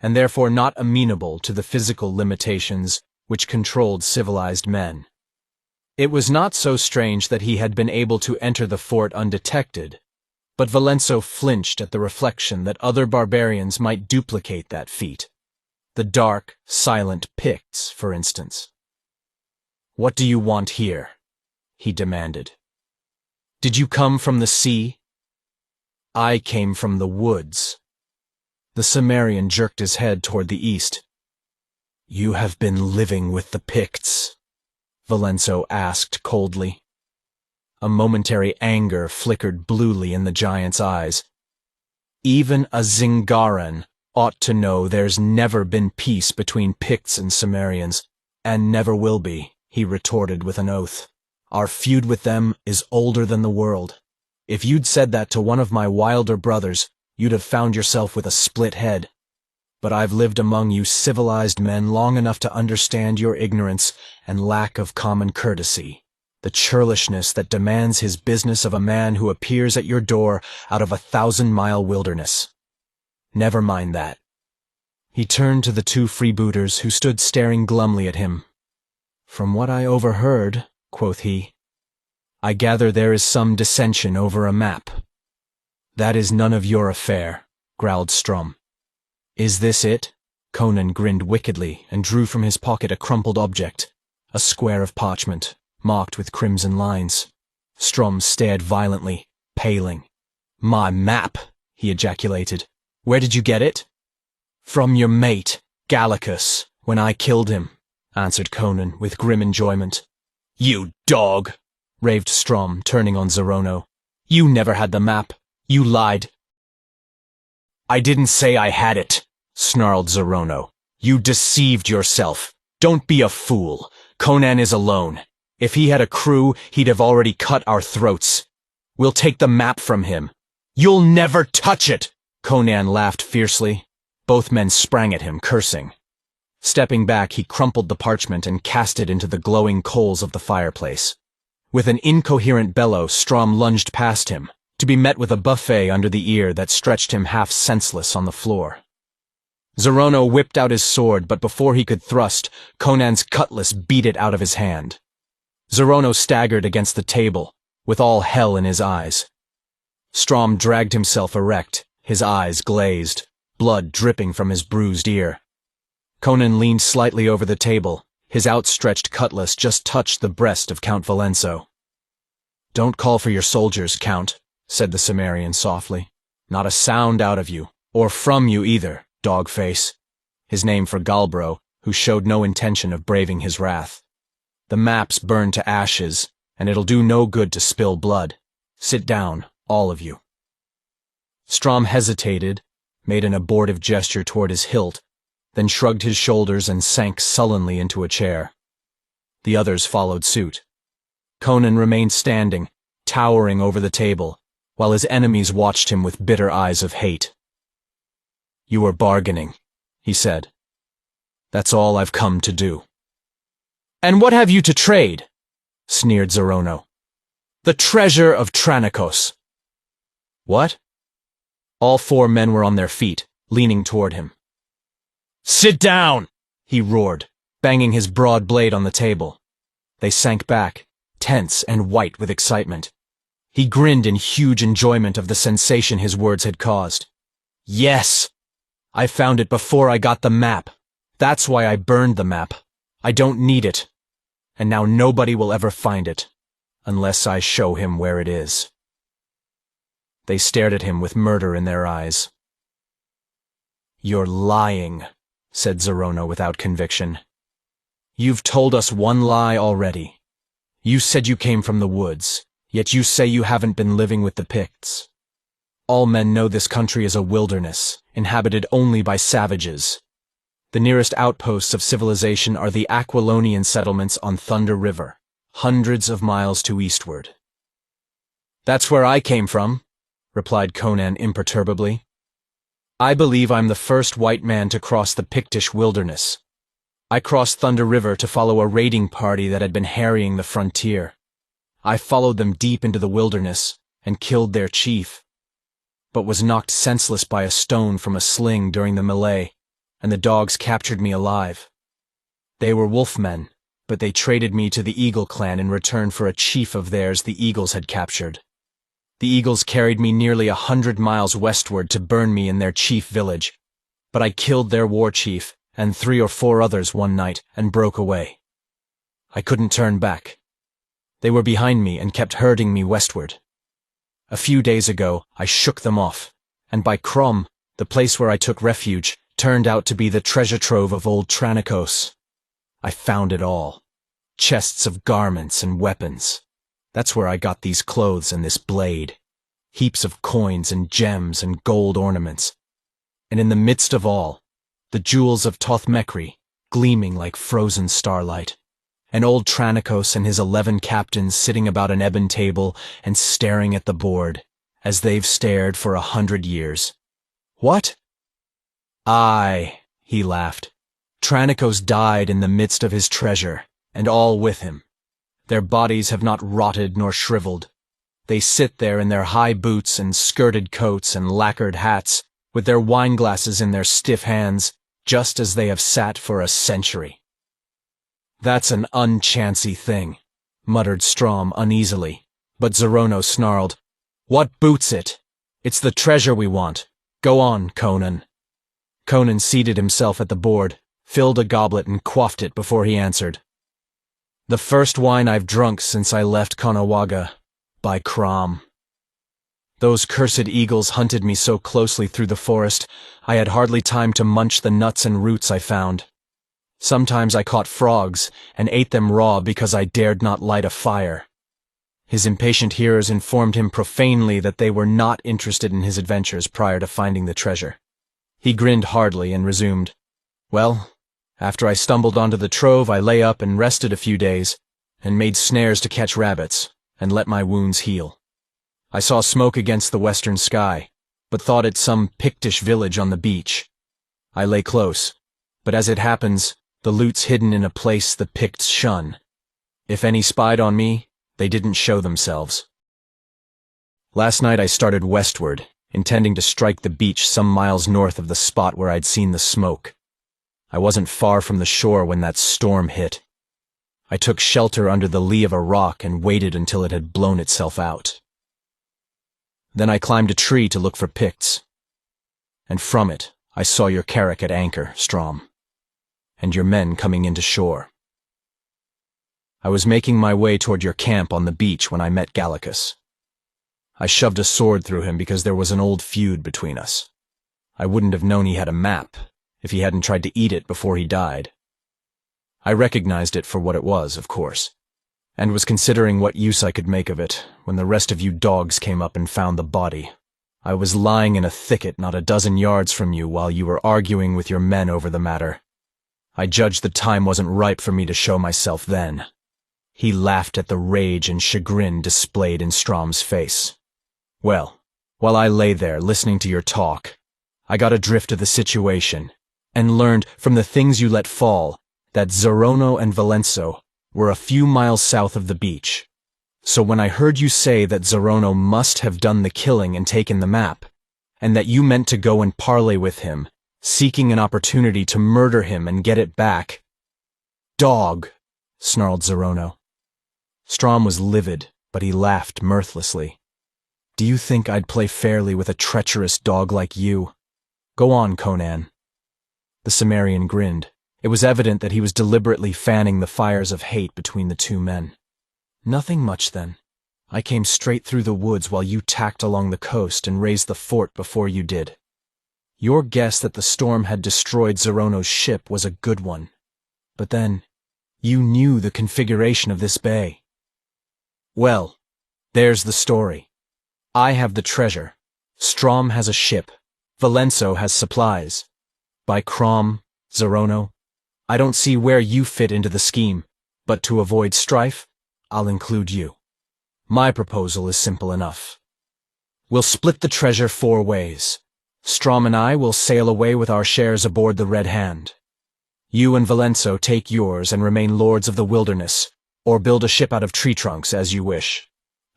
and therefore not amenable to the physical limitations which controlled civilized men. It was not so strange that he had been able to enter the fort undetected, but Valenzo flinched at the reflection that other barbarians might duplicate that feat. The dark, silent Picts, for instance. "What do you want here?" he demanded. "Did you come from the sea?" "I came from the woods." The Cimmerian jerked his head toward the east. "You have been living with the Picts?" Valenzo asked coldly. A momentary anger flickered bluely in the giant's eyes. "Even a Zingaran ought to know there's never been peace between Picts and Cimmerians. And never will be, he retorted with an oath. Our feud with them is older than the world. If you'd said that to one of my wilder brothers, you'd have found yourself with a split head. But I've lived among you civilized men long enough to understand your ignorance and lack of common courtesy, the churlishness that demands his business of a man who appears at your door out of a 1,000-mile wilderness. Never mind that. He turned to the two freebooters who stood staring glumly at him. From what I overheard, quoth he, I gather there is some dissension over a map. That is none of your affair, growled Strom. Is this it? Conan grinned wickedly and drew from his pocket a crumpled object, a square of parchment, marked with crimson lines. Strom stared violently, paling. My map, he ejaculated. Where did you get it? From your mate, Gallicus, when I killed him, answered Conan with grim enjoyment. You dog, raved Strom, turning on Zerono. You never had the map. You lied. I didn't say I had it, snarled Zerono. You deceived yourself. Don't be a fool. Conan is alone. If he had a crew, he'd have already cut our throats. We'll take the map from him. You'll never touch it! Conan laughed fiercely. Both men sprang at him, cursing. Stepping back, he crumpled the parchment and cast it into the glowing coals of the fireplace. With an incoherent bellow, Strom lunged past him, to be met with a buffet under the ear that stretched him half senseless on the floor. Zerono whipped out his sword, but before he could thrust, Conan's cutlass beat it out of his hand. Zerono staggered against the table, with all hell in his eyes. Strom dragged himself erect, his eyes glazed, blood dripping from his bruised ear. Conan leaned slightly over the table. His outstretched cutlass just touched the breast of Count Valenso. Don't call for your soldiers, Count, said the Cimmerian softly. Not a sound out of you, or from you either, dogface. His name for Galbro, who showed no intention of braving his wrath. The map's burned to ashes, and it'll do no good to spill blood. Sit down, all of you. Strom hesitated, made an abortive gesture toward his hilt, then shrugged his shoulders and sank sullenly into a chair. The others followed suit. Conan remained standing, towering over the table, while his enemies watched him with bitter eyes of hate. You are bargaining, he said. That's all I've come to do. And what have you to trade? Sneered Zerono. The treasure of Tranicos. What? All four men were on their feet, leaning toward him. Sit down, he roared, banging his broad blade on the table. They sank back, tense and white with excitement. He grinned in huge enjoyment of the sensation his words had caused. Yes! I found it before I got the map. That's why I burned the map. I don't need it. And now nobody will ever find it, unless I show him where it is. They stared at him with murder in their eyes. You're lying, said Zerono without conviction. You've told us one lie already. You said you came from the woods, yet you say you haven't been living with the Picts. All men know this country is a wilderness, inhabited only by savages. The nearest outposts of civilization are the Aquilonian settlements on Thunder River, hundreds of miles to eastward. That's where I came from, replied Conan imperturbably. I believe I'm the first white man to cross the Pictish wilderness. I crossed Thunder River to follow a raiding party that had been harrying the frontier. I followed them deep into the wilderness and killed their chief, but was knocked senseless by a stone from a sling during the melee, and the dogs captured me alive. They were wolfmen, but they traded me to the Eagle clan in return for a chief of theirs the Eagles had captured. The Eagles carried me nearly 100 miles westward to burn me in their chief village, but I killed their war chief and 3 or 4 others one night and broke away. I couldn't turn back. They were behind me and kept herding me westward. A few days ago, I shook them off, and by Crom, the place where I took refuge, turned out to be the treasure trove of old Tranicos. I found it all. Chests of garments and weapons. That's where I got these clothes and this blade. Heaps of coins and gems and gold ornaments. And in the midst of all, the jewels of Tothmekri, gleaming like frozen starlight. And old Tranicos and his 11 captains sitting about an ebon table and staring at the board, as they've stared for 100 years. What? Aye, he laughed. Tranicos died in the midst of his treasure, and all with him. Their bodies have not rotted nor shriveled. They sit there in their high boots and skirted coats and lacquered hats, with their wine glasses in their stiff hands, just as they have sat for a century. That's an unchancy thing, muttered Strom uneasily, but Zorono snarled, What boots it? It's the treasure we want. Go on, Conan. Conan seated himself at the board, filled a goblet and quaffed it before he answered. The first wine I've drunk since I left Caughnawaga, by Crom. Those cursed eagles hunted me so closely through the forest, I had hardly time to munch the nuts and roots I found. Sometimes I caught frogs and ate them raw because I dared not light a fire. His impatient hearers informed him profanely that they were not interested in his adventures prior to finding the treasure. He grinned hardly and resumed, Well, after I stumbled onto the trove, I lay up and rested a few days, and made snares to catch rabbits, and let my wounds heal. I saw smoke against the western sky, but thought it some Pictish village on the beach. I lay close, but as it happens, the loot's hidden in a place the Picts shun. If any spied on me, they didn't show themselves. Last night I started westward, intending to strike the beach some miles north of the spot where I'd seen the smoke. I wasn't far from the shore when that storm hit. I took shelter under the lee of a rock and waited until it had blown itself out. Then I climbed a tree to look for Picts. And from it, I saw your carrack at anchor, Strom, and your men coming into shore. I was making my way toward your camp on the beach when I met Gallicus. I shoved a sword through him because there was an old feud between us. I wouldn't have known he had a map if he hadn't tried to eat it before he died. I recognized it for what it was, of course, and was considering what use I could make of it when the rest of you dogs came up and found the body. I was lying in a thicket not a dozen yards from you while you were arguing with your men over the matter. I judged the time wasn't ripe for me to show myself then. He laughed at the rage and chagrin displayed in Strom's face. Well, while I lay there listening to your talk, I got a drift of the situation and learned from the things you let fall that Zorono and Valenzo were a few miles south of the beach. So when I heard you say that Zorono must have done the killing and taken the map, and that you meant to go and parley with him, seeking an opportunity to murder him and get it back. Dog, snarled Zorono. Strom was livid, but he laughed mirthlessly. Do you think I'd play fairly with a treacherous dog like you? Go on, Conan. The Cimmerian grinned. It was evident that he was deliberately fanning the fires of hate between the two men. Nothing much, then. I came straight through the woods while you tacked along the coast and raised the fort before you did. Your guess that the storm had destroyed Zorono's ship was a good one. But then, you knew the configuration of this bay. Well, there's the story. I have the treasure. Strom has a ship. Valenzo has supplies. By Crom, Zorono, I don't see where you fit into the scheme, but to avoid strife, I'll include you. My proposal is simple enough. We'll split the treasure 4 ways. Strom and I will sail away with our shares aboard the Red Hand. You and Valenzo take yours and remain lords of the wilderness, or build a ship out of tree trunks as you wish.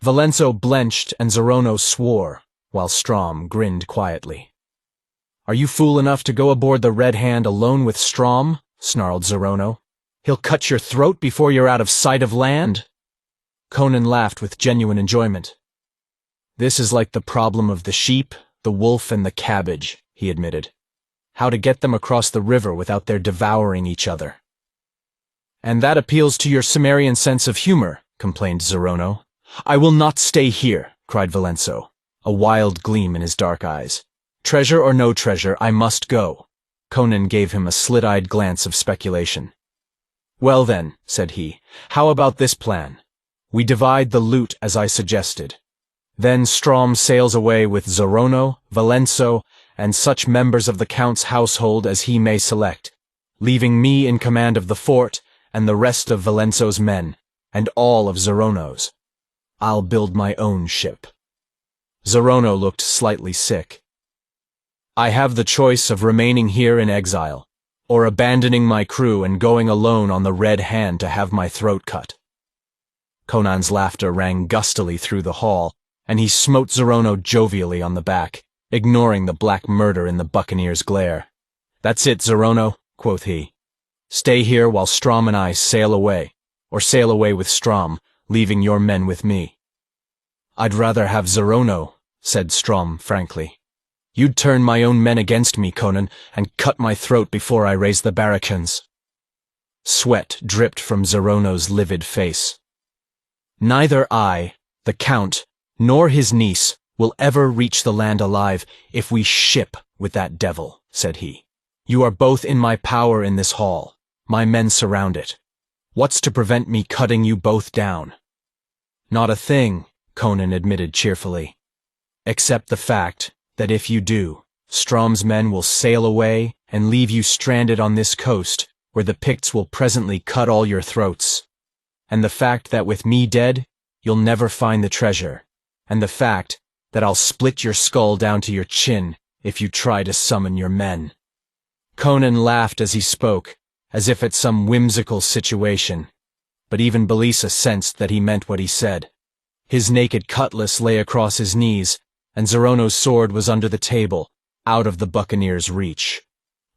Valenzo blenched and Zorono swore, while Strom grinned quietly. Are you fool enough to go aboard the Red Hand alone with Strom? Snarled Zorono. He'll cut your throat before you're out of sight of land. Conan laughed with genuine enjoyment. This is like the problem of the sheep, the wolf, and the cabbage, he admitted. How to get them across the river without their devouring each other. And that appeals to your Cimmerian sense of humor, complained Zorono. I will not stay here, cried Valenzo, a wild gleam in his dark eyes. Treasure or no treasure, I must go. Conan gave him a slit-eyed glance of speculation. Well then, said he, how about this plan? We divide the loot as I suggested. Then Strom sails away with Zorono, Valenzo, and such members of the Count's household as he may select, leaving me in command of the fort and the rest of Valenzo's men, and all of Zerono's. I'll build my own ship." Zerono looked slightly sick. "I have the choice of remaining here in exile, or abandoning my crew and going alone on the Red Hand to have my throat cut." Conan's laughter rang gustily through the hall, and he smote Zerono jovially on the back, ignoring the black murder in the buccaneer's glare. "That's it, Zerono," quoth he. "Stay here while Strom and I sail away, or sail away with Strom, leaving your men with me." "I'd rather have Zerono," said Strom frankly. "You'd turn my own men against me, Conan, and cut my throat before I raised the barricans." Sweat dripped from Zerono's livid face. "Neither I, the Count, nor his niece will ever reach the land alive if we ship with that devil," said he. "You are both in my power in this hall. My men surround it. What's to prevent me cutting you both down?" "Not a thing," Conan admitted cheerfully, "except the fact that if you do, Strom's men will sail away and leave you stranded on this coast where the Picts will presently cut all your throats. And the fact that with me dead, you'll never find the treasure. And the fact that I'll split your skull down to your chin if you try to summon your men." Conan laughed as he spoke, as if at some whimsical situation, but even Belisa sensed that he meant what he said. His naked cutlass lay across his knees, and Zerono's sword was under the table, out of the buccaneer's reach.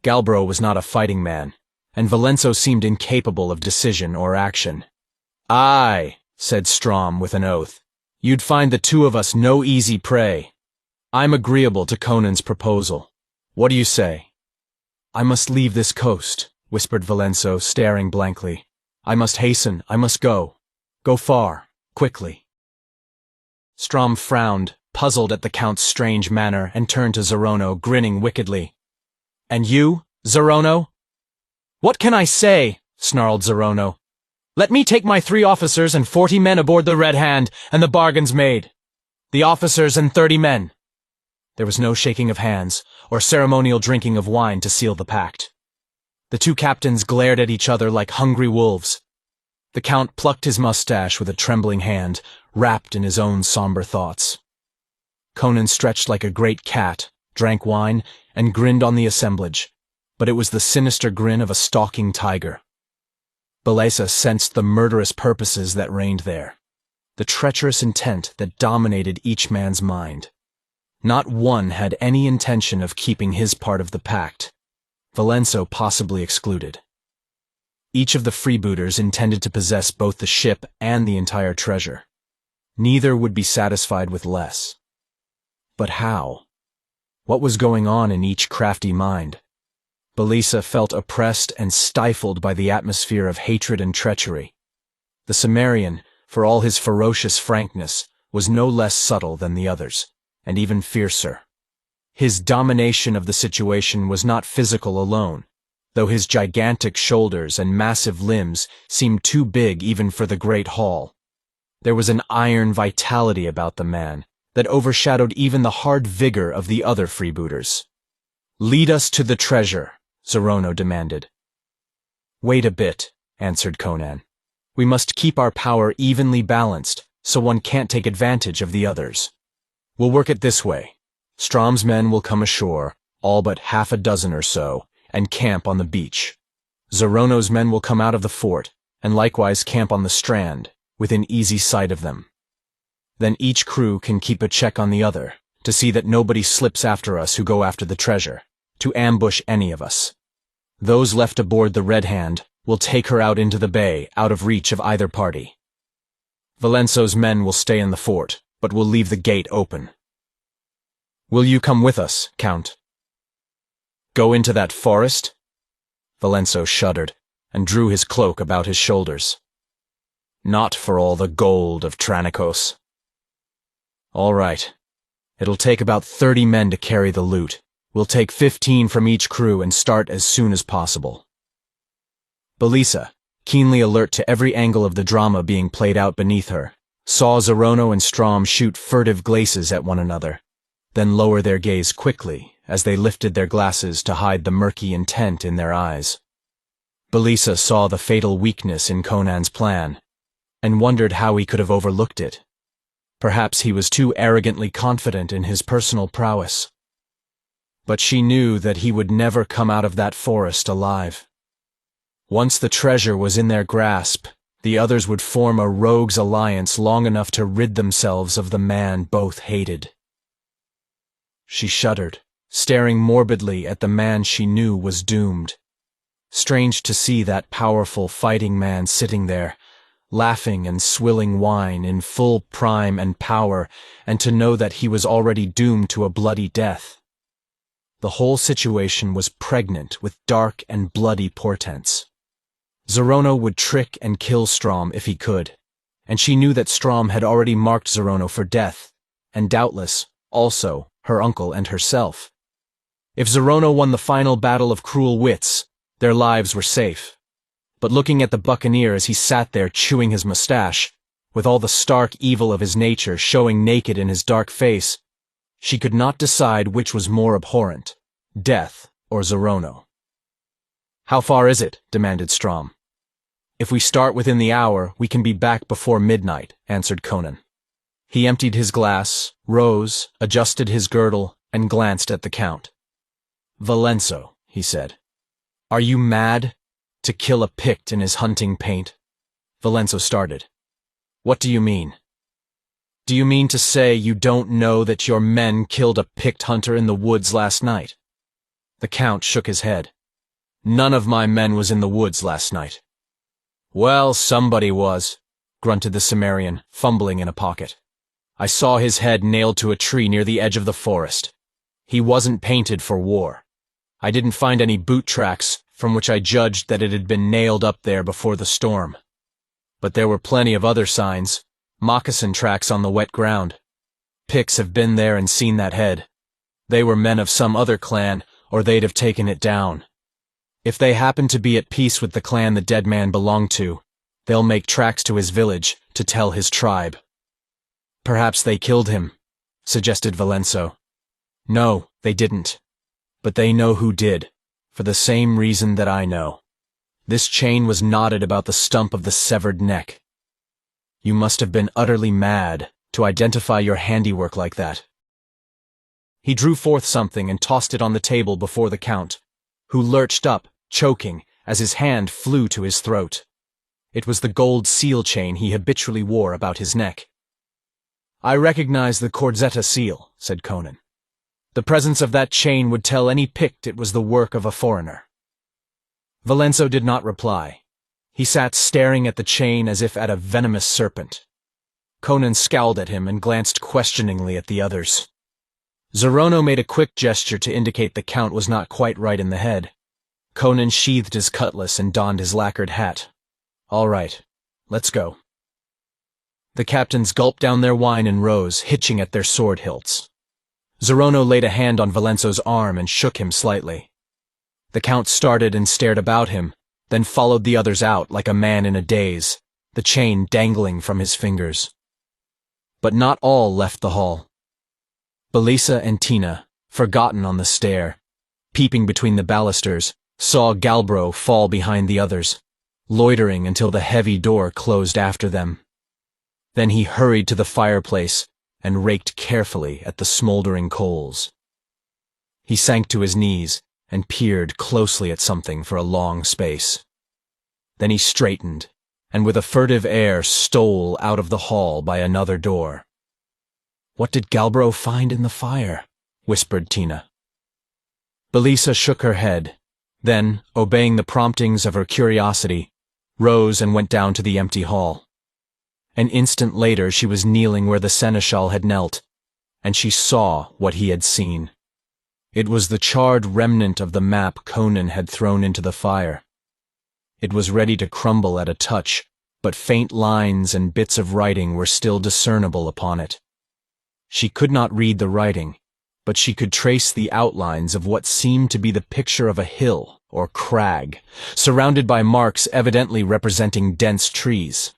Galbro was not a fighting man, and Valenzo seemed incapable of decision or action. "Aye," said Strom with an oath, "you'd find the two of us no easy prey. I'm agreeable to Conan's proposal. What do you say?" "I must leave this coast," whispered Valenzo, staring blankly. "I must hasten, I must go. Go far, quickly." Strom frowned, puzzled at the Count's strange manner, and turned to Zerono, grinning wickedly. "And you, Zerono?" "What can I say?" snarled Zerono. "Let me take my 3 officers and 40 men aboard the Red Hand, and the bargain's made. The officers and 30 men." There was no shaking of hands, or ceremonial drinking of wine to seal the pact. The 2 captains glared at each other like hungry wolves. The Count plucked his mustache with a trembling hand, wrapped in his own somber thoughts. Conan stretched like a great cat, drank wine, and grinned on the assemblage, but it was the sinister grin of a stalking tiger. Belisa sensed the murderous purposes that reigned there, the treacherous intent that dominated each man's mind. Not one had any intention of keeping his part of the pact, Valenzo possibly excluded. Each of the freebooters intended to possess both the ship and the entire treasure. Neither would be satisfied with less. But how? What was going on in each crafty mind? Belisa felt oppressed and stifled by the atmosphere of hatred and treachery. The Cimmerian, for all his ferocious frankness, was no less subtle than the others, and even fiercer. His domination of the situation was not physical alone, though his gigantic shoulders and massive limbs seemed too big even for the great hall. There was an iron vitality about the man that overshadowed even the hard vigor of the other freebooters. "Lead us to the treasure," Zerono demanded. "Wait a bit," answered Conan. "We must keep our power evenly balanced, so one can't take advantage of the others. We'll work it this way. Strom's men will come ashore, all but half a dozen or so, and camp on the beach. Zerono's men will come out of the fort, and likewise camp on the strand, within easy sight of them. Then each crew can keep a check on the other, to see that nobody slips after us who go after the treasure, to ambush any of us. Those left aboard the Red Hand will take her out into the bay, out of reach of either party. Valenzo's men will stay in the fort, but will leave the gate open. Will you come with us, Count?" "Go into that forest?" Valenzo shuddered, and drew his cloak about his shoulders. "Not for all the gold of Tranicos." "All right. It'll take about 30 men to carry the loot. We'll take 15 from each crew and start as soon as possible." Belisa, keenly alert to every angle of the drama being played out beneath her, saw Zerono and Strom shoot furtive glances at one another, then lower their gaze quickly as they lifted their glasses to hide the murky intent in their eyes. Belisa saw the fatal weakness in Conan's plan, and wondered how he could have overlooked it. Perhaps he was too arrogantly confident in his personal prowess. But she knew that he would never come out of that forest alive. Once the treasure was in their grasp, the others would form a rogues' alliance long enough to rid themselves of the man both hated. She shuddered, staring morbidly at the man she knew was doomed. Strange to see that powerful fighting man sitting there, laughing and swilling wine in full prime and power, and to know that he was already doomed to a bloody death. The whole situation was pregnant with dark and bloody portents. Zorono would trick and kill Strom if he could, and she knew that Strom had already marked Zorono for death, and doubtless, also, her uncle and herself. If Zorono won the final battle of cruel wits, their lives were safe. But looking at the buccaneer as he sat there chewing his mustache, with all the stark evil of his nature showing naked in his dark face, she could not decide which was more abhorrent, death or Zorono. "How far is it?" demanded Strom. "If we start within the hour, we can be back before midnight," answered Conan. He emptied his glass, rose, adjusted his girdle, and glanced at the Count. "Valenso," he said, "are you mad? To kill a Pict in his hunting paint?" Valenso started. "What do you mean? Do you mean to say you don't know that your men killed a Pict hunter in the woods last night?" The Count shook his head. "None of my men was in the woods last night." "Well, somebody was," grunted the Cimmerian, fumbling in a pocket. "I saw his head nailed to a tree near the edge of the forest. He wasn't painted for war. I didn't find any boot tracks, from which I judged that it had been nailed up there before the storm. But there were plenty of other signs, moccasin tracks on the wet ground. Picts have been there and seen that head. They were men of some other clan, or they'd have taken it down. If they happen to be at peace with the clan the dead man belonged to, they'll make tracks to his village to tell his tribe." "Perhaps they killed him," suggested Valenso. "No, they didn't. But they know who did, for the same reason that I know. This chain was knotted about the stump of the severed neck. You must have been utterly mad to identify your handiwork like that." He drew forth something and tossed it on the table before the Count, who lurched up, choking, as his hand flew to his throat. It was the gold seal chain he habitually wore about his neck. "I recognize the Corzetta seal," said Conan. "The presence of that chain would tell any Pict it was the work of a foreigner." Valenso did not reply. He sat staring at the chain as if at a venomous serpent. Conan scowled at him and glanced questioningly at the others. Zorono made a quick gesture to indicate the Count was not quite right in the head. Conan sheathed his cutlass and donned his lacquered hat. "All right, let's go." The captains gulped down their wine and rose, hitching at their sword hilts. Zorono laid a hand on Valenso's arm and shook him slightly. The Count started and stared about him, then followed the others out like a man in a daze, the chain dangling from his fingers. But not all left the hall. Belisa and Tina, forgotten on the stair, peeping between the balusters, saw Galbro fall behind the others, loitering until the heavy door closed after them. Then he hurried to the fireplace and raked carefully at the smoldering coals. He sank to his knees and peered closely at something for a long space. Then he straightened, and with a furtive air stole out of the hall by another door. "What did Galbro find in the fire?" whispered Tina. Belisa shook her head, then, obeying the promptings of her curiosity, rose and went down to the empty hall. An instant later she was kneeling where the seneschal had knelt, and she saw what he had seen. It was the charred remnant of the map Conan had thrown into the fire. It was ready to crumble at a touch, but faint lines and bits of writing were still discernible upon it. She could not read the writing, but she could trace the outlines of what seemed to be the picture of a hill or crag, surrounded by marks evidently representing dense trees.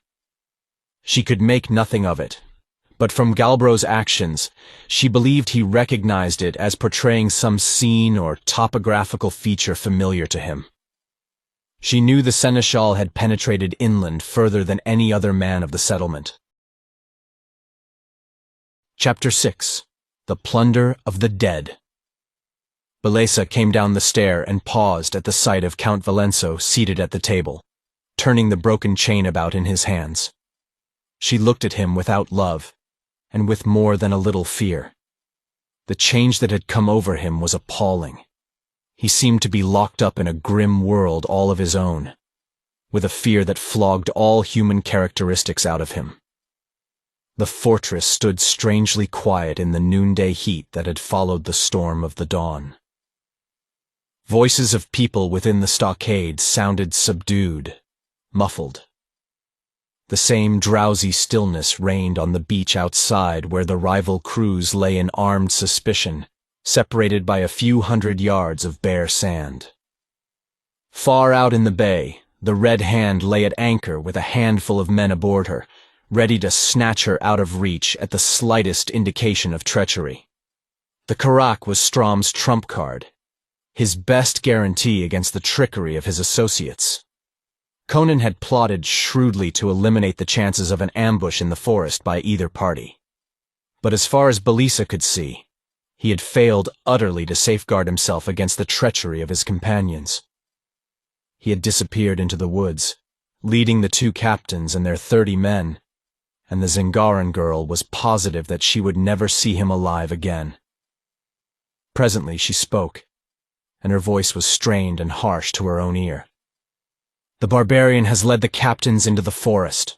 She could make nothing of it, but from Galbro's actions, she believed he recognized it as portraying some scene or topographical feature familiar to him. She knew the seneschal had penetrated inland further than any other man of the settlement. Chapter 6. The Plunder of the Dead. Belesa came down the stair and paused at the sight of Count Valenzo seated at the table, turning the broken chain about in his hands. She looked at him without love, and with more than a little fear. The change that had come over him was appalling. He seemed to be locked up in a grim world all of his own, with a fear that flogged all human characteristics out of him. The fortress stood strangely quiet in the noonday heat that had followed the storm of the dawn. Voices of people within the stockade sounded subdued, muffled. The same drowsy stillness reigned on the beach outside where the rival crews lay in armed suspicion, separated by a few hundred yards of bare sand. Far out in the bay, the Red Hand lay at anchor with a handful of men aboard her, ready to snatch her out of reach at the slightest indication of treachery. The Karak was Strom's trump card, his best guarantee against the trickery of his associates. Conan had plotted shrewdly to eliminate the chances of an ambush in the forest by either party. But as far as Belesa could see, he had failed utterly to safeguard himself against the treachery of his companions. He had disappeared into the woods, leading the two captains and their 30 men, and the Zingaran girl was positive that she would never see him alive again. Presently she spoke, and her voice was strained and harsh to her own ear. The barbarian has led the captains into the forest.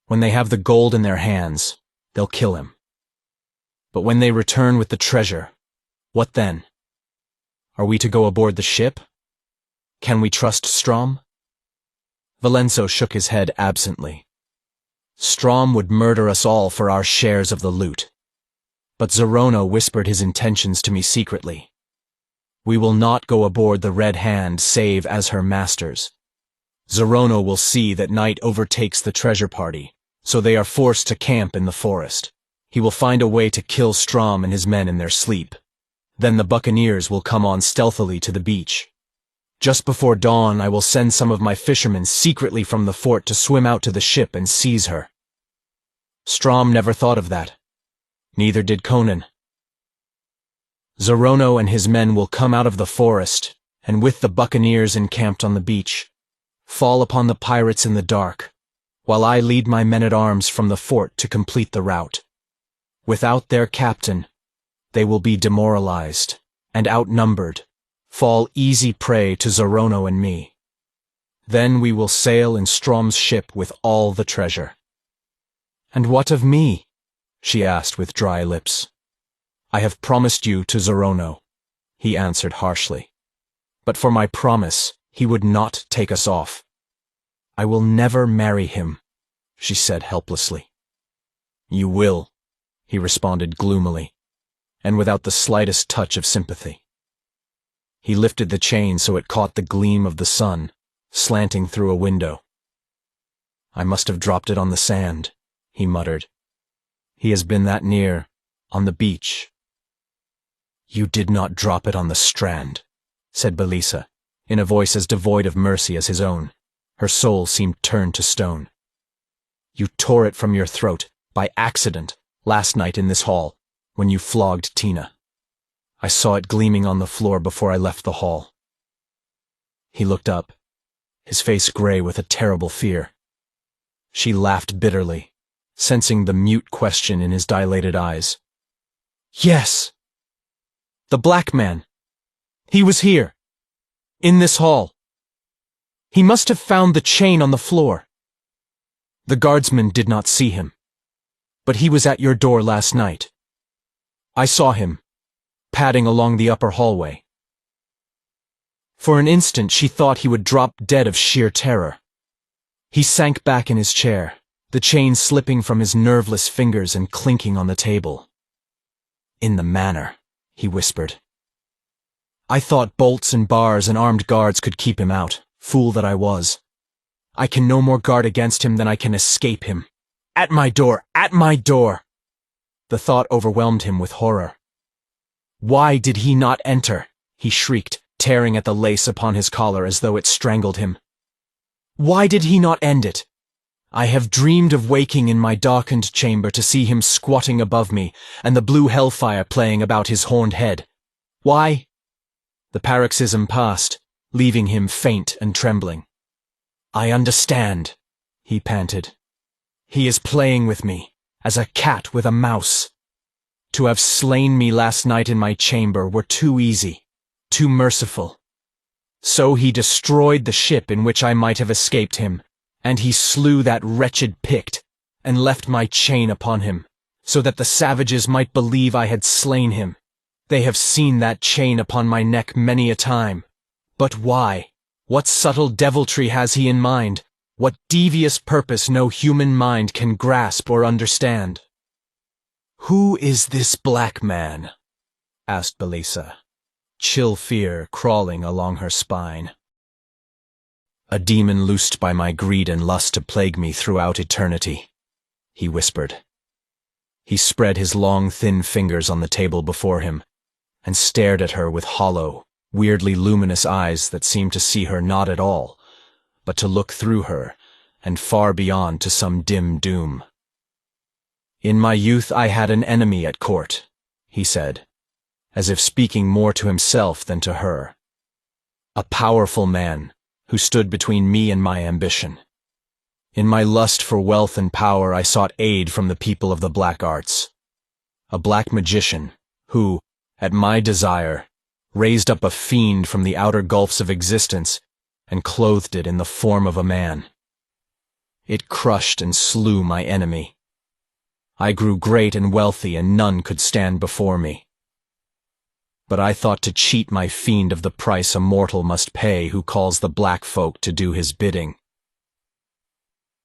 When they have the gold in their hands, they'll kill him. But when they return with the treasure, what then? Are we to go aboard the ship? Can we trust Strom? Valenzo shook his head absently. Strom would murder us all for our shares of the loot. But Zorono whispered his intentions to me secretly. We will not go aboard the Red Hand save as her masters. Zorono will see that night overtakes the treasure party, so they are forced to camp in the forest. He will find a way to kill Strom and his men in their sleep. Then the buccaneers will come on stealthily to the beach. Just before dawn, I will send some of my fishermen secretly from the fort to swim out to the ship and seize her. Strom never thought of that. Neither did Conan. Zorono and his men will come out of the forest, and with the buccaneers encamped on the beach, fall upon the pirates in the dark, while I lead my men-at-arms from the fort to complete the rout. Without their captain, they will be demoralized and outnumbered, fall easy prey to Zorono and me. Then we will sail in Strom's ship with all the treasure. And what of me? She asked with dry lips. I have promised you to Zorono, he answered harshly. But for my promise, he would not take us off. I will never marry him, she said helplessly. You will, he responded gloomily, and without the slightest touch of sympathy. He lifted the chain so it caught the gleam of the sun, slanting through a window. I must have dropped it on the sand, he muttered. He has been that near, on the beach. You did not drop it on the strand, said Belesa, in a voice as devoid of mercy as his own. Her soul seemed turned to stone. You tore it from your throat, by accident, last night in this hall, when you flogged Tina. I saw it gleaming on the floor before I left the hall. He looked up, his face gray with a terrible fear. She laughed bitterly, sensing the mute question in his dilated eyes. Yes! The black man. He was here. In this hall. He must have found the chain on the floor. The guardsman did not see him. But he was at your door last night. I saw him, padding along the upper hallway. For an instant she thought he would drop dead of sheer terror. He sank back in his chair, the chain slipping from his nerveless fingers and clinking on the table. In the manor, he whispered. I thought bolts and bars and armed guards could keep him out, fool that I was. I can no more guard against him than I can escape him. At my door! At my door! The thought overwhelmed him with horror. Why did he not enter? He shrieked, tearing at the lace upon his collar as though it strangled him. Why did he not end it? I have dreamed of waking in my darkened chamber to see him squatting above me and the blue hellfire playing about his horned head. Why? The paroxysm passed, leaving him faint and trembling. I understand, he panted. He is playing with me, as a cat with a mouse. To have slain me last night in my chamber were too easy, too merciful. So he destroyed the ship in which I might have escaped him, and he slew that wretched Pict, and left my chain upon him, so that the savages might believe I had slain him. They have seen that chain upon my neck many a time. But why? What subtle deviltry has he in mind? What devious purpose no human mind can grasp or understand? Who is this black man? Asked Belisa, chill fear crawling along her spine. A demon loosed by my greed and lust to plague me throughout eternity, he whispered. He spread his long, thin fingers on the table before him, and stared at her with hollow, weirdly luminous eyes that seemed to see her not at all, but to look through her, and far beyond to some dim doom. In my youth I had an enemy at court, he said, as if speaking more to himself than to her. A powerful man, who stood between me and my ambition. In my lust for wealth and power I sought aid from the people of the black arts. A black magician, who, at my desire, raised up a fiend from the outer gulfs of existence and clothed it in the form of a man. It crushed and slew my enemy. I grew great and wealthy, and none could stand before me. But I thought to cheat my fiend of the price a mortal must pay who calls the black folk to do his bidding.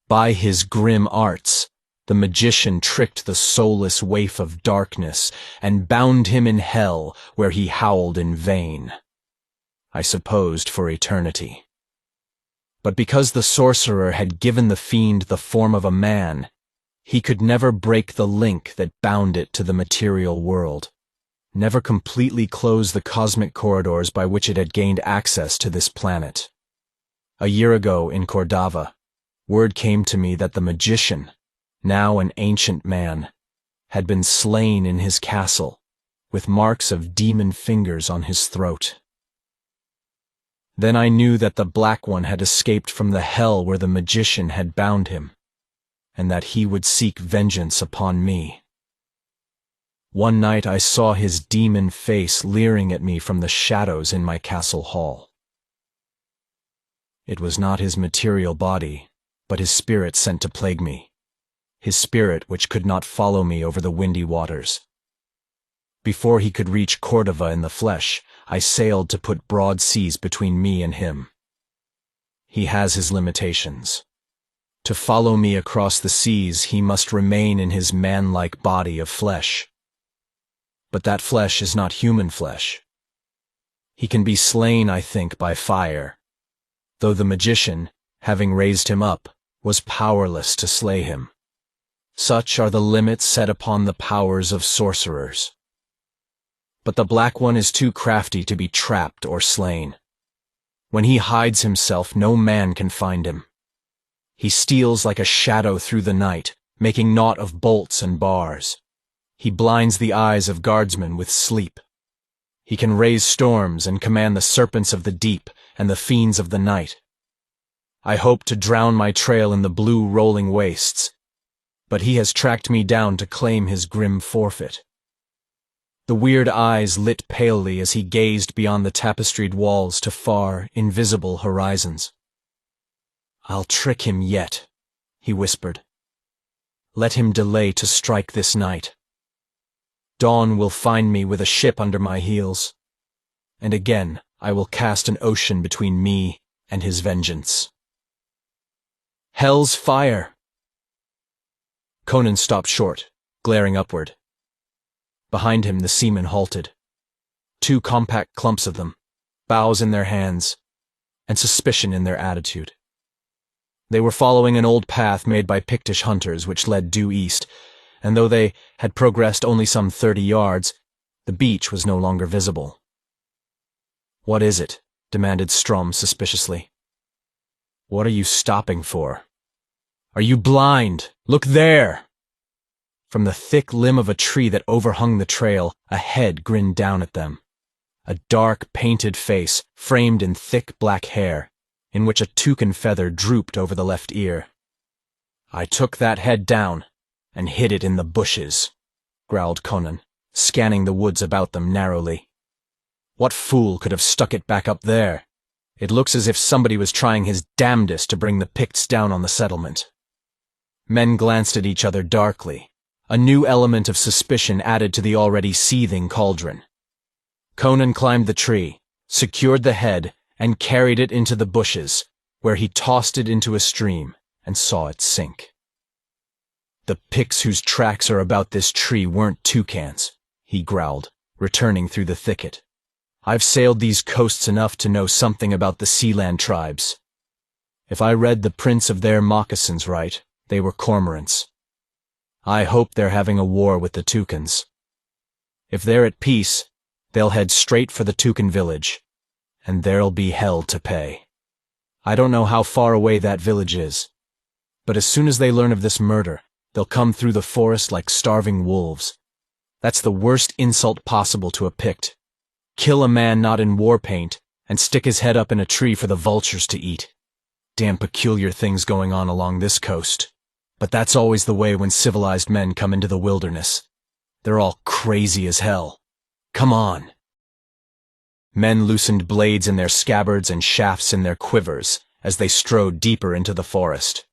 By his grim arts, the magician tricked the soulless waif of darkness and bound him in hell, where he howled in vain. I supposed for eternity. But because the sorcerer had given the fiend the form of a man, he could never break the link that bound it to the material world, never completely close the cosmic corridors by which it had gained access to this planet. A year ago in Cordava, word came to me that the magician, now an ancient man, had been slain in his castle, with marks of demon fingers on his throat. Then I knew that the Black One had escaped from the hell where the magician had bound him, and that he would seek vengeance upon me. One night I saw his demon face leering at me from the shadows in my castle hall. It was not his material body, but his spirit sent to plague me, his spirit which could not follow me over the windy waters. Before he could reach Cordova in the flesh, I sailed to put broad seas between me and him. He has his limitations. To follow me across the seas, he must remain in his man-like body of flesh. But that flesh is not human flesh. He can be slain, I think, by fire, though the magician, having raised him up, was powerless to slay him. Such are the limits set upon the powers of sorcerers. But the Black One is too crafty to be trapped or slain. When he hides himself, no man can find him. He steals like a shadow through the night, making naught of bolts and bars. He blinds the eyes of guardsmen with sleep. He can raise storms and command the serpents of the deep and the fiends of the night. I hoped to drown my trail in the blue rolling wastes, but he has tracked me down to claim his grim forfeit. The weird eyes lit palely as he gazed beyond the tapestried walls to far, invisible horizons. "I'll trick him yet," he whispered. "Let him delay to strike this night. Dawn will find me with a ship under my heels, and again I will cast an ocean between me and his vengeance." Hell's fire! Conan stopped short, glaring upward. Behind him the seamen halted. 2 compact clumps of them, bows in their hands, and suspicion in their attitude. They were following an old path made by Pictish hunters which led due east, and though they had progressed only some 30 yards, the beach was no longer visible. "What is it?" demanded Strom suspiciously. What are you stopping for? Are you blind? Look there! From the thick limb of a tree that overhung the trail, a head grinned down at them. A dark, painted face, framed in thick black hair, in which a toucan feather drooped over the left ear. I took that head down and hid it in the bushes, growled Conan, scanning the woods about them narrowly. What fool could have stuck it back up there? It looks as if somebody was trying his damnedest to bring the Picts down on the settlement. Men glanced at each other darkly, a new element of suspicion added to the already seething cauldron. Conan climbed the tree, secured the head, and carried it into the bushes, where he tossed it into a stream and saw it sink. The Picts whose tracks are about this tree weren't toucans, he growled, returning through the thicket. I've sailed these coasts enough to know something about the Sealand tribes. If I read the prints of their moccasins right, they were cormorants. I hope they're having a war with the toucans. If they're at peace, they'll head straight for the toucan village, and there'll be hell to pay. I don't know how far away that village is, but as soon as they learn of this murder, they'll come through the forest like starving wolves. That's the worst insult possible to a Pict. Kill a man not in war paint, and stick his head up in a tree for the vultures to eat. Damn peculiar things going on along this coast. But that's always the way when civilized men come into the wilderness. They're all crazy as hell. Come on. Men loosened blades in their scabbards and shafts in their quivers as they strode deeper into the forest.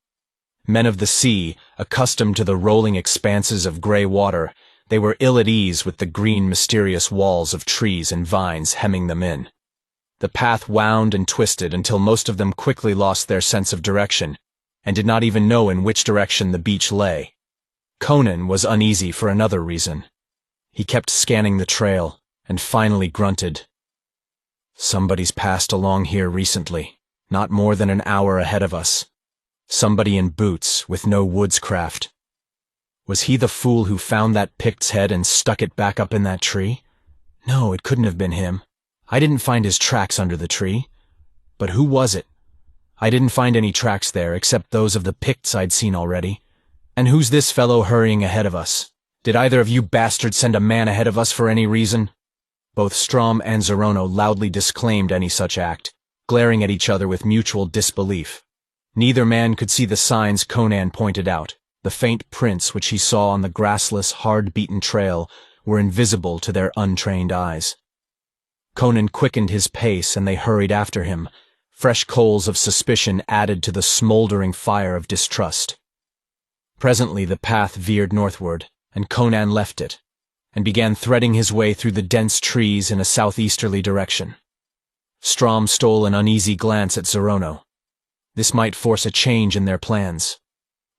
Men of the sea, accustomed to the rolling expanses of gray water, they were ill at ease with the green, mysterious walls of trees and vines hemming them in. The path wound and twisted until most of them quickly lost their sense of direction, and did not even know in which direction the beach lay. Conan was uneasy for another reason. He kept scanning the trail, and finally grunted. Somebody's passed along here recently, not more than an hour ahead of us. Somebody in boots, with no woodscraft. Was he the fool who found that Pict's head and stuck it back up in that tree? No, it couldn't have been him. I didn't find his tracks under the tree. But who was it? I didn't find any tracks there except those of the Picts I'd seen already. And who's this fellow hurrying ahead of us? Did either of you bastards send a man ahead of us for any reason? Both Strom and Zorono loudly disclaimed any such act, glaring at each other with mutual disbelief. Neither man could see the signs Conan pointed out. The faint prints which he saw on the grassless, hard-beaten trail were invisible to their untrained eyes. Conan quickened his pace and they hurried after him, fresh coals of suspicion added to the smoldering fire of distrust. Presently the path veered northward, and Conan left it, and began threading his way through the dense trees in a southeasterly direction. Strom stole an uneasy glance at Zorono. This might force a change in their plans.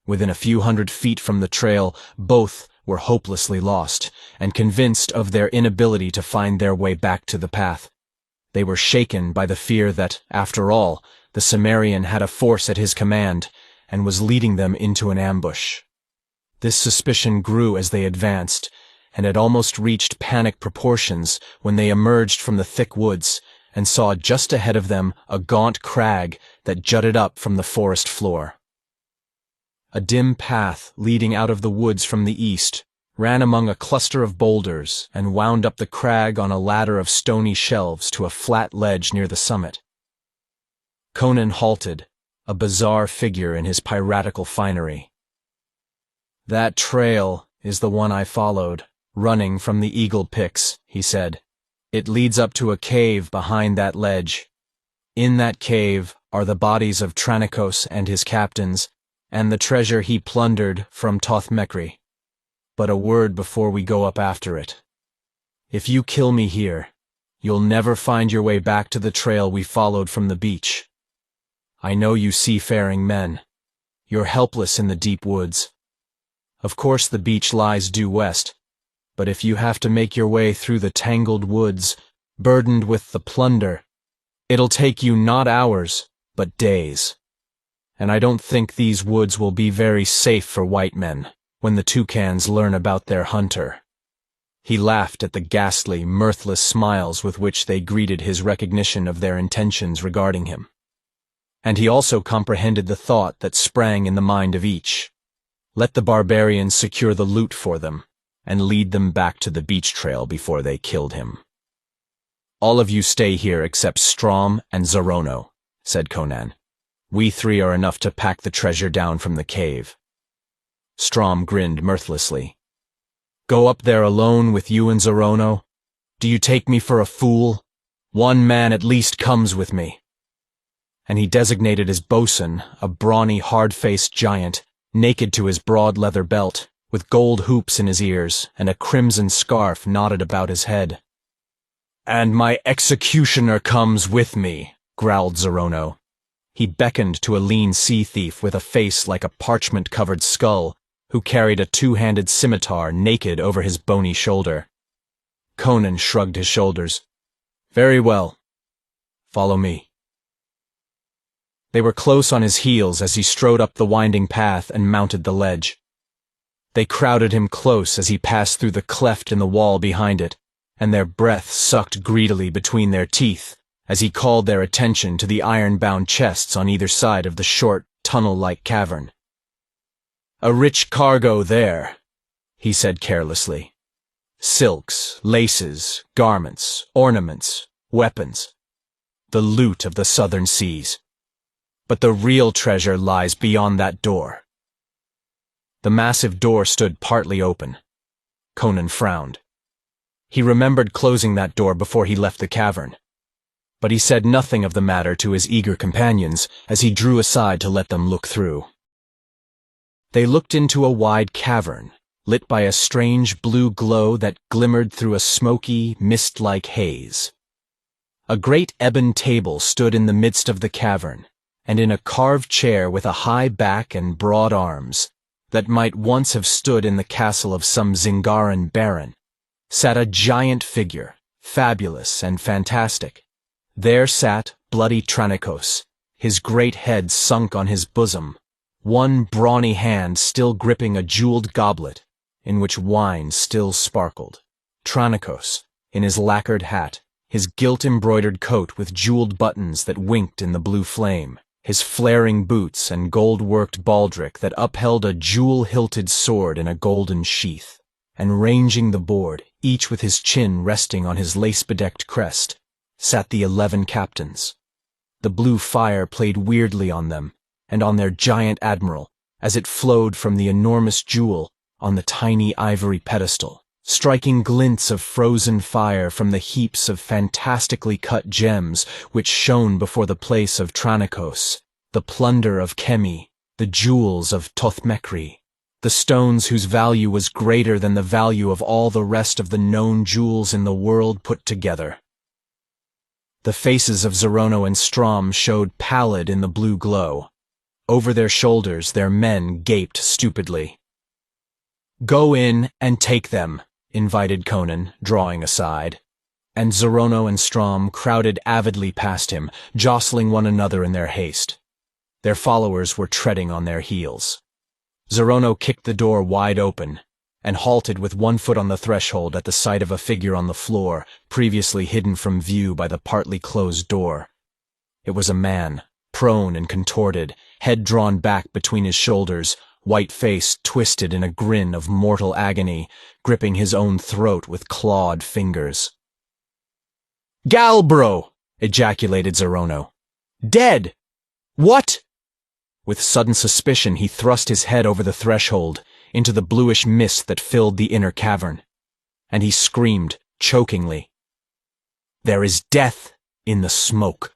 Within a few hundred feet from the trail, both were hopelessly lost, and convinced of their inability to find their way back to the path. They were shaken by the fear that, after all, the Cimmerian had a force at his command, and was leading them into an ambush. This suspicion grew as they advanced, and had almost reached panic proportions when they emerged from the thick woods, and saw just ahead of them a gaunt crag that jutted up from the forest floor. A dim path leading out of the woods from the east ran among a cluster of boulders and wound up the crag on a ladder of stony shelves to a flat ledge near the summit. Conan halted, a bizarre figure in his piratical finery. That trail is the one I followed, running from the Eagle Picts, he said. It leads up to a cave behind that ledge. In that cave are the bodies of Tranicos and his captains, and the treasure he plundered from Toth-Mekri. But a word before we go up after it. If you kill me here, you'll never find your way back to the trail we followed from the beach. I know you seafaring men. You're helpless in the deep woods. Of course the beach lies due west, but if you have to make your way through the tangled woods, burdened with the plunder, it'll take you not hours, but days. And I don't think these woods will be very safe for white men when the toucans learn about their hunter. He laughed at the ghastly, mirthless smiles with which they greeted his recognition of their intentions regarding him. And he also comprehended the thought that sprang in the mind of each. Let the barbarians secure the loot for them, and lead them back to the beach trail before they killed him. All of you stay here except Strom and Zorono, said Conan. We three are enough to pack the treasure down from the cave. Strom grinned mirthlessly. Go up there alone with you and Zorono? Do you take me for a fool? One man at least comes with me. And he designated his bosun, a brawny, hard-faced giant, naked to his broad leather belt, with gold hoops in his ears and a crimson scarf knotted about his head. And my executioner comes with me, growled Zorono. He beckoned to a lean sea thief with a face like a parchment-covered skull, who carried a two-handed scimitar naked over his bony shoulder. Conan shrugged his shoulders. Very well. Follow me. They were close on his heels as he strode up the winding path and mounted the ledge. They crowded him close as he passed through the cleft in the wall behind it, and their breath sucked greedily between their teeth as he called their attention to the iron-bound chests on either side of the short, tunnel-like cavern. A rich cargo there, he said carelessly. Silks, laces, garments, ornaments, weapons. The loot of the southern seas. But the real treasure lies beyond that door. The massive door stood partly open. Conan frowned. He remembered closing that door before he left the cavern. But he said nothing of the matter to his eager companions as he drew aside to let them look through. They looked into a wide cavern, lit by a strange blue glow that glimmered through a smoky, mist-like haze. A great ebon table stood in the midst of the cavern, and in a carved chair with a high back and broad arms, that might once have stood in the castle of some Zingaran baron, sat a giant figure, fabulous and fantastic. There sat bloody Tranicos, his great head sunk on his bosom, one brawny hand still gripping a jeweled goblet, in which wine still sparkled. Tranicos, in his lacquered hat, his gilt-embroidered coat with jeweled buttons that winked in the blue flame, his flaring boots and gold-worked baldric that upheld a jewel-hilted sword in a golden sheath, and ranging the board, each with his chin resting on his lace-bedecked crest, sat the 11 captains. The blue fire played weirdly on them, and on their giant admiral, as it flowed from the enormous jewel on the tiny ivory pedestal, striking glints of frozen fire from the heaps of fantastically cut gems which shone before the place of Tranicos, the plunder of Kemi, the jewels of Tothmekri, the stones whose value was greater than the value of all the rest of the known jewels in the world put together. The faces of Zorono and Strom showed pallid in the blue glow. Over their shoulders their men gaped stupidly. Go in and take them, invited Conan, drawing aside. And Zorono and Strom crowded avidly past him, jostling one another in their haste. Their followers were treading on their heels. Zorono kicked the door wide open, and halted with one foot on the threshold at the sight of a figure on the floor, previously hidden from view by the partly closed door. It was a man, prone and contorted, head drawn back between his shoulders, white face twisted in a grin of mortal agony, gripping his own throat with clawed fingers. Galbro! Ejaculated Zorono. Dead! What? With sudden suspicion he thrust his head over the threshold, into the bluish mist that filled the inner cavern. And he screamed, chokingly. There is death in the smoke.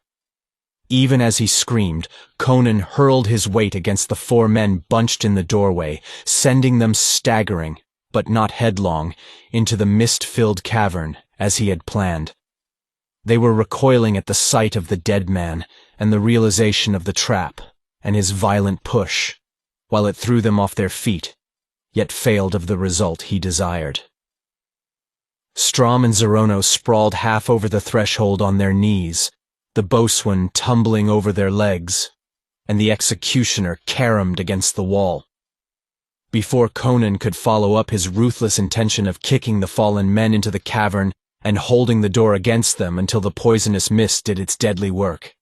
Even as he screamed, Conan hurled his weight against the 4 men bunched in the doorway, sending them staggering, but not headlong, into the mist-filled cavern, as he had planned. They were recoiling at the sight of the dead man, and the realization of the trap, and his violent push, while it threw them off their feet, yet failed of the result he desired. Strom and Zorono sprawled half over the threshold on their knees, the boatswain tumbling over their legs, and the executioner caromed against the wall. Before Conan could follow up his ruthless intention of kicking the fallen men into the cavern and holding the door against them until the poisonous mist did its deadly work,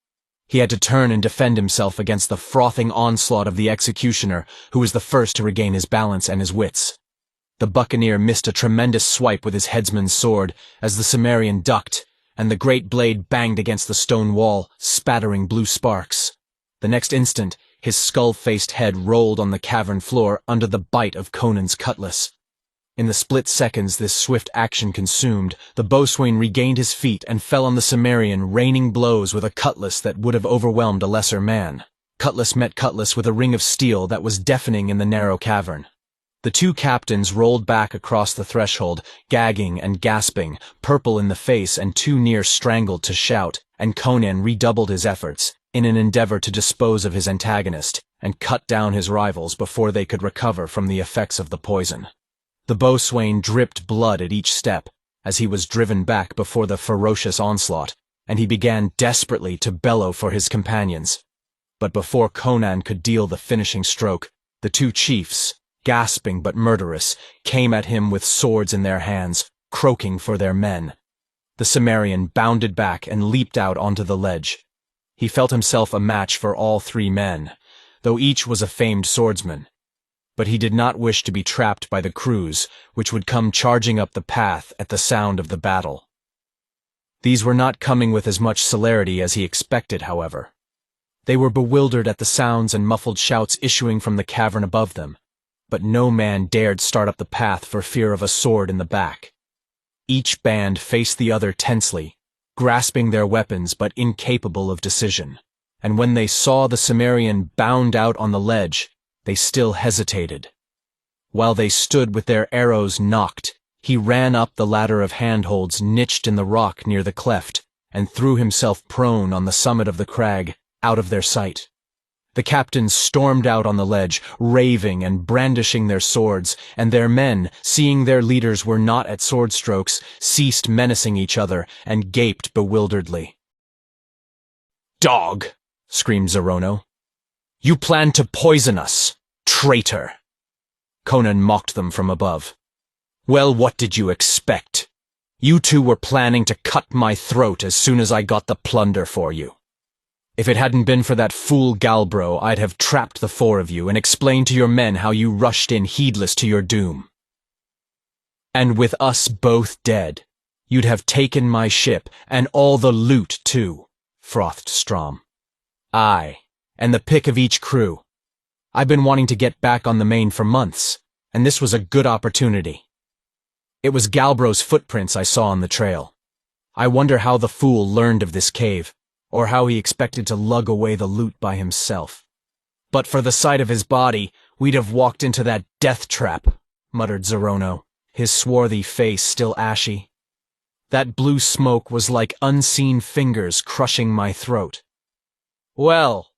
He had to turn and defend himself against the frothing onslaught of the executioner, who was the first to regain his balance and his wits. The buccaneer missed a tremendous swipe with his headsman's sword as the Cimmerian ducked, and the great blade banged against the stone wall, spattering blue sparks. The next instant, his skull-faced head rolled on the cavern floor under the bite of Conan's cutlass. In the split seconds this swift action consumed, the boatswain regained his feet and fell on the Cimmerian, raining blows with a cutlass that would have overwhelmed a lesser man. Cutlass met cutlass with a ring of steel that was deafening in the narrow cavern. The two captains rolled back across the threshold, gagging and gasping, purple in the face and too near strangled to shout, and Conan redoubled his efforts, in an endeavor to dispose of his antagonist, and cut down his rivals before they could recover from the effects of the poison. The boatswain dripped blood at each step, as he was driven back before the ferocious onslaught, and he began desperately to bellow for his companions. But before Conan could deal the finishing stroke, the two chiefs, gasping but murderous, came at him with swords in their hands, croaking for their men. The Cimmerian bounded back and leaped out onto the ledge. He felt himself a match for all three men, though each was a famed swordsman. But he did not wish to be trapped by the crews, which would come charging up the path at the sound of the battle. These were not coming with as much celerity as he expected, however. They were bewildered at the sounds and muffled shouts issuing from the cavern above them, but no man dared start up the path for fear of a sword in the back. Each band faced the other tensely, grasping their weapons but incapable of decision, and when they saw the Cimmerian bound out on the ledge, they still hesitated. While they stood with their arrows nocked, he ran up the ladder of handholds niched in the rock near the cleft, and threw himself prone on the summit of the crag, out of their sight. The captains stormed out on the ledge, raving and brandishing their swords, and their men, seeing their leaders were not at sword strokes, ceased menacing each other and gaped bewilderedly. "Dog!" screamed Zerono. "You planned to poison us, traitor!" Conan mocked them from above. "Well, what did you expect? You two were planning to cut my throat as soon as I got the plunder for you. If it hadn't been for that fool Galbro, I'd have trapped the four of you and explained to your men how you rushed in heedless to your doom. And with us both dead, you'd have taken my ship and all the loot too," frothed Strom. "Aye, and the pick of each crew. I've been wanting to get back on the main for months, and this was a good opportunity. It was Galbro's footprints I saw on the trail. I wonder how the fool learned of this cave, or how he expected to lug away the loot by himself. But for the sight of his body, we'd have walked into that death trap," muttered Zerono, his swarthy face still ashy. "That blue smoke was like unseen fingers crushing my throat." "Well,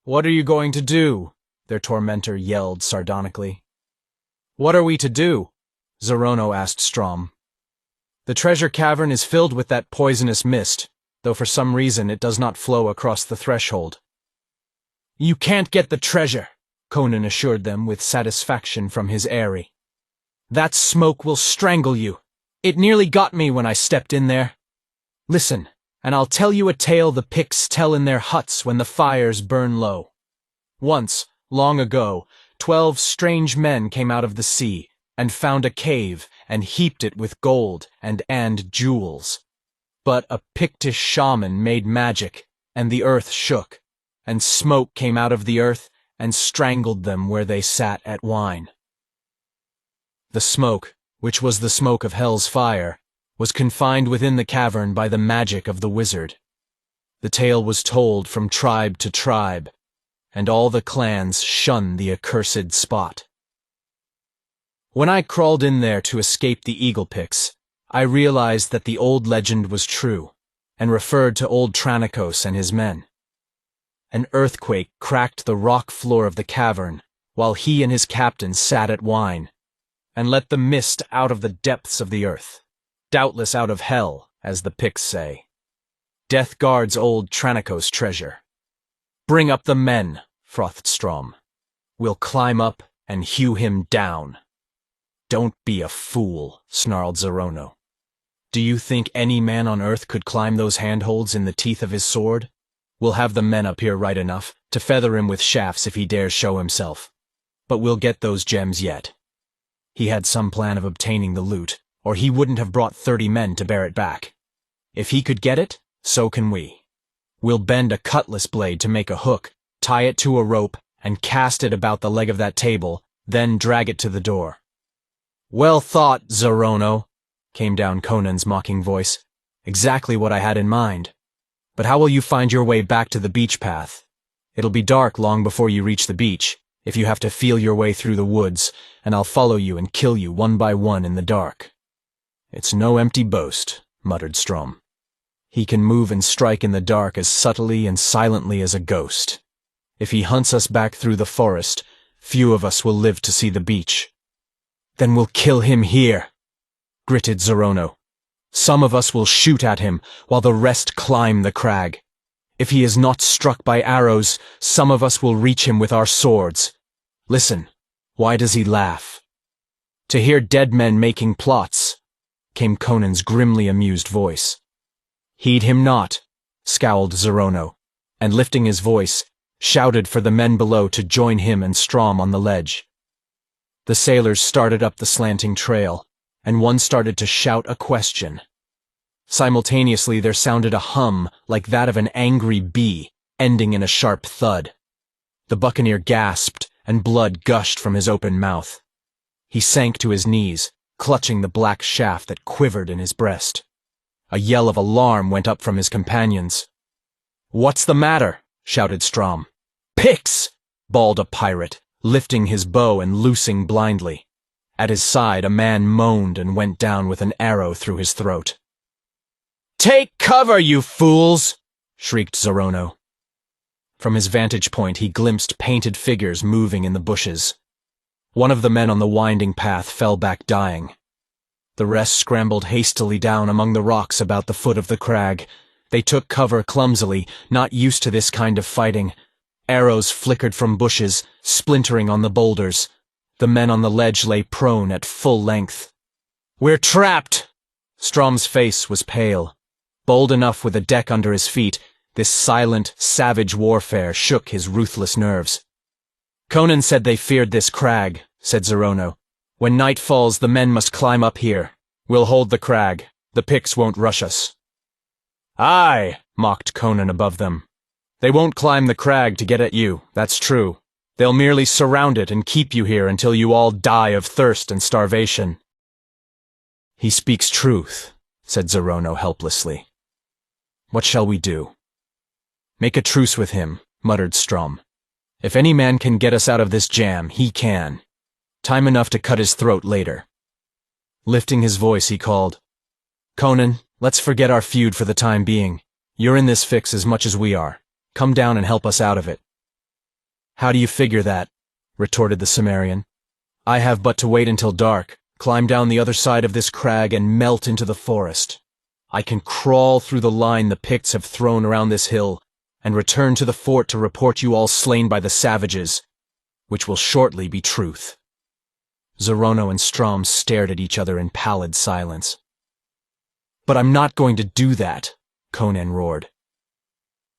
what are you going to do?" their tormentor yelled sardonically. "What are we to do?" Zerono asked Strom. "The treasure cavern is filled with that poisonous mist, though for some reason it does not flow across the threshold." "You can't get the treasure," Conan assured them with satisfaction from his eyrie. "That smoke will strangle you. It nearly got me when I stepped in there. Listen, and I'll tell you a tale the Picts tell in their huts when the fires burn low. Once, long ago, 12 strange men came out of the sea, and found a cave, and heaped it with gold and jewels. But a Pictish shaman made magic, and the earth shook, and smoke came out of the earth and strangled them where they sat at wine. The smoke, which was the smoke of hell's fire, was confined within the cavern by the magic of the wizard. The tale was told from tribe to tribe, and all the clans shunned the accursed spot. When I crawled in there to escape the eagle picks, I realized that the old legend was true, and referred to old Tranicos and his men. An earthquake cracked the rock floor of the cavern, while he and his captain sat at wine, and let the mist out of the depths of the earth, doubtless out of hell, as the Picts say. Death guards old Tranicos' treasure. "Bring up the men," frothed Strom. "We'll climb up and hew him down." "Don't be a fool," snarled Zerono. "Do you think any man on earth could climb those handholds in the teeth of his sword? We'll have the men up here right enough to feather him with shafts if he dares show himself. But we'll get those gems yet. He had some plan of obtaining the loot, or he wouldn't have brought 30 men to bear it back. If he could get it, so can we. We'll bend a cutlass blade to make a hook, tie it to a rope, and cast it about the leg of that table, then drag it to the door. Well thought, Zorono, came down Conan's mocking voice. Exactly what I had in mind. But how will you find your way back to the beach path? It'll be dark long before you reach the beach, if you have to feel your way through the woods, and I'll follow you and kill you one by one in the dark. It's no empty boast, muttered Strom. He can move and strike in the dark as subtly and silently as a ghost. If he hunts us back through the forest, few of us will live to see the beach. Then we'll kill him here, gritted Zorono. Some of us will shoot at him, while the rest climb the crag. If he is not struck by arrows, some of us will reach him with our swords. Listen, why does he laugh? To hear dead men making plots, came Conan's grimly amused voice. Heed him not, scowled Zorono, and lifting his voice, shouted for the men below to join him and Strom on the ledge. The sailors started up the slanting trail, and one started to shout a question. Simultaneously there sounded a hum like that of an angry bee, ending in a sharp thud. The buccaneer gasped, and blood gushed from his open mouth. He sank to his knees, clutching the black shaft that quivered in his breast. A yell of alarm went up from his companions. "What's the matter?" shouted Strom. "Picts!" bawled a pirate, lifting his bow and loosing blindly. At his side a man moaned and went down with an arrow through his throat. "Take cover, you fools!" shrieked Zorono. From his vantage point he glimpsed painted figures moving in the bushes. One of the men on the winding path fell back dying. The rest scrambled hastily down among the rocks about the foot of the crag. They took cover clumsily, not used to this kind of fighting. Arrows flickered from bushes, splintering on the boulders. The men on the ledge lay prone at full length. "We're trapped!" Strom's face was pale. Bold enough with a deck under his feet, this silent, savage warfare shook his ruthless nerves. "Conan said they feared this crag," said Zorono. "When night falls, the men must climb up here. We'll hold the crag. The Picts won't rush us." "Aye," mocked Conan above them. "They won't climb the crag to get at you, that's true. They'll merely surround it and keep you here until you all die of thirst and starvation." "He speaks truth," said Zorono helplessly. "What shall we do?" "Make a truce with him," muttered Strom. "If any man can get us out of this jam, he can. Time enough to cut his throat later." Lifting his voice, he called, "Conan, let's forget our feud for the time being. You're in this fix as much as we are. Come down and help us out of it." "How do you figure that?" retorted the Cimmerian. "I have but to wait until dark, climb down the other side of this crag and melt into the forest. I can crawl through the line the Picts have thrown around this hill and return to the fort to report you all slain by the savages, which will shortly be truth." Zorono and Strom stared at each other in pallid silence. "But I'm not going to do that," Conan roared.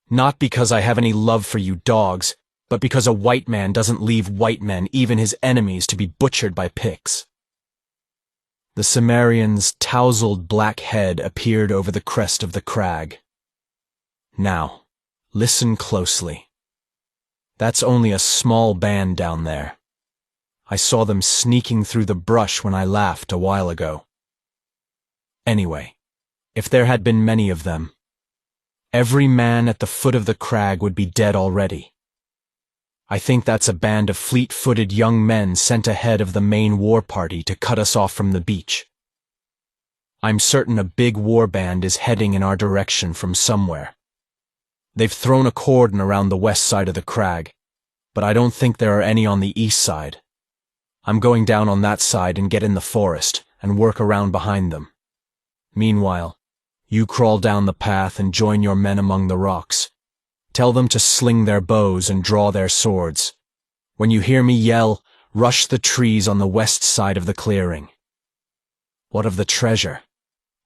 "Not because I have any love for you dogs, but because a white man doesn't leave white men, even his enemies, to be butchered by Picts." The Cimmerian's tousled black head appeared over the crest of the crag. "Now, listen closely. That's only a small band down there. I saw them sneaking through the brush when I laughed a while ago. Anyway, if there had been many of them, every man at the foot of the crag would be dead already. I think that's a band of fleet-footed young men sent ahead of the main war party to cut us off from the beach. I'm certain a big war band is heading in our direction from somewhere. They've thrown a cordon around the west side of the crag, but I don't think there are any on the east side. I'm going down on that side and get in the forest and work around behind them. Meanwhile, you crawl down the path and join your men among the rocks. Tell them to sling their bows and draw their swords. When you hear me yell, rush the trees on the west side of the clearing. What of the treasure?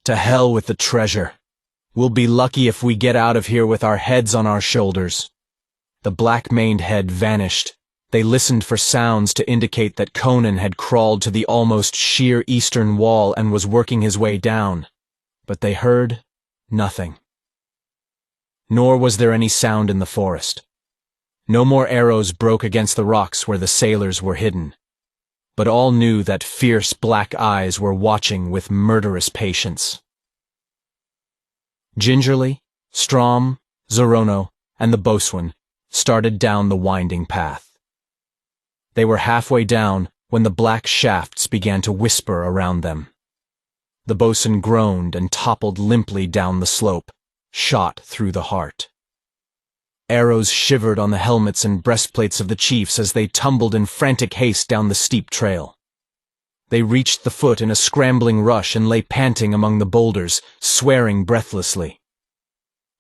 To hell with the treasure. We'll be lucky if we get out of here with our heads on our shoulders." The black-maned head vanished. They listened for sounds to indicate that Conan had crawled to the almost sheer eastern wall and was working his way down, but they heard nothing. Nor was there any sound in the forest. No more arrows broke against the rocks where the sailors were hidden, but all knew that fierce black eyes were watching with murderous patience. Gingerly, Strom, Zorono, and the boatswain started down the winding path. They were halfway down when the black shafts began to whisper around them. The boatswain groaned and toppled limply down the slope, shot through the heart. Arrows shivered on the helmets and breastplates of the chiefs as they tumbled in frantic haste down the steep trail. They reached the foot in a scrambling rush and lay panting among the boulders, swearing breathlessly.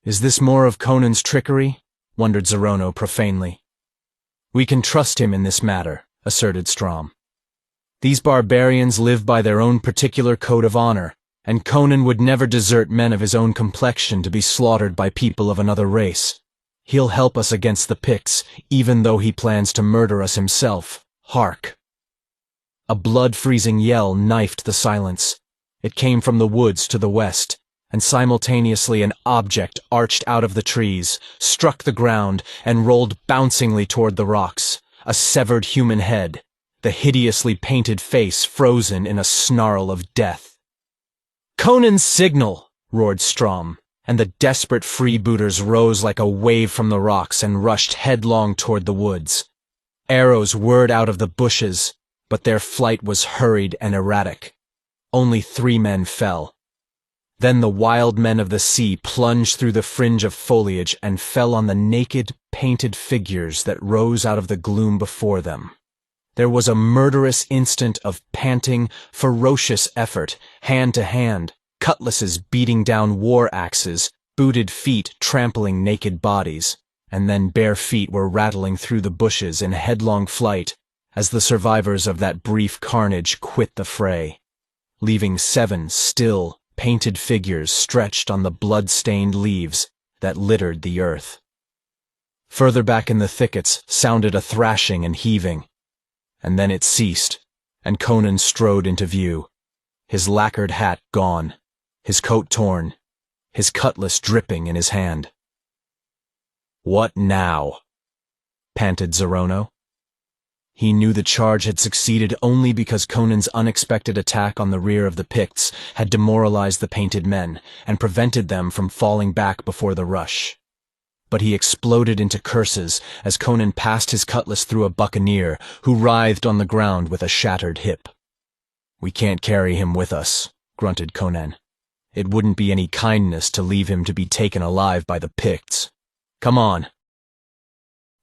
"Is this more of Conan's trickery?" wondered Zorono profanely. "We can trust him in this matter," asserted Strom. "These barbarians live by their own particular code of honor, and Conan would never desert men of his own complexion to be slaughtered by people of another race. He'll help us against the Picts, even though he plans to murder us himself. Hark!" A blood-freezing yell knifed the silence. It came from the woods to the west, and simultaneously an object arched out of the trees, struck the ground, and rolled bouncingly toward the rocks, a severed human head, the hideously painted face frozen in a snarl of death. "Conan's signal!" roared Strom, and the desperate freebooters rose like a wave from the rocks and rushed headlong toward the woods. Arrows whirred out of the bushes, but their flight was hurried and erratic. Only 3 men fell. Then the wild men of the sea plunged through the fringe of foliage and fell on the naked, painted figures that rose out of the gloom before them. There was a murderous instant of panting, ferocious effort, hand to hand, cutlasses beating down war axes, booted feet trampling naked bodies, and then bare feet were rattling through the bushes in headlong flight as the survivors of that brief carnage quit the fray, leaving 7 still, painted figures stretched on the blood-stained leaves that littered the earth. Further back in the thickets sounded a thrashing and heaving, and then it ceased, and Conan strode into view, his lacquered hat gone, his coat torn, his cutlass dripping in his hand. "What now?" panted Zorono. He knew the charge had succeeded only because Conan's unexpected attack on the rear of the Picts had demoralized the painted men and prevented them from falling back before the rush. But he exploded into curses as Conan passed his cutlass through a buccaneer who writhed on the ground with a shattered hip. "We can't carry him with us," grunted Conan. "It wouldn't be any kindness to leave him to be taken alive by the Picts. Come on."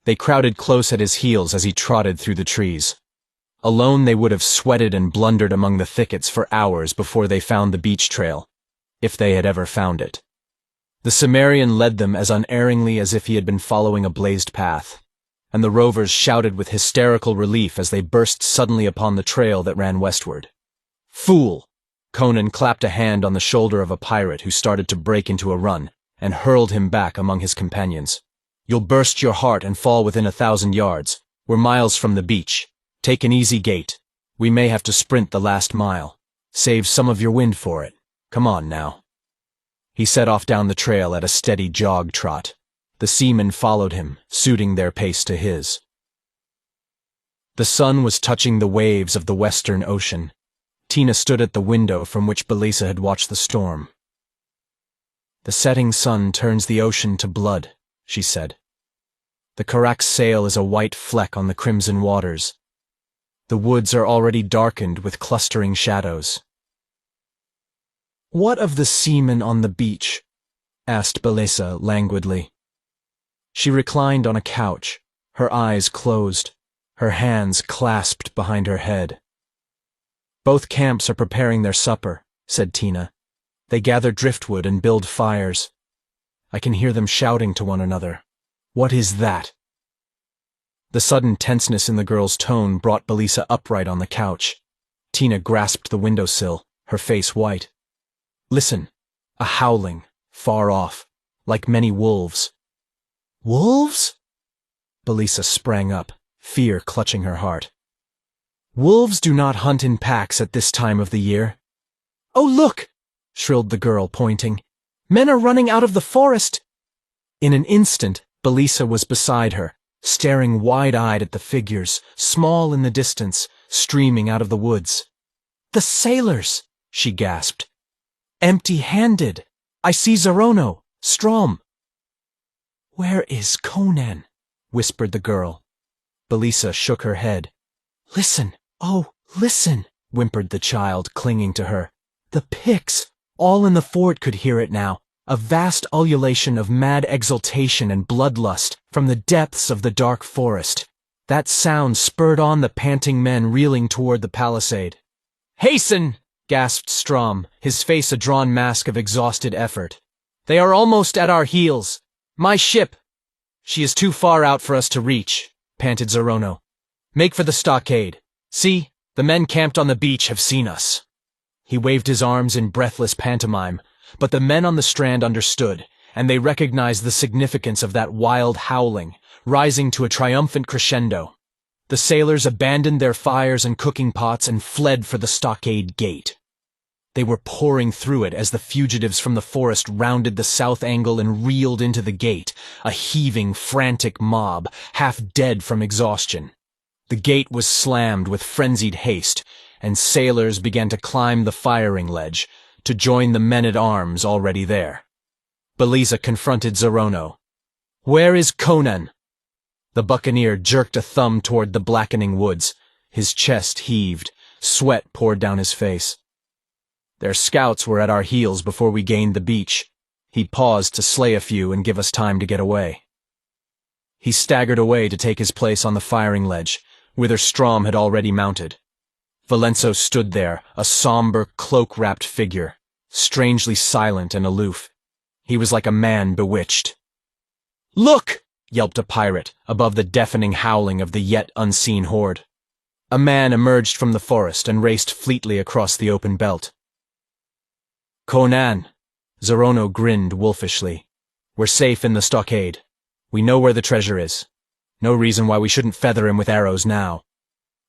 They crowded close at his heels as he trotted through the trees. Alone they would have sweated and blundered among the thickets for hours before they found the beach trail, if they had ever found it. The Cimmerian led them as unerringly as if he had been following a blazed path, and the rovers shouted with hysterical relief as they burst suddenly upon the trail that ran westward. "Fool!" Conan clapped a hand on the shoulder of a pirate who started to break into a run, and hurled him back among his companions. "You'll burst your heart and fall within 1,000 yards. We're miles from the beach. Take an easy gait. We may have to sprint the last mile. Save some of your wind for it. Come on now." He set off down the trail at a steady jog trot. The seamen followed him, suiting their pace to his. The sun was touching the waves of the western ocean. Tina stood at the window from which Belisa had watched the storm. "The setting sun turns the ocean to blood," she said. "The Karak's sail is a white fleck on the crimson waters. The woods are already darkened with clustering shadows." "What of the seamen on the beach?" asked Belisa languidly. She reclined on a couch, her eyes closed, her hands clasped behind her head. "Both camps are preparing their supper," said Tina. "They gather driftwood and build fires. I can hear them shouting to one another. What is that?" The sudden tenseness in the girl's tone brought Belisa upright on the couch. Tina grasped the windowsill, her face white. "Listen, a howling, far off, like many wolves. Wolves? Belisa sprang up, fear clutching her heart. Wolves do not hunt in packs at this time of the year. Oh, look! Shrilled the girl, pointing. Men are running out of the forest! In an instant, Belisa was beside her, staring wide-eyed at the figures, small in the distance, streaming out of the woods. The sailors! She gasped. Empty-handed! I see Zorono, Strom. Where is Conan? Whispered the girl. Belisa shook her head. Listen, oh, listen, whimpered the child, clinging to her. The Picts! All in the fort could hear it now, a vast ululation of mad exultation and bloodlust from the depths of the dark forest. That sound spurred on the panting men reeling toward the palisade. Hasten! Gasped Strom, his face a drawn mask of exhausted effort. They are almost at our heels. My ship! She is too far out for us to reach, panted Zorono. Make for the stockade. See, the men camped on the beach have seen us. He waved his arms in breathless pantomime, but the men on the strand understood, and they recognized the significance of that wild howling, rising to a triumphant crescendo. The sailors abandoned their fires and cooking pots and fled for the stockade gate. They were pouring through it as the fugitives from the forest rounded the south angle and reeled into the gate, a heaving, frantic mob, half dead from exhaustion. The gate was slammed with frenzied haste, and sailors began to climb the firing ledge to join the men-at-arms already there. Belisa confronted Zorono. Where is Conan? The buccaneer jerked a thumb toward the blackening woods. His chest heaved, sweat poured down his face. Their scouts were at our heels before we gained the beach. He paused to slay a few and give us time to get away. He staggered away to take his place on the firing ledge, whither Strom had already mounted. Valenzo stood there, a somber, cloak-wrapped figure, strangely silent and aloof. He was like a man bewitched. Look! Yelped a pirate, above the deafening howling of the yet unseen horde. A man emerged from the forest and raced fleetly across the open belt. Conan, Zorono grinned wolfishly. We're safe in the stockade. We know where the treasure is. No reason why we shouldn't feather him with arrows now.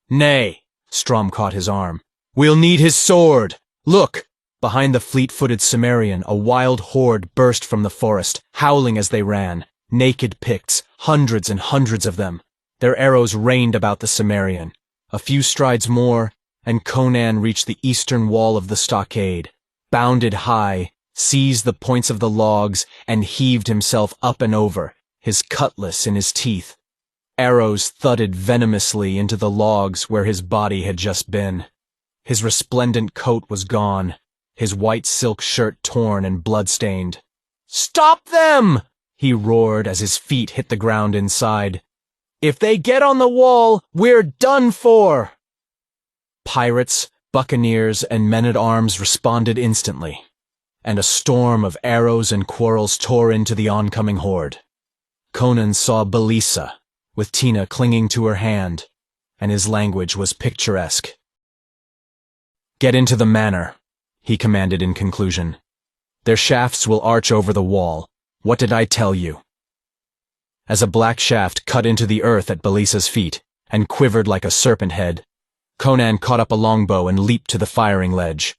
Nay, Strom caught his arm. We'll need his sword! Look! Behind the fleet-footed Cimmerian, a wild horde burst from the forest, howling as they ran. Naked Picts, hundreds and hundreds of them. Their arrows rained about the Cimmerian. A few strides more, and Conan reached the eastern wall of the stockade, bounded high, seized the points of the logs, and heaved himself up and over, his cutlass in his teeth. Arrows thudded venomously into the logs where his body had just been. His resplendent coat was gone, his white silk shirt torn and blood-stained. "Stop them!" he roared as his feet hit the ground inside. "If they get on the wall, we're done for!" Pirates, buccaneers, and men-at-arms responded instantly, and a storm of arrows and quarrels tore into the oncoming horde. Conan saw Belisa, with Tina clinging to her hand, and his language was picturesque. "Get into the manor," he commanded in conclusion. "Their shafts will arch over the wall. What did I tell you?" As a black shaft cut into the earth at Belisa's feet, and quivered like a serpent head, Conan caught up a longbow and leaped to the firing ledge.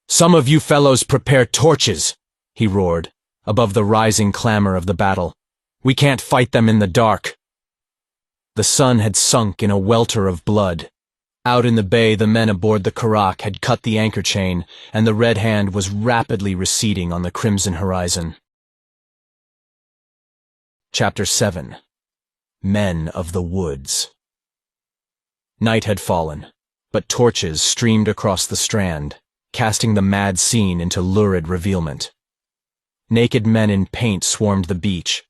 "Some of you fellows prepare torches," he roared, above the rising clamor of the battle. "We can't fight them in the dark." The sun had sunk in a welter of blood. Out in the bay, the men aboard the Karak had cut the anchor chain, and the red hand was rapidly receding on the crimson horizon. Chapter 7. Men of the Woods. Night had fallen, but torches streamed across the strand, casting the mad scene into lurid revealment. Naked men in paint swarmed the beach.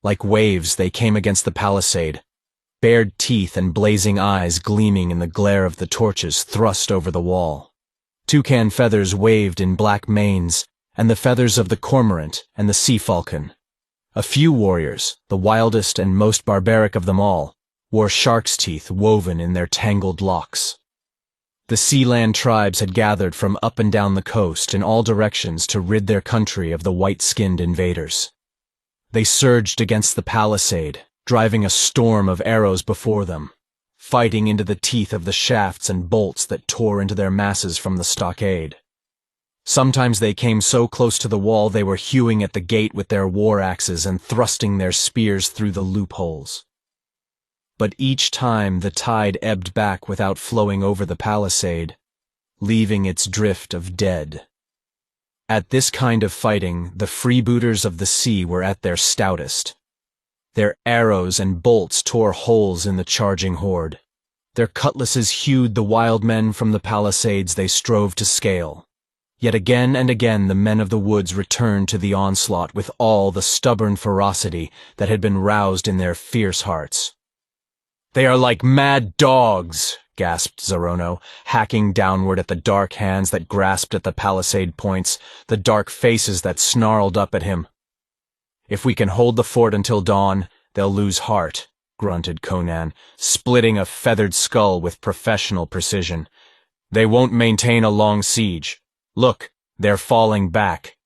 Like waves, they came against the palisade, bared teeth and blazing eyes gleaming in the glare of the torches thrust over the wall. Toucan feathers waved in black manes, and the feathers of the cormorant and the sea falcon. A few warriors, the wildest and most barbaric of them all, wore shark's teeth woven in their tangled locks. The sea-land tribes had gathered from up and down the coast in all directions to rid their country of the white-skinned invaders. They surged against the palisade, driving a storm of arrows before them, fighting into the teeth of the shafts and bolts that tore into their masses from the stockade. Sometimes they came so close to the wall they were hewing at the gate with their war axes and thrusting their spears through the loopholes. But each time the tide ebbed back without flowing over the palisade, leaving its drift of dead. At this kind of fighting, the freebooters of the sea were at their stoutest. Their arrows and bolts tore holes in the charging horde. Their cutlasses hewed the wild men from the palisades they strove to scale. Yet again and again the men of the woods returned to the onslaught with all the stubborn ferocity that had been roused in their fierce hearts. "They are like mad dogs," gasped Zorono, hacking downward at the dark hands that grasped at the palisade points, the dark faces that snarled up at him. "If we can hold the fort until dawn, they'll lose heart," grunted Conan, splitting a feathered skull with professional precision. "They won't maintain a long siege. Look, they're falling back."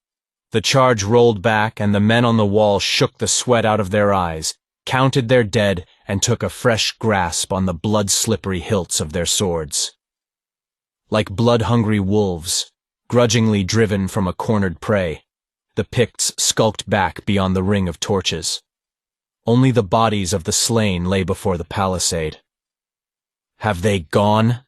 The charge rolled back, and the men on the wall shook the sweat out of their eyes, counted their dead, and took a fresh grasp on the blood-slippery hilts of their swords. Like blood-hungry wolves, grudgingly driven from a cornered prey, the Picts skulked back beyond the ring of torches. Only the bodies of the slain lay before the palisade. "Have they gone?"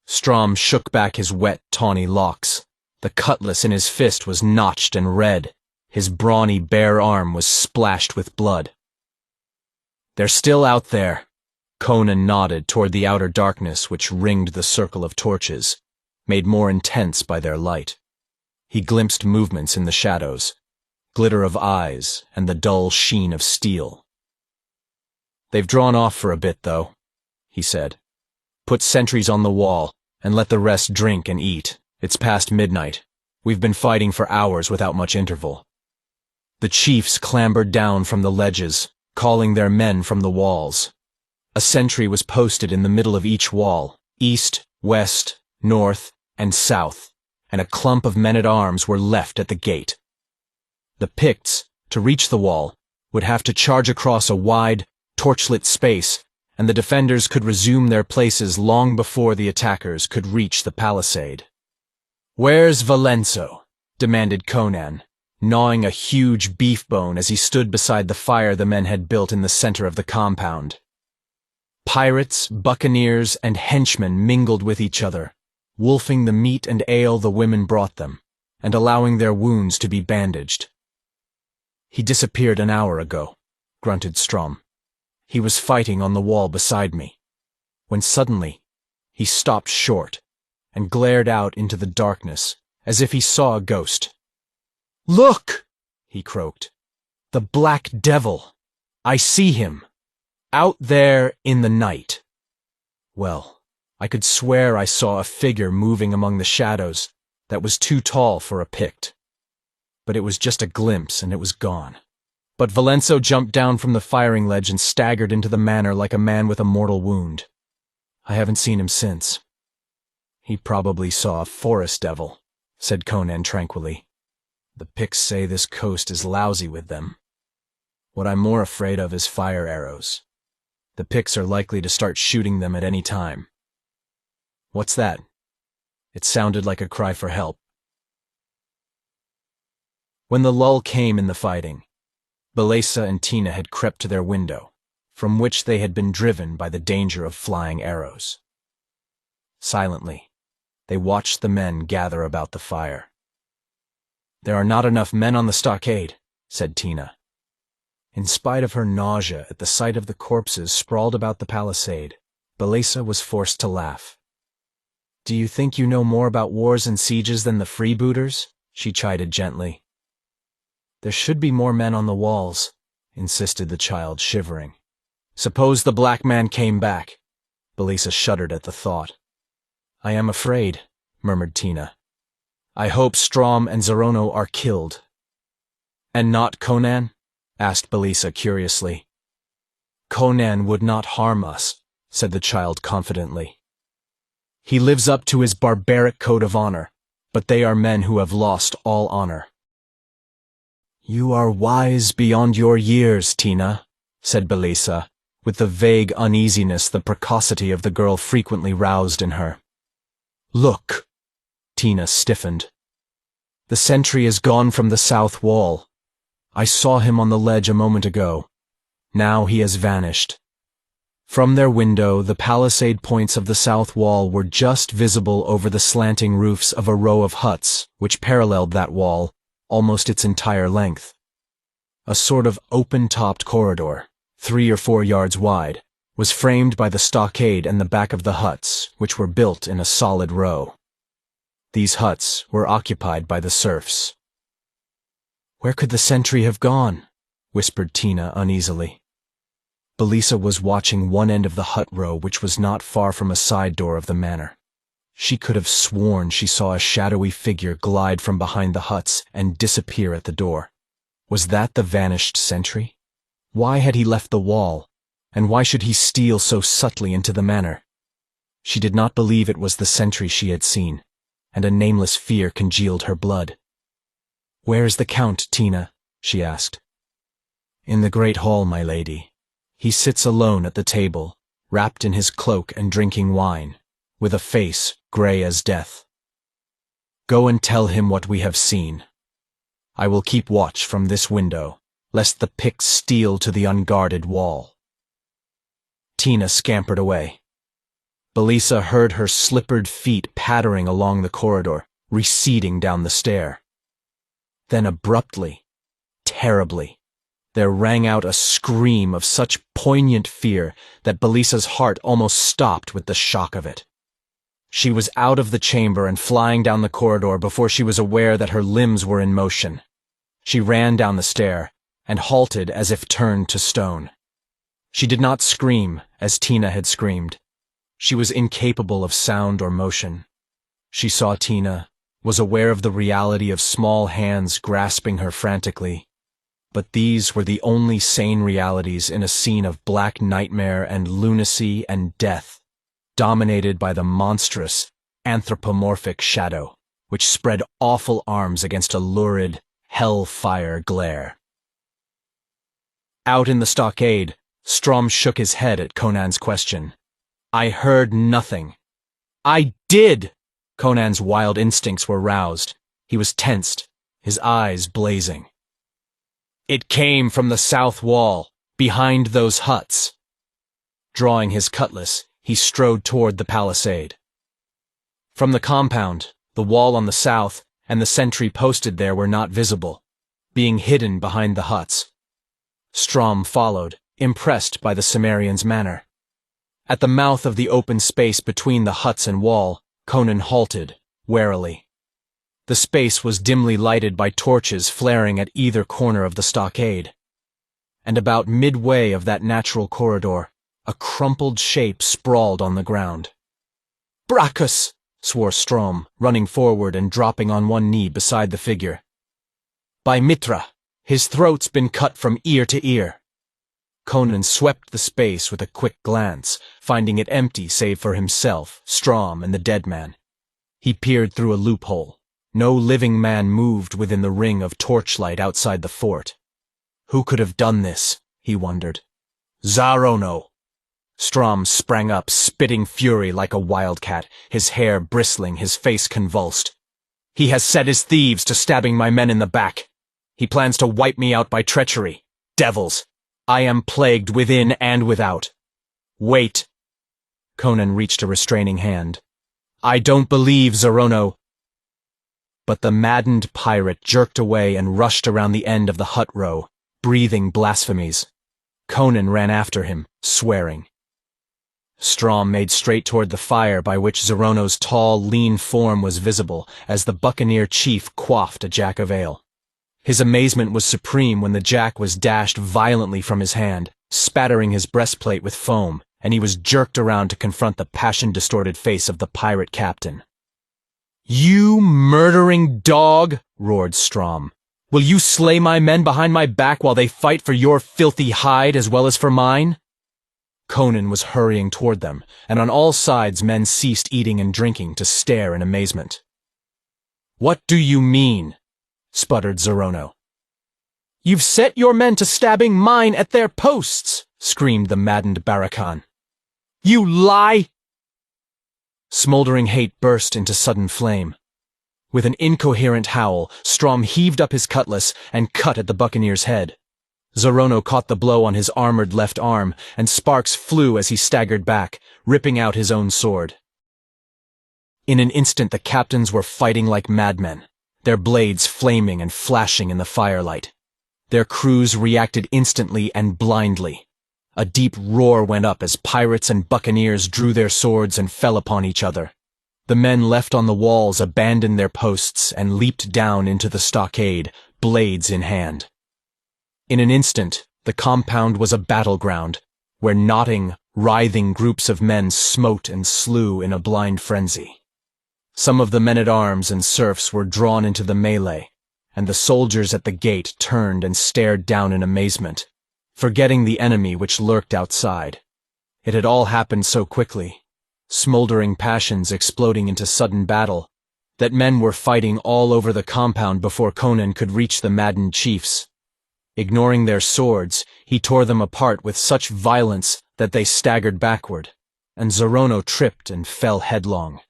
Strom shook back his wet, tawny locks. The cutlass in his fist was notched and red. His brawny, bare arm was splashed with blood. "They're still out there." Conan nodded toward the outer darkness which ringed the circle of torches, made more intense by their light. He glimpsed movements in the shadows, glitter of eyes and the dull sheen of steel. "They've drawn off for a bit, though," he said. "Put sentries on the wall, and let the rest drink and eat. It's past midnight. We've been fighting for hours without much interval." The chiefs clambered down from the ledges, calling their men from the walls. A sentry was posted in the middle of each wall, east, west, north, and south, and a clump of men-at-arms were left at the gate. The Picts, to reach the wall, would have to charge across a wide, torchlit space, and the defenders could resume their places long before the attackers could reach the palisade. "Where's Valenzo?" demanded Conan, gnawing a huge beef bone as he stood beside the fire the men had built in the center of the compound. Pirates, buccaneers, and henchmen mingled with each other, wolfing the meat and ale the women brought them, and allowing their wounds to be bandaged. "He disappeared an hour ago," grunted Strom. "He was fighting on the wall beside me, when suddenly he stopped short and glared out into the darkness as if he saw a ghost. 'Look!' he croaked. 'The Black Devil! I see him! Out there in the night!' Well, I could swear I saw a figure moving among the shadows that was too tall for a Pict. But it was just a glimpse and it was gone. But Valenzo jumped down from the firing ledge and staggered into the manor like a man with a mortal wound. I haven't seen him since." "He probably saw a forest devil," said Conan tranquilly. "The Picts say this coast is lousy with them. What I'm more afraid of is fire arrows. The Picts are likely to start shooting them at any time." "What's that?" It sounded like a cry for help. When the lull came in the fighting, Belesa and Tina had crept to their window, from which they had been driven by the danger of flying arrows. Silently, they watched the men gather about the fire. "There are not enough men on the stockade," said Tina. In spite of her nausea at the sight of the corpses sprawled about the palisade, Belesa was forced to laugh. "Do you think you know more about wars and sieges than the freebooters?" she chided gently. "There should be more men on the walls," insisted the child, shivering. "Suppose the black man came back?" Belesa shuddered at the thought. "I am afraid," murmured Tina. "I hope Strom and Zorono are killed." "And not Conan?" asked Belesa curiously. "Conan would not harm us," said the child confidently. He lives up to his barbaric code of honor, but they are men who have lost all honor. You are wise beyond your years, Tina, said Belisa, with the vague uneasiness the precocity of the girl frequently roused in her. Look! Tina stiffened. The sentry is gone from the south wall. I saw him on the ledge a moment ago. Now he has vanished. From their window, the palisade points of the south wall were just visible over the slanting roofs of a row of huts which paralleled that wall, almost its entire length. A sort of open-topped corridor, 3 or 4 yards wide, was framed by the stockade and the back of the huts, which were built in a solid row. These huts were occupied by the serfs. Where could the sentry have gone? Whispered Tina uneasily. Belisa was watching one end of the hut row, which was not far from a side door of the manor. She could have sworn she saw a shadowy figure glide from behind the huts and disappear at the door. Was that the vanished sentry? Why had he left the wall, and why should he steal so subtly into the manor? She did not believe it was the sentry she had seen, and a nameless fear congealed her blood. "Where is the Count, Tina?" she asked. "In the great hall, my lady. He sits alone at the table, wrapped in his cloak and drinking wine, with a face grey as death. Go and tell him what we have seen. I will keep watch from this window, lest the Picts steal to the unguarded wall." Tina scampered away. Belisa heard her slippered feet pattering along the corridor, receding down the stair. Then abruptly, terribly, there rang out a scream of such poignant fear that Belisa's heart almost stopped with the shock of it. She was out of the chamber and flying down the corridor before she was aware that her limbs were in motion. She ran down the stair and halted as if turned to stone. She did not scream as Tina had screamed. She was incapable of sound or motion. She saw Tina, was aware of the reality of small hands grasping her frantically, but these were the only sane realities in a scene of black nightmare and lunacy and death, dominated by the monstrous, anthropomorphic shadow, which spread awful arms against a lurid, hell-fire glare. Out in the stockade, Strom shook his head at Conan's question. "I heard nothing." "I did!" Conan's wild instincts were roused. He was tensed, his eyes blazing. "It came from the south wall, behind those huts." Drawing his cutlass, he strode toward the palisade. From the compound, the wall on the south and the sentry posted there were not visible, being hidden behind the huts. Strom followed, impressed by the Cimmerian's manner. At the mouth of the open space between the huts and wall, Conan halted, warily. The space was dimly lighted by torches flaring at either corner of the stockade. And about midway of that natural corridor, a crumpled shape sprawled on the ground. "Brachus!" swore Strom, running forward and dropping on one knee beside the figure. "By Mitra, his throat's been cut from ear to ear." Conan swept the space with a quick glance, finding it empty save for himself, Strom, and the dead man. He peered through a loophole. No living man moved within the ring of torchlight outside the fort. Who could have done this, he wondered. "Zarono!" Strom sprang up, spitting fury like a wildcat, his hair bristling, his face convulsed. "He has set his thieves to stabbing my men in the back. He plans to wipe me out by treachery. Devils! I am plagued within and without. Wait." Conan reached a restraining hand. "I don't believe Zarono." But the maddened pirate jerked away and rushed around the end of the hut row, breathing blasphemies. Conan ran after him, swearing. Strom made straight toward the fire by which Zarono's tall, lean form was visible as the buccaneer chief quaffed a jack of ale. His amazement was supreme when the jack was dashed violently from his hand, spattering his breastplate with foam, and he was jerked around to confront the passion-distorted face of the pirate captain. "You murdering dog!" roared Strom. "Will you slay my men behind my back while they fight for your filthy hide as well as for mine?" Conan was hurrying toward them, and on all sides men ceased eating and drinking to stare in amazement. "What do you mean?" sputtered Zorono. "You've set your men to stabbing mine at their posts!" screamed the maddened Barakan. "You lie!" Smoldering hate burst into sudden flame. With an incoherent howl, Strom heaved up his cutlass and cut at the buccaneer's head. Zorono caught the blow on his armored left arm, and sparks flew as he staggered back, ripping out his own sword. In an instant the captains were fighting like madmen, their blades flaming and flashing in the firelight. Their crews reacted instantly and blindly. A deep roar went up as pirates and buccaneers drew their swords and fell upon each other. The men left on the walls abandoned their posts and leaped down into the stockade, blades in hand. In an instant, the compound was a battleground, where knotting, writhing groups of men smote and slew in a blind frenzy. Some of the men-at-arms and serfs were drawn into the melee, and the soldiers at the gate turned and stared down in amazement, forgetting the enemy which lurked outside. It had all happened so quickly, smoldering passions exploding into sudden battle, that men were fighting all over the compound before Conan could reach the maddened chiefs. Ignoring their swords, he tore them apart with such violence that they staggered backward, and Zorono tripped and fell headlong.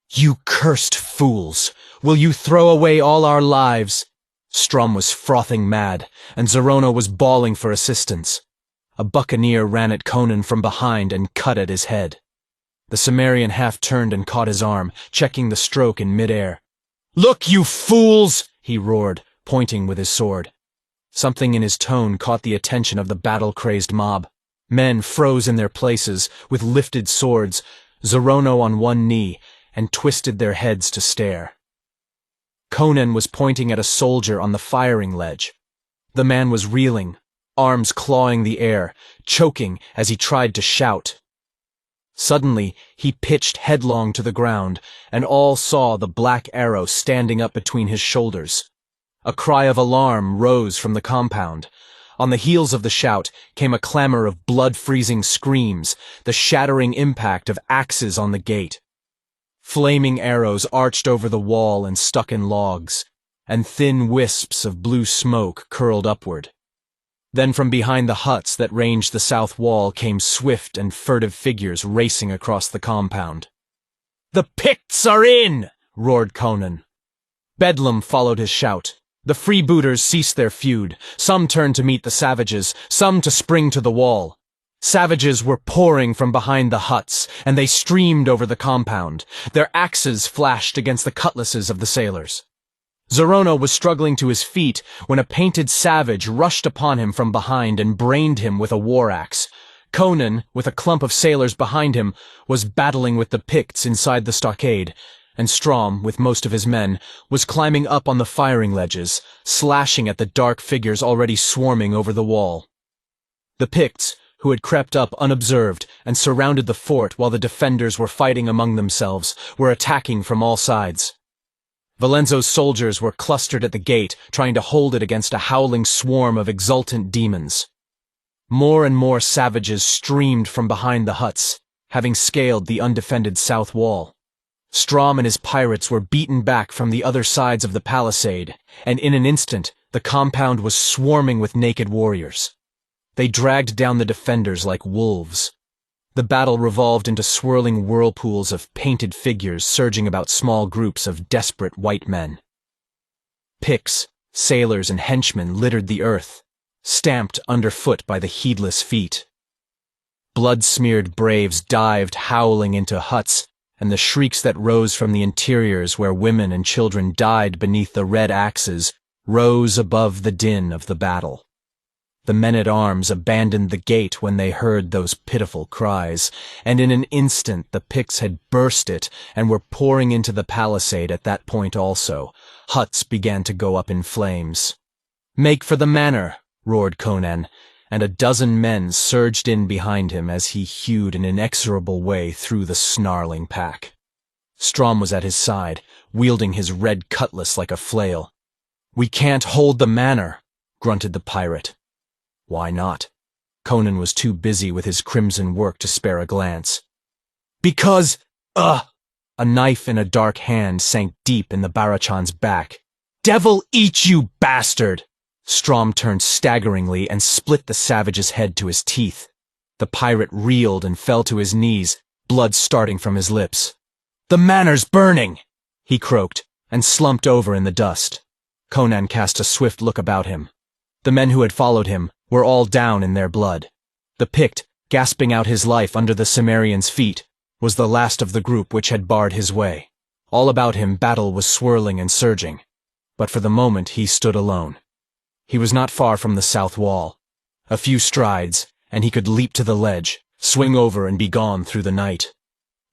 "You cursed fools! Will you throw away all our lives?" Strom was frothing mad, and Zorono was bawling for assistance. A buccaneer ran at Conan from behind and cut at his head. The Cimmerian half-turned and caught his arm, checking the stroke in mid-air. "Look, you fools!" he roared, pointing with his sword. Something in his tone caught the attention of the battle-crazed mob. Men froze in their places, with lifted swords, Zorono on one knee, and twisted their heads to stare. Conan was pointing at a soldier on the firing ledge. The man was reeling, arms clawing the air, choking as he tried to shout. Suddenly, he pitched headlong to the ground, and all saw the black arrow standing up between his shoulders. A cry of alarm rose from the compound. On the heels of the shout came a clamor of blood-freezing screams, the shattering impact of axes on the gate. Flaming arrows arched over the wall and stuck in logs, and thin wisps of blue smoke curled upward. Then from behind the huts that ranged the south wall came swift and furtive figures racing across the compound. "The Picts are in!" roared Conan. Bedlam followed his shout. The freebooters ceased their feud. Some turned to meet the savages, some to spring to the wall. Savages were pouring from behind the huts, and they streamed over the compound. Their axes flashed against the cutlasses of the sailors. Zorono was struggling to his feet when a painted savage rushed upon him from behind and brained him with a war axe. Conan, with a clump of sailors behind him, was battling with the Picts inside the stockade, and Strom, with most of his men, was climbing up on the firing ledges, slashing at the dark figures already swarming over the wall. The Picts, who had crept up unobserved and surrounded the fort while the defenders were fighting among themselves, were attacking from all sides. Valenzo's soldiers were clustered at the gate, trying to hold it against a howling swarm of exultant demons. More and more savages streamed from behind the huts, having scaled the undefended south wall. Strom and his pirates were beaten back from the other sides of the palisade, and in an instant the compound was swarming with naked warriors. They dragged down the defenders like wolves. The battle revolved into swirling whirlpools of painted figures surging about small groups of desperate white men. Picts, sailors, and henchmen littered the earth, stamped underfoot by the heedless feet. Blood-smeared braves dived howling into huts, and the shrieks that rose from the interiors where women and children died beneath the red axes rose above the din of the battle. The men-at-arms abandoned the gate when they heard those pitiful cries, and in an instant the Picts had burst it and were pouring into the palisade at that point also. Huts began to go up in flames. "Make for the manor!" roared Conan, and a dozen men surged in behind him as he hewed an inexorable way through the snarling pack. Strom was at his side, wielding his red cutlass like a flail. "We can't hold the manor," grunted the pirate. "Why not?" Conan was too busy with his crimson work to spare a glance. "Because, A knife in a dark hand sank deep in the Barachan's back. "Devil eat you, bastard!" Strom turned staggeringly and split the savage's head to his teeth. The pirate reeled and fell to his knees, blood starting from his lips. "The manor's burning!" he croaked, and slumped over in the dust. Conan cast a swift look about him. The men who had followed him were all down in their blood. The Pict, gasping out his life under the Cimmerian's feet, was the last of the group which had barred his way. All about him battle was swirling and surging, but for the moment he stood alone. He was not far from the south wall. A few strides, and he could leap to the ledge, swing over and be gone through the night.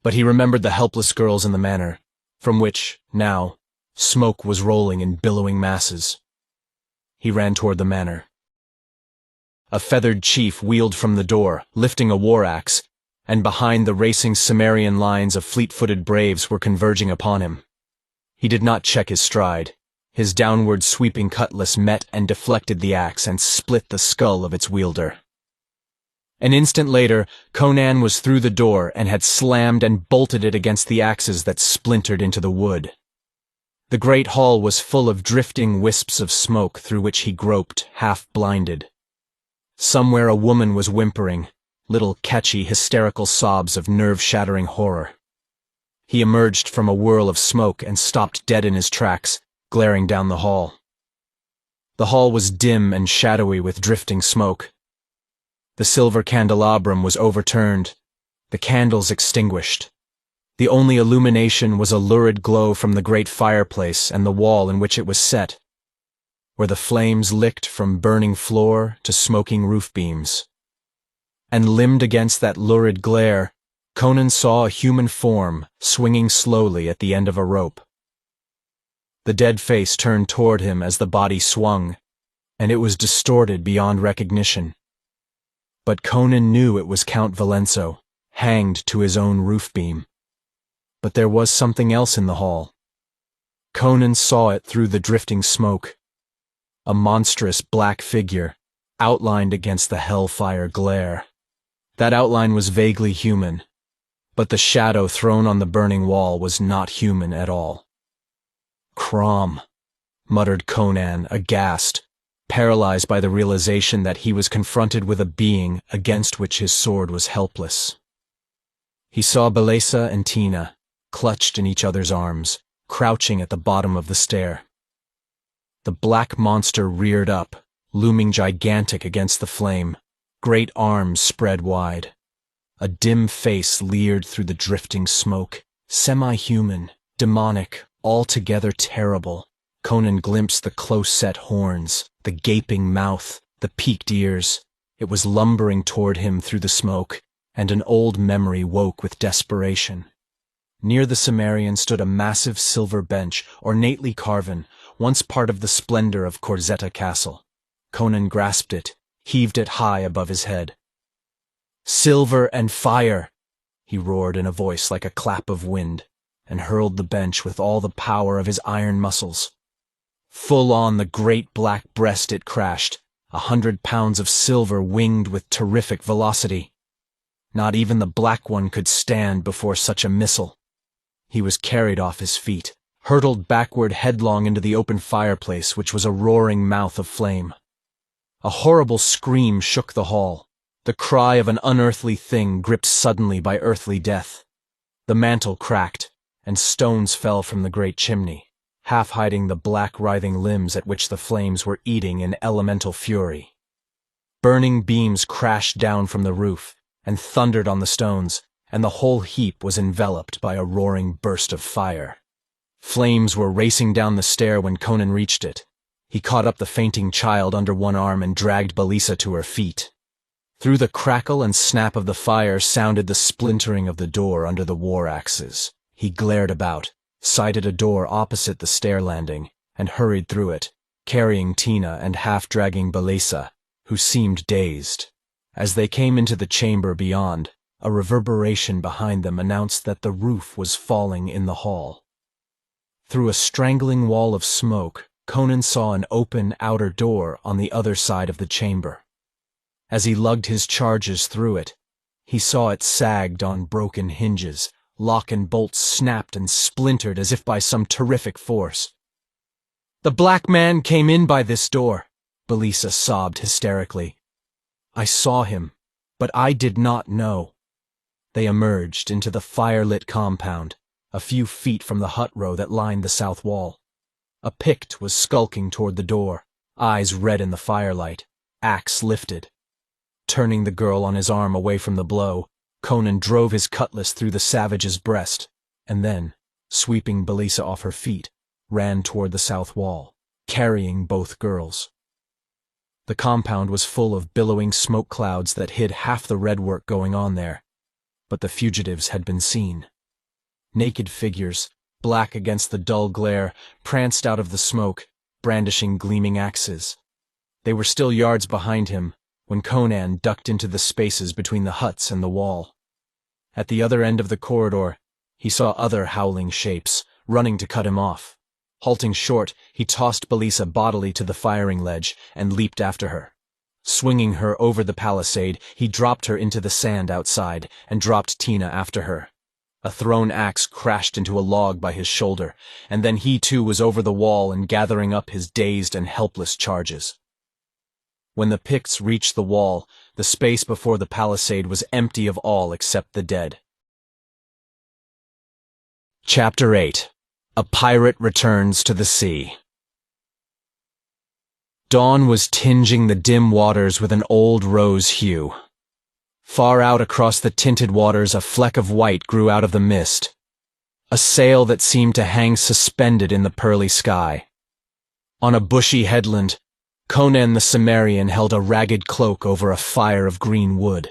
But he remembered the helpless girls in the manor, from which, now, smoke was rolling in billowing masses. He ran toward the manor. A feathered chief wheeled from the door, lifting a war axe, and behind the racing Cimmerian lines of fleet-footed braves were converging upon him. He did not check his stride. His downward sweeping cutlass met and deflected the axe and split the skull of its wielder. An instant later, Conan was through the door and had slammed and bolted it against the axes that splintered into the wood. The great hall was full of drifting wisps of smoke through which he groped, half-blinded. Somewhere a woman was whimpering, little catchy, hysterical sobs of nerve-shattering horror. He emerged from a whirl of smoke and stopped dead in his tracks, glaring down the hall. The hall was dim and shadowy with drifting smoke. The silver candelabrum was overturned, the candles extinguished. The only illumination was a lurid glow from the great fireplace and the wall in which it was set, where the flames licked from burning floor to smoking roof beams. And limned against that lurid glare, Conan saw a human form swinging slowly at the end of a rope. The dead face turned toward him as the body swung, and it was distorted beyond recognition. But Conan knew it was Count Valenzo, hanged to his own roof beam. But there was something else in the hall. Conan saw it through the drifting smoke. A monstrous black figure, outlined against the hellfire glare. That outline was vaguely human, but the shadow thrown on the burning wall was not human at all. "Crom," muttered Conan, aghast, paralyzed by the realization that he was confronted with a being against which his sword was helpless. He saw Belesa and Tina, clutched in each other's arms, crouching at the bottom of the stair. The black monster reared up, looming gigantic against the flame, great arms spread wide. A dim face leered through the drifting smoke, semi-human, demonic, altogether terrible. Conan glimpsed the close-set horns, the gaping mouth, the peaked ears. It was lumbering toward him through the smoke, and an old memory woke with desperation. Near the Cimmerian stood a massive silver bench, ornately carven, once part of the splendor of Corzetta Castle. Conan grasped it, heaved it high above his head. "Silver and fire!" he roared in a voice like a clap of wind, and hurled the bench with all the power of his iron muscles. Full on the great black breast it crashed, 100 pounds of silver winged with terrific velocity. Not even the Black One could stand before such a missile. He was carried off his feet, hurtled backward headlong into the open fireplace, which was a roaring mouth of flame. A horrible scream shook the hall, the cry of an unearthly thing gripped suddenly by earthly death. The mantel cracked, and stones fell from the great chimney, half hiding the black writhing limbs at which the flames were eating in elemental fury. Burning beams crashed down from the roof, and thundered on the stones, and the whole heap was enveloped by a roaring burst of fire. Flames were racing down the stair when Conan reached it. He caught up the fainting child under one arm and dragged Belesa to her feet. Through the crackle and snap of the fire sounded the splintering of the door under the war axes. He glared about, sighted a door opposite the stair landing, and hurried through it, carrying Tina and half-dragging Belesa, who seemed dazed. As they came into the chamber beyond, a reverberation behind them announced that the roof was falling in the hall. Through a strangling wall of smoke, Conan saw an open outer door on the other side of the chamber. As he lugged his charges through it, he saw it sagged on broken hinges, lock and bolts snapped and splintered as if by some terrific force. "The black man came in by this door," Belisa sobbed hysterically. "I saw him, but I did not know." They emerged into the fire-lit compound, a few feet from the hut row that lined the south wall. A Pict was skulking toward the door, eyes red in the firelight, axe lifted. Turning the girl on his arm away from the blow, Conan drove his cutlass through the savage's breast, and then, sweeping Belisa off her feet, ran toward the south wall, carrying both girls. The compound was full of billowing smoke clouds that hid half the red work going on there, but the fugitives had been seen. Naked figures, black against the dull glare, pranced out of the smoke, brandishing gleaming axes. They were still yards behind him when Conan ducked into the spaces between the huts and the wall. At the other end of the corridor, he saw other howling shapes, running to cut him off. Halting short, he tossed Belisa bodily to the firing ledge and leaped after her. Swinging her over the palisade, he dropped her into the sand outside and dropped Tina after her. A thrown axe crashed into a log by his shoulder, and then he too was over the wall and gathering up his dazed and helpless charges. When the Picts reached the wall, the space before the palisade was empty of all except the dead. Chapter 8. A Pirate Returns to the Sea. Dawn was tinging the dim waters with an old rose hue. Far out across the tinted waters a fleck of white grew out of the mist, a sail that seemed to hang suspended in the pearly sky. On a bushy headland, Conan the Cimmerian held a ragged cloak over a fire of green wood.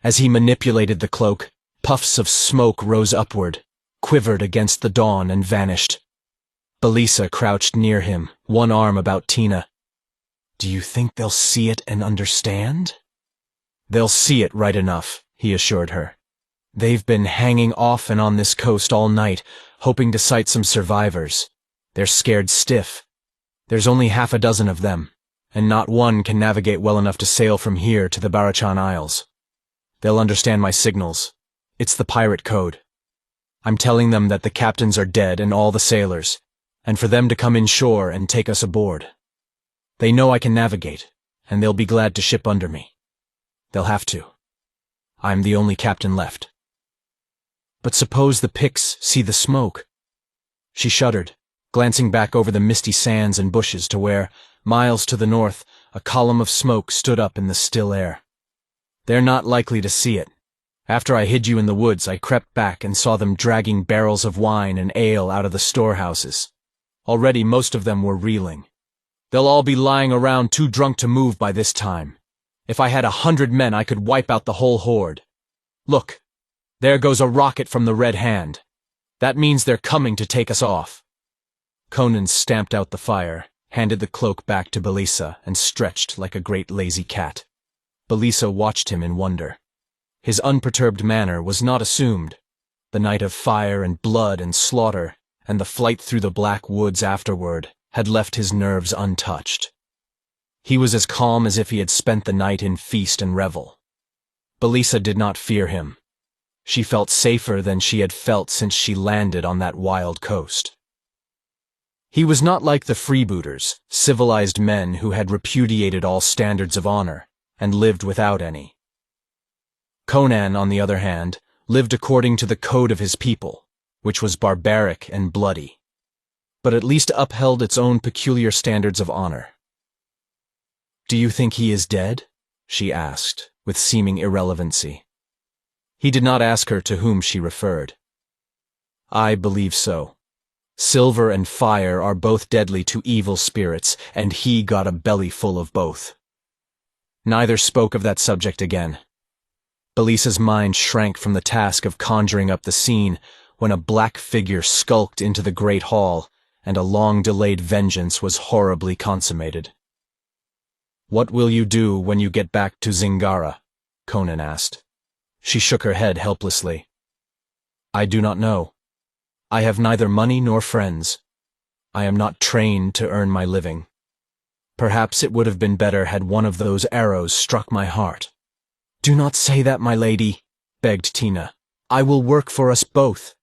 As he manipulated the cloak, puffs of smoke rose upward, quivered against the dawn and vanished. Belisa crouched near him, one arm about Tina. "Do you think they'll see it and understand?" "They'll see it right enough," he assured her. "They've been hanging off and on this coast all night, hoping to sight some survivors. They're scared stiff. There's only half a dozen of them, and not one can navigate well enough to sail from here to the Barachan Isles. They'll understand my signals. It's the pirate code. I'm telling them that the captains are dead and all the sailors, and for them to come inshore and take us aboard. They know I can navigate, and they'll be glad to ship under me. They'll have to. I'm the only captain left." "But suppose the Picts see the smoke?" She shuddered, glancing back over the misty sands and bushes to where, miles to the north, a column of smoke stood up in the still air. "They're not likely to see it. After I hid you in the woods, I crept back and saw them dragging barrels of wine and ale out of the storehouses. Already most of them were reeling. They'll all be lying around too drunk to move by this time. If I had 100 men, I could wipe out the whole horde. Look, there goes a rocket from the Red Hand. That means they're coming to take us off." Conan stamped out the fire, handed the cloak back to Belisa, and stretched like a great lazy cat. Belisa watched him in wonder. His unperturbed manner was not assumed. The night of fire and blood and slaughter, and the flight through the black woods afterward, had left his nerves untouched. He was as calm as if he had spent the night in feast and revel. Belisa did not fear him. She felt safer than she had felt since she landed on that wild coast. He was not like the freebooters, civilized men who had repudiated all standards of honor and lived without any. Conan, on the other hand, lived according to the code of his people, which was barbaric and bloody, but at least upheld its own peculiar standards of honor. "Do you think he is dead?" she asked, with seeming irrelevancy. He did not ask her to whom she referred. "I believe so. Silver and fire are both deadly to evil spirits, and he got a belly full of both." Neither spoke of that subject again. Belisa's mind shrank from the task of conjuring up the scene when a black figure skulked into the great hall, and a long-delayed vengeance was horribly consummated. "What will you do when you get back to Zingara?" Conan asked. She shook her head helplessly. "I do not know. I have neither money nor friends. I am not trained to earn my living. Perhaps it would have been better had one of those arrows struck my heart. "Do not say that, my lady," begged Tina. "I will work for us both."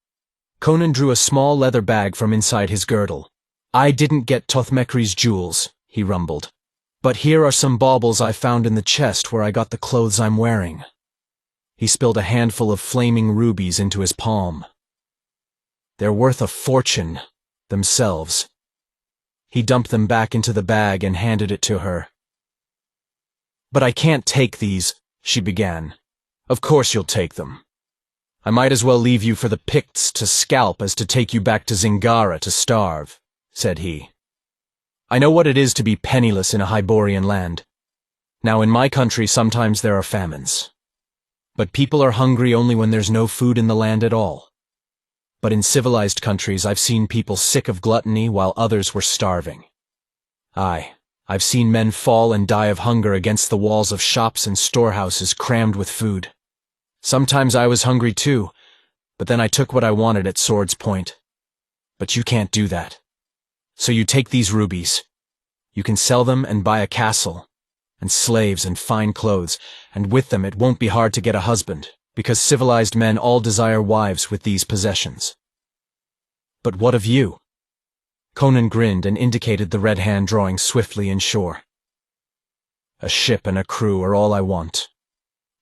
Conan drew a small leather bag from inside his girdle. "I didn't get Tothmekri's jewels," he rumbled. "But here are some baubles I found in the chest where I got the clothes I'm wearing." He spilled a handful of flaming rubies into his palm. "They're worth a fortune, themselves." He dumped them back into the bag and handed it to her. "But I can't take these," she began. "Of course you'll take them. I might as well leave you for the Picts to scalp as to take you back to Zingara to starve," said he. "I know what it is to be penniless in a Hyborian land. Now in my country sometimes there are famines. But people are hungry only when there's no food in the land at all. But in civilized countries I've seen people sick of gluttony while others were starving. Aye, I've seen men fall and die of hunger against the walls of shops and storehouses crammed with food. Sometimes I was hungry too, but then I took what I wanted at sword's point. But you can't do that. So you take these rubies. You can sell them and buy a castle, and slaves and fine clothes, and with them it won't be hard to get a husband, because civilized men all desire wives with these possessions. But what of you?" Conan grinned and indicated the red hand drawing swiftly inshore. "A ship and a crew are all I want.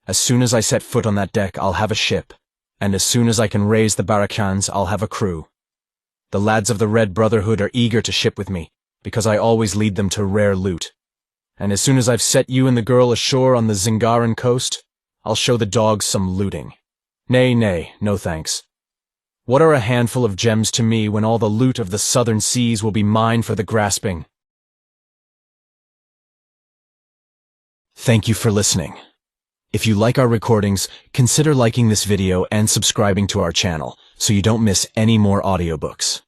As soon as I set foot on that deck, I'll have a ship, and as soon as I can raise the Barakans, I'll have a crew. The lads of the Red Brotherhood are eager to ship with me, because I always lead them to rare loot. And as soon as I've set you and the girl ashore on the Zingaran coast, I'll show the dogs some looting. Nay, no thanks. What are a handful of gems to me when all the loot of the southern seas will be mine for the grasping?" Thank you for listening. If you like our recordings, consider liking this video and subscribing to our channel so you don't miss any more audiobooks.